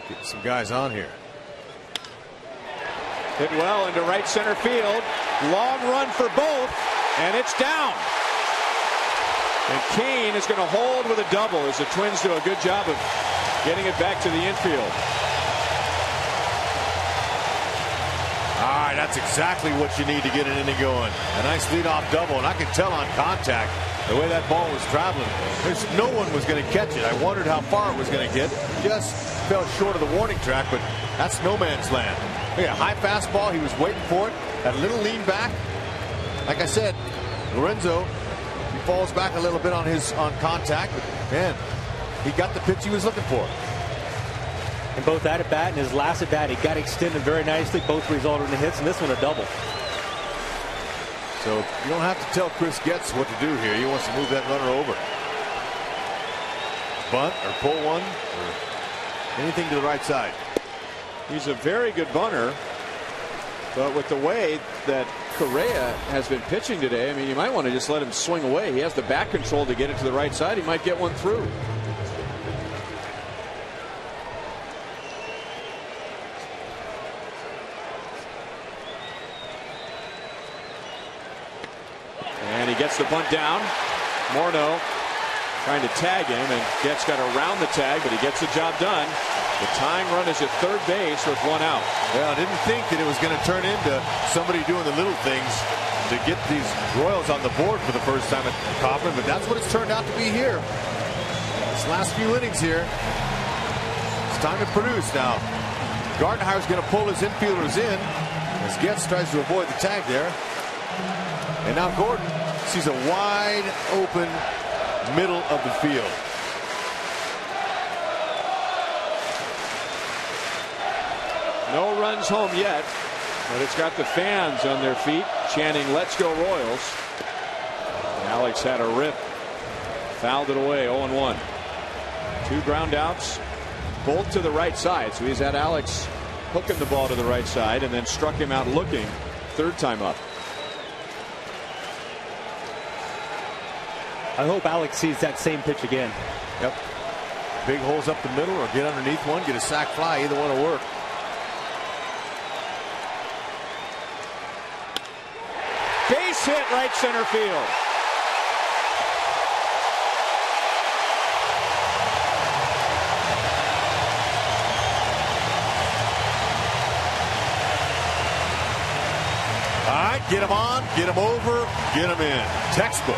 getting some guys on here. Hit well into right center field. Long run for both, and it's down. And Cain is going to hold with a double as the Twins do a good job of getting it back to the infield. All right, that's exactly what you need to get an inning going. A nice leadoff double, and I could tell on contact the way that ball was traveling. No one was going to catch it. I wondered how far it was going to get. Just fell short of the warning track, but that's no man's land. Yeah, high fastball. He was waiting for it. That little lean back. Like I said, Lorenzo, he falls back a little bit on contact, but man, he got the pitch he was looking for. And both at bat and his last at bat, he got extended very nicely. Both resulted in hits, and this one a double. So you don't have to tell Chris Getz what to do here. He wants to move that runner over. Bunt or pull one or anything to the right side. He's a very good bunter, but with the way that Correa has been pitching today, I mean, you might want to just let him swing away. He has the back control to get it to the right side. He might get one through. And he gets the bunt down. Morneau trying to tag him, and Getz got around the tag, but he gets the job done. The tying run is at third base with 1 out. Yeah, I didn't think that it was going to turn into somebody doing the little things to get these Royals on the board for the first time at Kauffman, but that's what it's turned out to be here. This last few innings here, it's time to produce now. Gardenhire's going to pull his infielders in as Getz tries to avoid the tag there. And now Gordon sees a wide open middle of the field. No runs home yet, but it's got the fans on their feet chanting, "Let's go Royals." And Alex had a rip, fouled it away. 0-1. 2 ground outs, both to the right side. So he's had Alex hooking the ball to the right side and then struck him out looking 3rd time up. I hope Alex sees that same pitch again. Yep. Big holes up the middle or get underneath one, get a sac fly. Either one will work. Base hit right center field. All right, get him on, get him over, get him in. Textbook.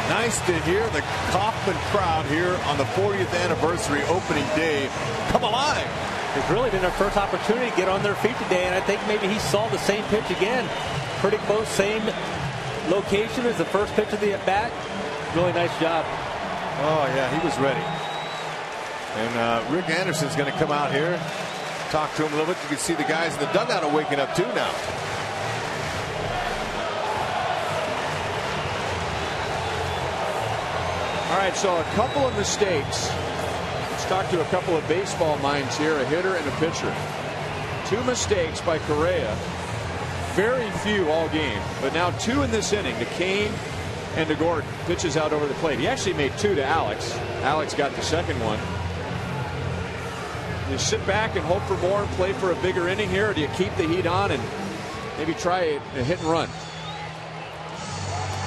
Nice to hear the Kauffman crowd here on the 40th anniversary opening day come alive. It's really been their first opportunity to get on their feet today, and I think maybe he saw the same pitch again. Pretty close, same location as the first pitch of the at-bat. Really nice job. Oh, yeah, he was ready. And Rick Anderson's going to come out here, talk to him a little bit. You can see the guys in the dugout are waking up too now. All right, so a couple of mistakes. Let's talk to a couple of baseball minds here, a hitter and a pitcher. 2 mistakes by Correa. Very few all game, but now 2 in this inning to Cain and to Gordon. Pitches out over the plate. He actually made 2 to Alex. Alex got the second one. Do you sit back and hope for more and play for a bigger inning here, or do you keep the heat on and maybe try a hit and run?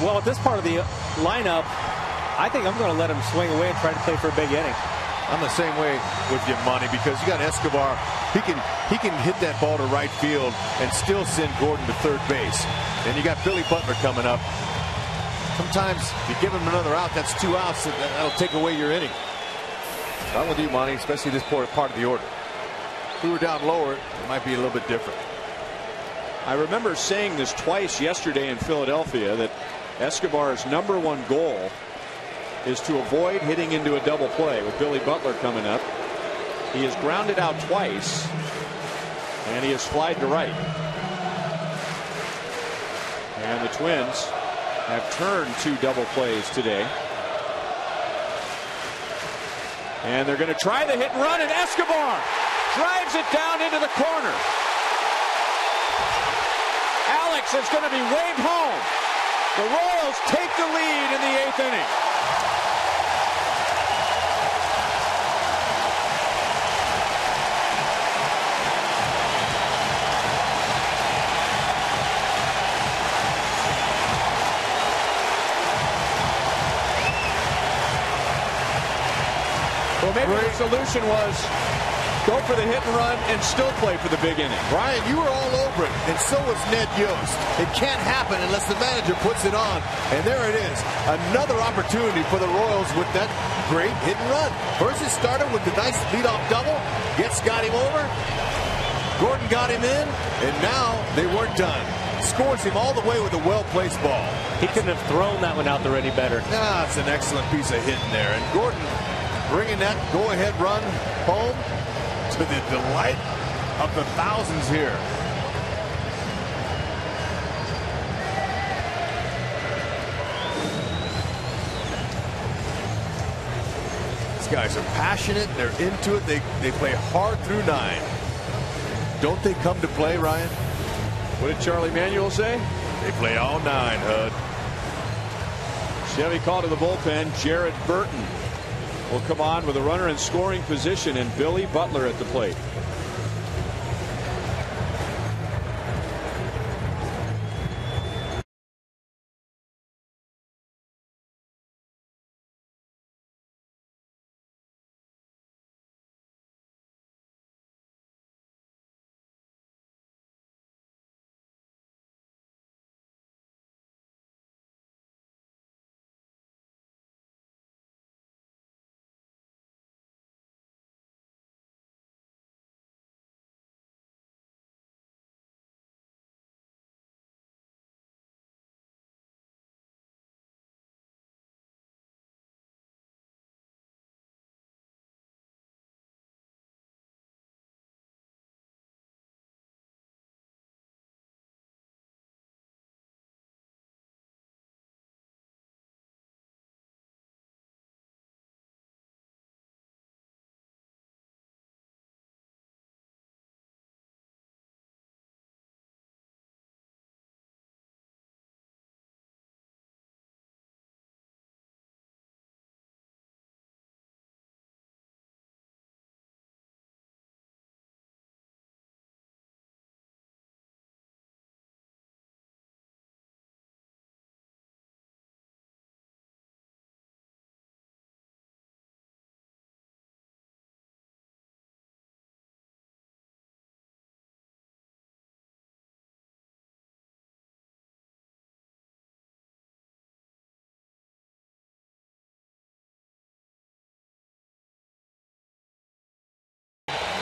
Well, at this part of the lineup, I think I'm going to let him swing away and try to play for a big inning. I'm the same way with you, Monty, because you got Escobar. He can hit that ball to right field and still send Gordon to third base. And you got Billy Butler coming up. Sometimes if you give him another out, that's 2 outs. That'll take away your inning. I'm with you, Monty, especially this part of the order. If we were down lower, it might be a little bit different. I remember saying this twice yesterday in Philadelphia, that Escobar's #1 goal is to avoid hitting into a double play with Billy Butler coming up. He has grounded out twice, and he has flied to right. And the Twins have turned 2 double plays today. And they're going to try the hit and run, and Escobar drives it down into the corner. Alex is going to be waved home. The Royals take the lead in the 8th inning. Well, maybe the solution was go for the hit and run and still play for the big inning. Brian, you were all over it, and so was Ned Yost. It can't happen unless the manager puts it on. And there it is, another opportunity for the Royals with that great hit and run. First it started with the nice leadoff double. Getz got him over. Gordon got him in, and now they weren't done. Scores him all the way with a well-placed ball. He couldn't have thrown that one out there any better. It's an excellent piece of hitting there. And Gordon bringing that go-ahead run home to the delight of the thousands here. These guys are passionate. They're into it. They play hard through 9. Don't they come to play, Ryan? What did Charlie Manuel say? They play all 9, Hud. Chevy called to the bullpen. Jared Burton will come on with a runner in scoring position, and Billy Butler at the plate.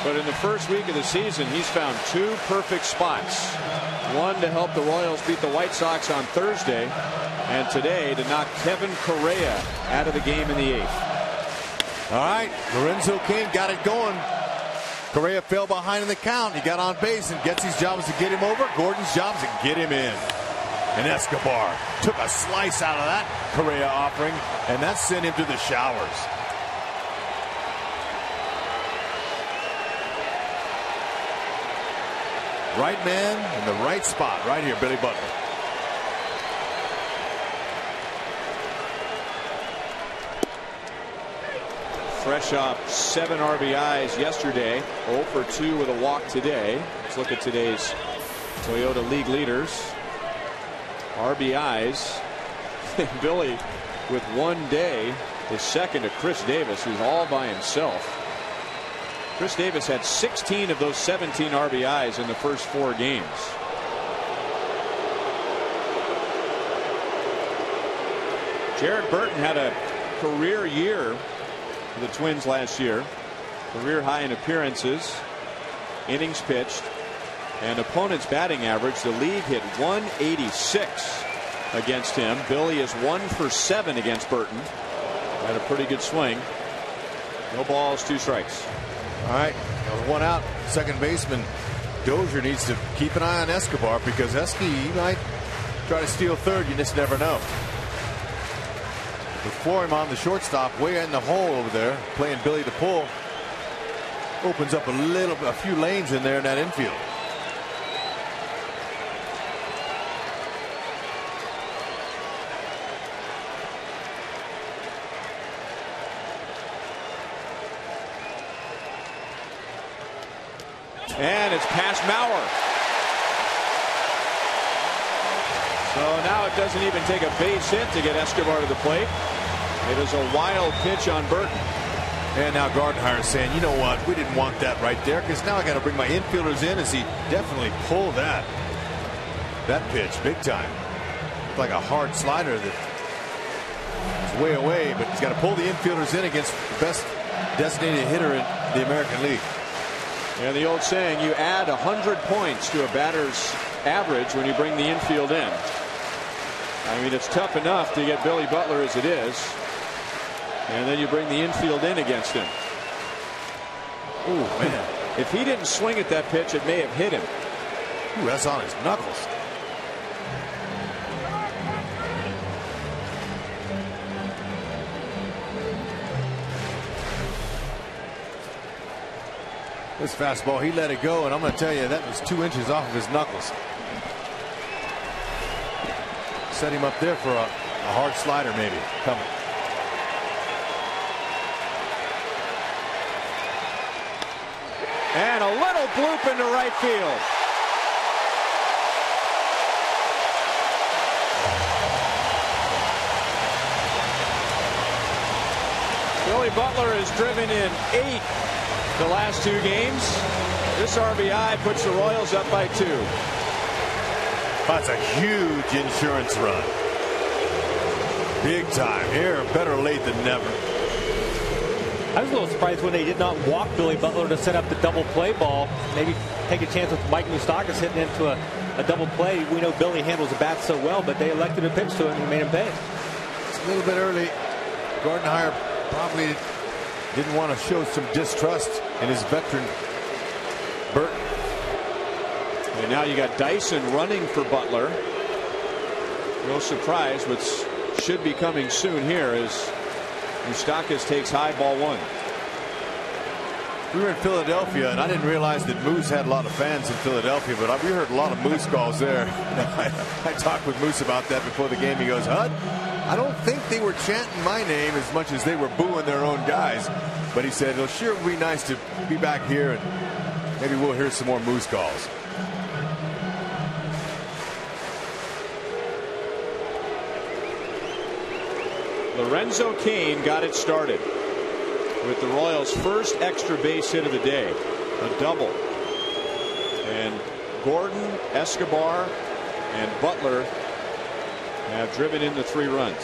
But in the first week of the season, he's found 2 perfect spots. One to help the Royals beat the White Sox on Thursday, and today to knock Kevin Correa out of the game in the 8th. All right, Lorenzo Cain got it going. Correa fell behind in the count. He got on base, and Getsy's job is to get him over. Gordon's job is to get him in. And Escobar took a slice out of that Correa offering, and that sent him to the showers. Right man in the right spot right here, Billy Butler. Fresh off 7 RBIs yesterday, 0 for 2 with a walk today. Let's look at today's Toyota League leaders. RBIs. Billy with 1 day is second to Chris Davis, who's all by himself. Chris Davis had 16 of those 17 RBIs in the first 4 games. Jared Burton had a career year for the Twins last year. Career high in appearances, innings pitched, and opponent's batting average. The league hit 186 against him. Billy is 1 for 7 against Burton. Had a pretty good swing. No balls, 2 strikes. All right, 1 out. Second baseman Dozier needs to keep an eye on Escobar, because he might try to steal third. You just never know. Before him on the shortstop, way in the hole over there, playing Billy to pull. Opens up a few lanes in there in that infield. And it's past Mauer. So now it doesn't even take a base hit to get Escobar to the plate. It is a wild pitch on Burton. And now Gardenhire is saying, you know what, we didn't want that right there, because now I got to bring my infielders in, as he definitely pulled that pitch big time. Looked like a hard slider that was way away, but he's got to pull the infielders in against the best designated hitter in the American League. And the old saying, you add 100 points to a batter's average when you bring the infield in. I mean, it's tough enough to get Billy Butler as it is. And then you bring the infield in against him. Oh, man. If he didn't swing at that pitch, it may have hit him. Ooh, that's on his knuckles. This fastball, he let it go, and I'm going to tell you, that was 2 inches off of his knuckles. Set him up there for a hard slider, maybe coming. And a little bloop into right field. Billy Butler has driven in 8 the last 2 games. This RBI puts the Royals up by 2. That's a huge insurance run. Big time here. Better late than never. I was a little surprised when they did not walk Billy Butler to set up the double play ball. Maybe take a chance with Mike Moustakas hitting into a double play. We know Billy handles the bat so well, but they elected to pitch to him and he made him pay. It's a little bit early. Gardenhire probably didn't want to show some distrust in his veteran Burton. And now you got Dyson running for Butler. No surprise, what should be coming soon here is Moustakas takes high, ball 1. We were in Philadelphia, and I didn't realize that Moose had a lot of fans in Philadelphia, but we heard a lot of Moose calls there. I talked with Moose about that before the game. He goes, Hud, I don't think they were chanting my name as much as they were booing their own guys. But he said, it'll sure be nice to be back here, and maybe we'll hear some more Moose calls. Lorenzo Cain got it started with the Royals' first extra base hit of the day, a double. And Gordon, Escobar, and Butler have driven in the 3 runs.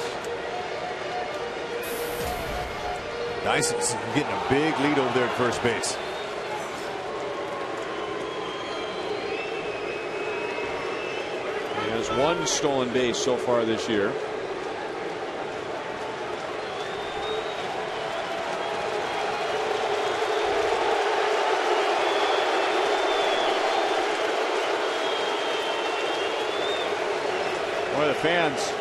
Dyson's getting a big lead over there at first base. He has 1 stolen base so far this year. The fans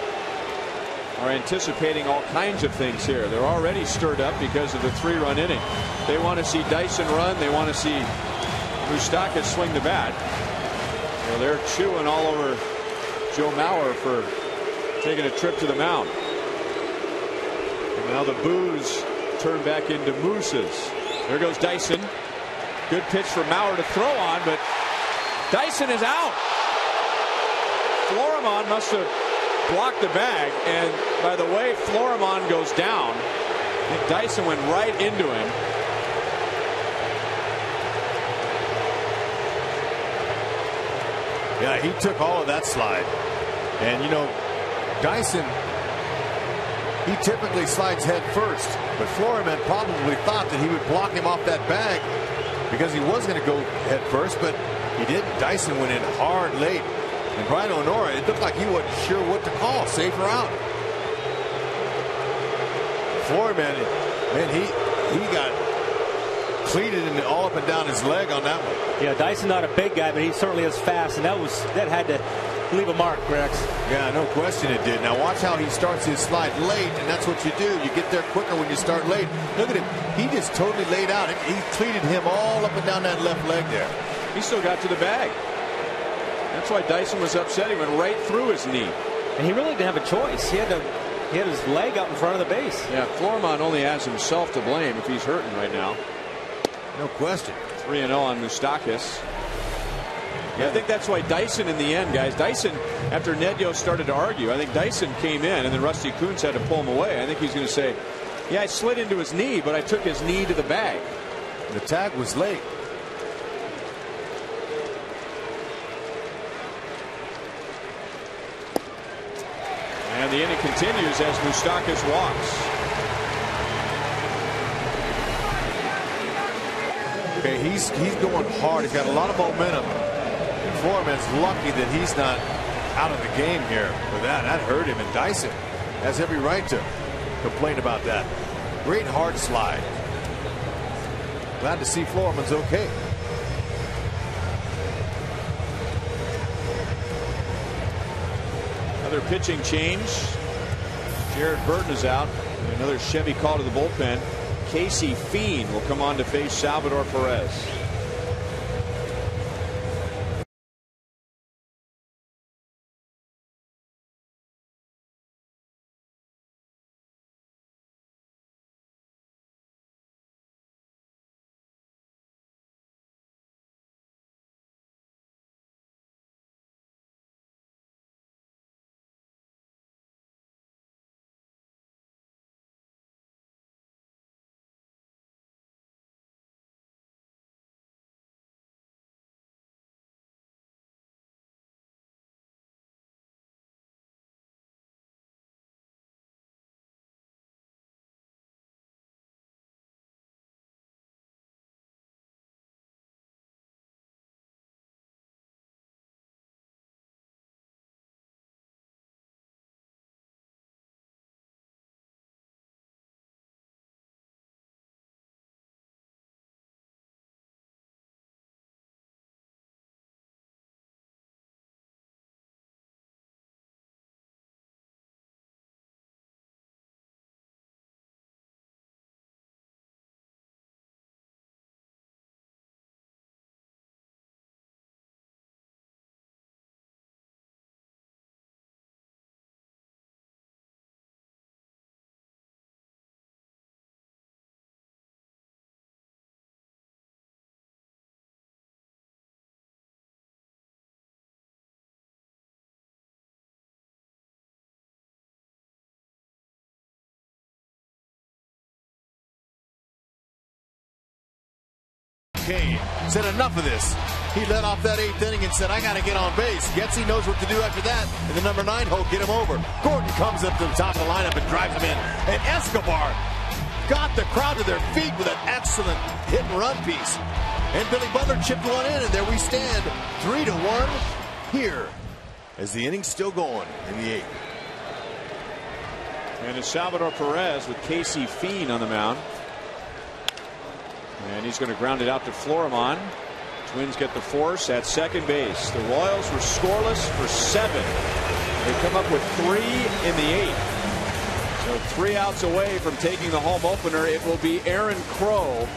are anticipating all kinds of things here. They're already stirred up because of the 3-run inning. They want to see Dyson run. They want to see Moustakas swing the bat. Well, they're chewing all over Joe Mauer for taking a trip to the mound. And now the boos turn back into mooses. There goes Dyson. Good pitch for Mauer to throw on, but Dyson is out. Florimon must have blocked the bag, and by the way Florimon goes down, I think Dyson went right into him. Yeah, he took all of that slide. And you know, Dyson he typically slides head first. But Floryman probably thought that he would block him off that bag because he was going to go head first, but he didn't. Dyson went in hard late. And Brian O'Nora, it looked like he wasn't sure what to call, safe or out. Floryman, man, he got cleated and all up and down his leg on that one. Yeah, Dyson not a big guy, but he certainly is fast, and that had to leave a mark, Rex. Yeah, no question it did. Now watch how he starts his slide late, and that's what you do. You get there quicker when you start late. Look at him. He just totally laid out. He cleated him all up and down that left leg there. He still got to the bag. That's why Dyson was upset. He went right through his knee. And he really didn't have a choice. He had his leg out in front of the base. Yeah, Florimon only has himself to blame if he's hurting right now. No question. 3-0 on Moustakis. Yeah, I think that's why Dyson in the end, guys. Dyson, after Nedjo started to argue, I think Dyson came in and then Rusty Kuntz had to pull him away. I think he's going to say, yeah, I slid into his knee, but I took his knee to the bag. The tag was late. And the inning continues as Moustakis walks. Okay, he's going hard. He's got a lot of momentum. And Floryman's lucky that he's not out of the game here for that. That hurt him. And Dyson has every right to complain about that. Great hard slide. Glad to see Floryman's okay. Another pitching change. Jared Burton is out. And another Chevy call to the bullpen. Casey Fiend will come on to face Salvador Perez. Said enough of this. He led off that 8th inning and said, I got to get on base. Getzy knows what to do after that. And the number 9 hole, get him over. Gordon comes up to the top of the lineup and drives him in. And Escobar got the crowd to their feet with an excellent hit and run piece. And Billy Butler chipped one in, and there we stand, 3-1 here as the inning's still going in the 8th. And it's Salvador Perez with Casey Fiend on the mound. And he's going to ground it out to Florimon. Twins get the force at second base. The Royals were scoreless for 7. They come up with 3 in the 8th. So 3 outs away from taking the home opener. It will be Aaron Crow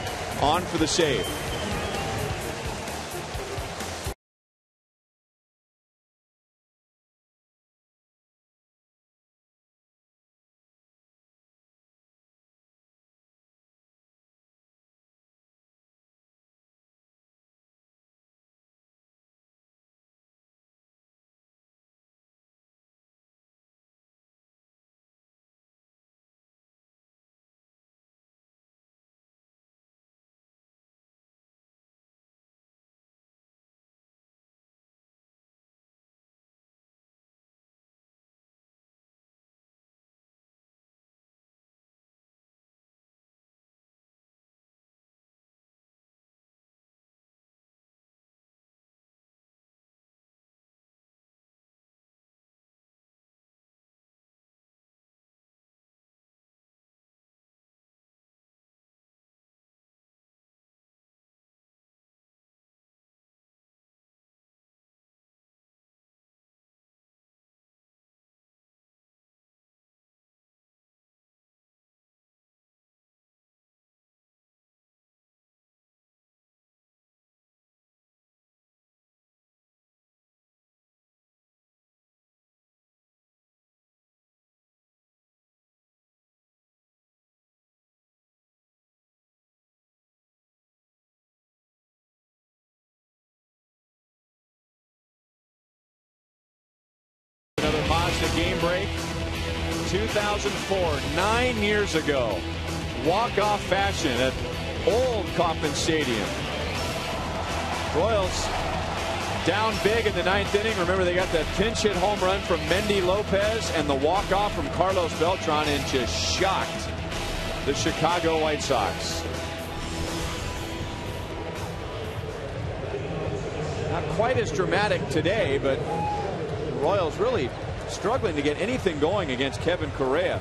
on for the save. break. 2004, 9 years ago. Walk-off fashion at Old Kauffman Stadium. Royals down big in the 9th inning. Remember, they got that pinch hit home run from Mendy Lopez and the walk-off from Carlos Beltran, and just shocked the Chicago White Sox. Not quite as dramatic today, but the Royals really struggling to get anything going against Kevin Correa.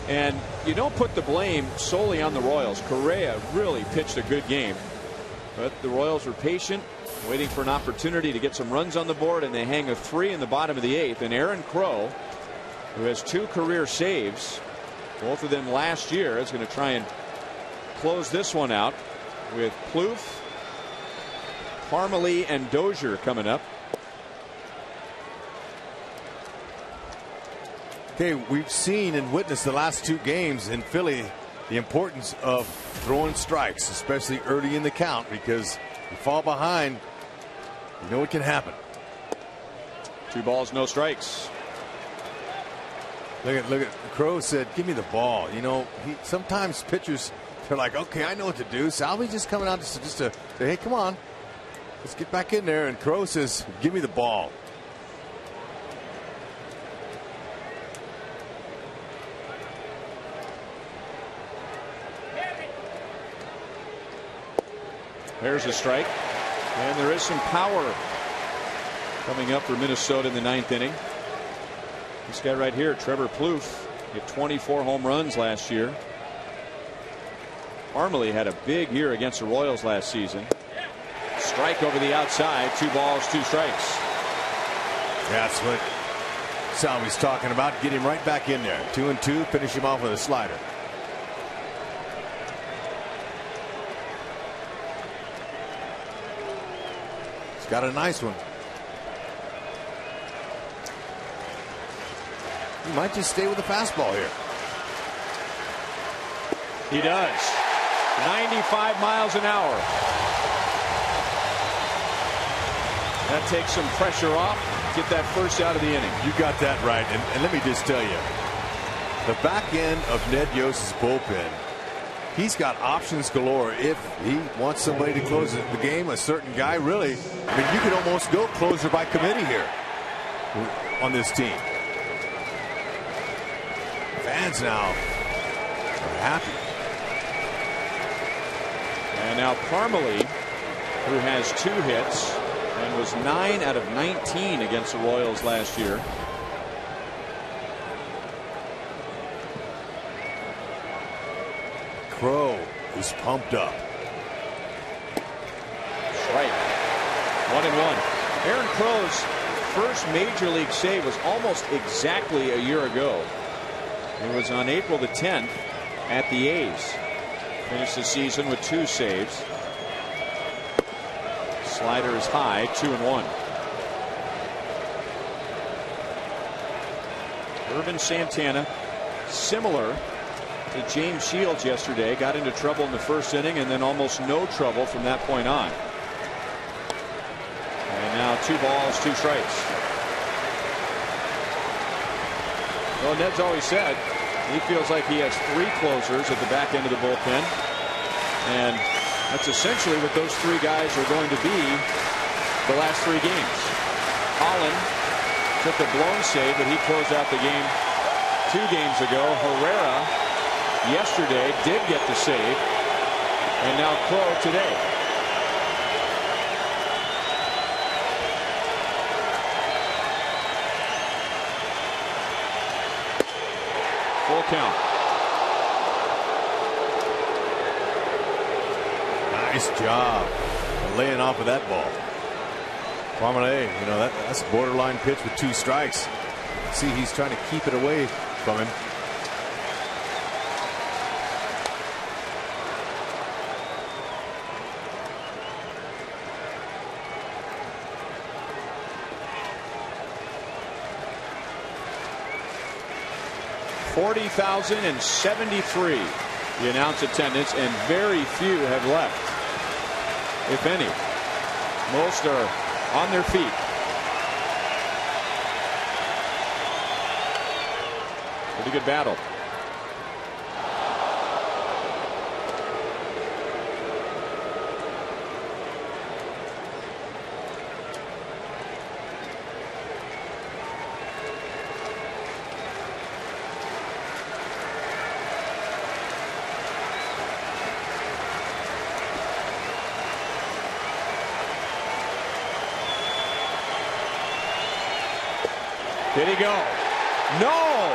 And you don't put the blame solely on the Royals. Correa really pitched a good game, but the Royals were patient, waiting for an opportunity to get some runs on the board, and they hang a 3 in the bottom of the 8th. And Aaron Crow, who has 2 career saves, both of them last year, is going to try and close this one out with Plouffe, Parmelee, and Dozier coming up. Okay, we've seen and witnessed the last 2 games in Philly the importance of throwing strikes, especially early in the count, because you fall behind, you know it can happen. 2 balls, no strikes. Look at Crow said, "Give me the ball." You know, sometimes pitchers, they're like, "Okay, I know what to do." Salvi's just coming out just to say, "Hey, come on, let's get back in there." And Crow says, "Give me the ball." There's a strike, and there is some power coming up for Minnesota in the 9th inning. This guy right here, Trevor Plouffe, hit 24 home runs last year. Parmelee had a big year against the Royals last season. Strike over the outside, 2 balls, 2 strikes. That's what Salvi's talking about. Get him right back in there. 2-2, finish him off with a slider. Got a nice one. He might just stay with the fastball here. He does. 95 miles an hour. That takes some pressure off. Get that first out of the inning. You got that right. And let me just tell you, the back end of Ned Yost's bullpen, he's got options galore. If he wants somebody to close the game, a certain guy, really, I mean, you could almost go closer by committee here on this team. Fans now are happy. And now Parmelee, who has 2 hits and was 9 out of 19 against the Royals last year. Crow is pumped up. Strike. 1-1. Aaron Crow's first major league save was almost exactly a year ago. It was on April the 10th at the A's. Finished the season with 2 saves. Slider is high, 2-1. Irvin Santana, similar to James Shields yesterday, got into trouble in the first inning and then almost no trouble from that point on. And now 2 balls, 2 strikes. Well, Ned's always said he feels like he has 3 closers at the back end of the bullpen, and that's essentially what those 3 guys are going to be the last 3 games. Holland took a blown save, but he closed out the game 2 games ago. Herrera yesterday did get the save, and now Crow today. Full count. Nice job laying off of that ball. Parmelee, you know, that's a borderline pitch with 2 strikes. See, he's trying to keep it away from him. $40,073 the announced attendance, and very few have left, if any. Most are on their feet. Pretty good battle. Did he go? No!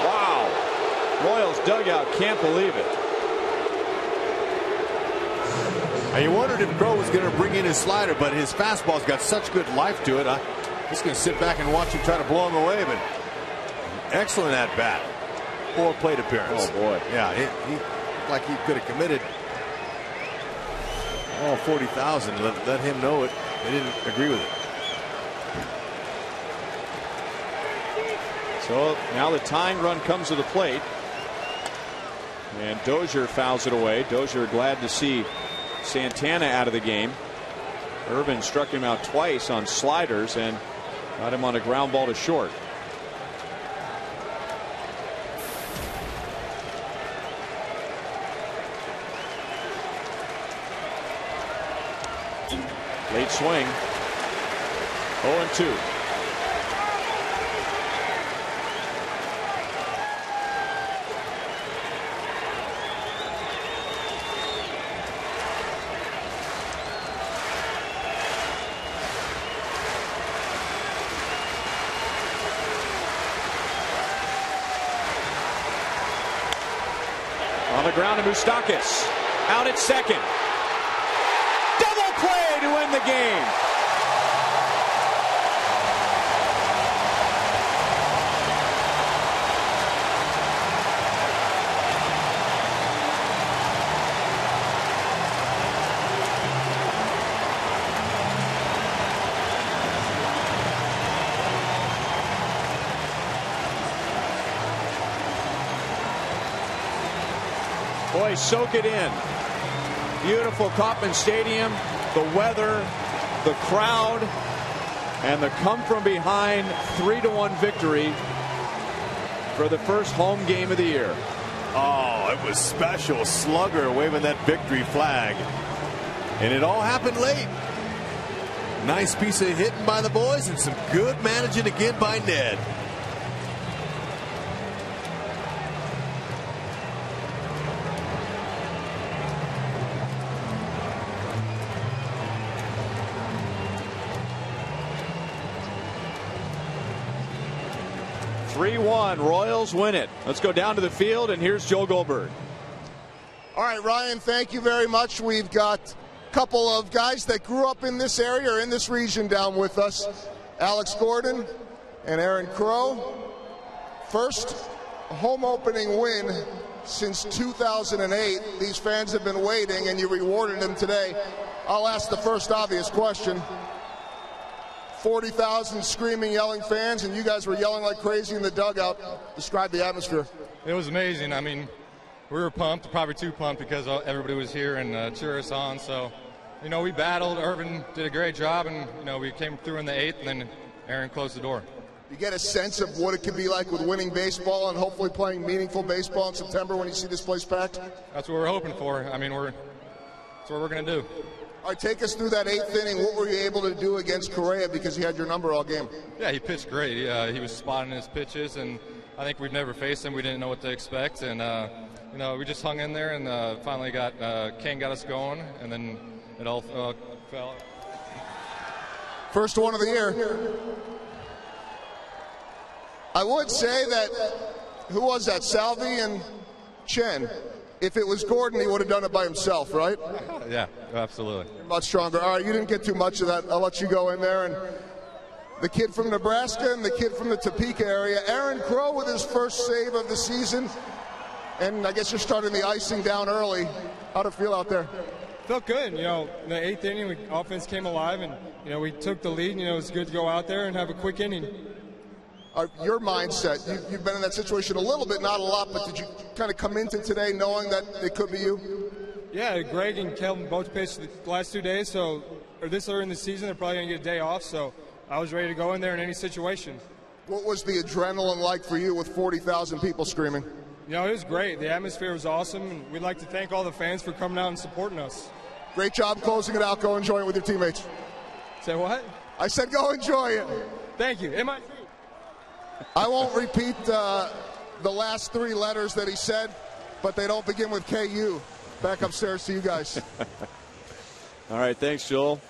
Wow. Royals dugout can't believe it. And you wondered if Crow was going to bring in his slider, but his fastball's got such good life to it. I'm just going to sit back and watch him try to blow him away, but excellent at bat. Poor plate appearance. Oh, boy. Yeah, he looked like he could have committed all 40,000. Let him know it. They didn't agree with it. So now the tying run comes to the plate. And Dozier fouls it away. Dozier glad to see Santana out of the game. Irvin struck him out twice on sliders and got him on a ground ball to short. Late swing. 0-2. On the ground to Moustakas. Out at second. Double play to win the game. Boy, soak it in. Beautiful Kauffman Stadium, the weather, the crowd, and the come from behind 3-1 victory for the first home game of the year. Oh, it was special. Slugger waving that victory flag. And it all happened late. Nice piece of hitting by the boys and some good managing again by Ned. Royals win it. Let's go down to the field, and here's Joe Goldberg. All right, Ryan, thank you very much. We've got a couple of guys that grew up in this area or in this region down with us. Alex Gordon and Aaron Crow. First home opening win since 2008. These fans have been waiting, and you rewarded them today. I'll ask the first obvious question. 40,000 screaming, yelling fans, and you guys were yelling like crazy in the dugout. Describe the atmosphere. It was amazing. I mean, we were pumped, probably too pumped because everybody was here and cheer us on. So, you know, we battled. Irvin did a great job, and, you know, we came through in the 8th, and then Aaron closed the door. You get a sense of what it could be like with winning baseball and hopefully playing meaningful baseball in September when you see this place packed? That's what we're hoping for. I mean, that's what we're going to do. All right, take us through that 8th inning. What were you able to do against Correa because he had your number all game? Yeah, he pitched great. He was spotting his pitches, and I think we've never faced him. We didn't know what to expect, and you know, we just hung in there, and finally Kane got us going, and then it all fell. First one of the year. I would say that, who was that, Salvi and Chen? If it was Gordon, he would have done it by himself, right? Yeah, absolutely. Much stronger. All right, you didn't get too much of that. I'll let you go in there. And the kid from Nebraska and the kid from the Topeka area, Aaron Crow with his first save of the season. And I guess you're starting the icing down early. How'd it feel out there? Felt good. You know, in the 8th inning, offense came alive, and, you know, we took the lead. You know, it was good to go out there and have a quick inning. Your mindset, you've been in that situation a little bit, not a lot, but did you kind of come into today knowing that it could be you? Yeah, Greg and Kelvin both pitched the last 2 days, or this early in the season, they're probably going to get a day off, so I was ready to go in there in any situation. What was the adrenaline like for you with 40,000 people screaming? You know, it was great. The atmosphere was awesome, and we'd like to thank all the fans for coming out and supporting us. Great job closing it out. Go enjoy it with your teammates. Say what? I said go enjoy it. Thank you. I won't repeat the last 3 letters that he said, but they don't begin with KU. Back upstairs to you guys. All right, thanks, Joel.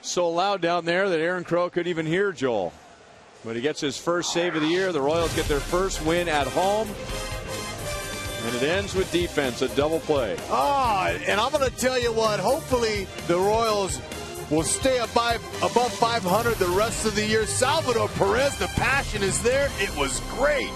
So loud down there that Aaron Crow couldn't even hear Joel. But he gets his first save of the year. The Royals get their first win at home. And it ends with defense, a double play. And I'm going to tell you what, hopefully the Royals will stay above 500 the rest of the year. Salvador Perez, the passion is there. It was great.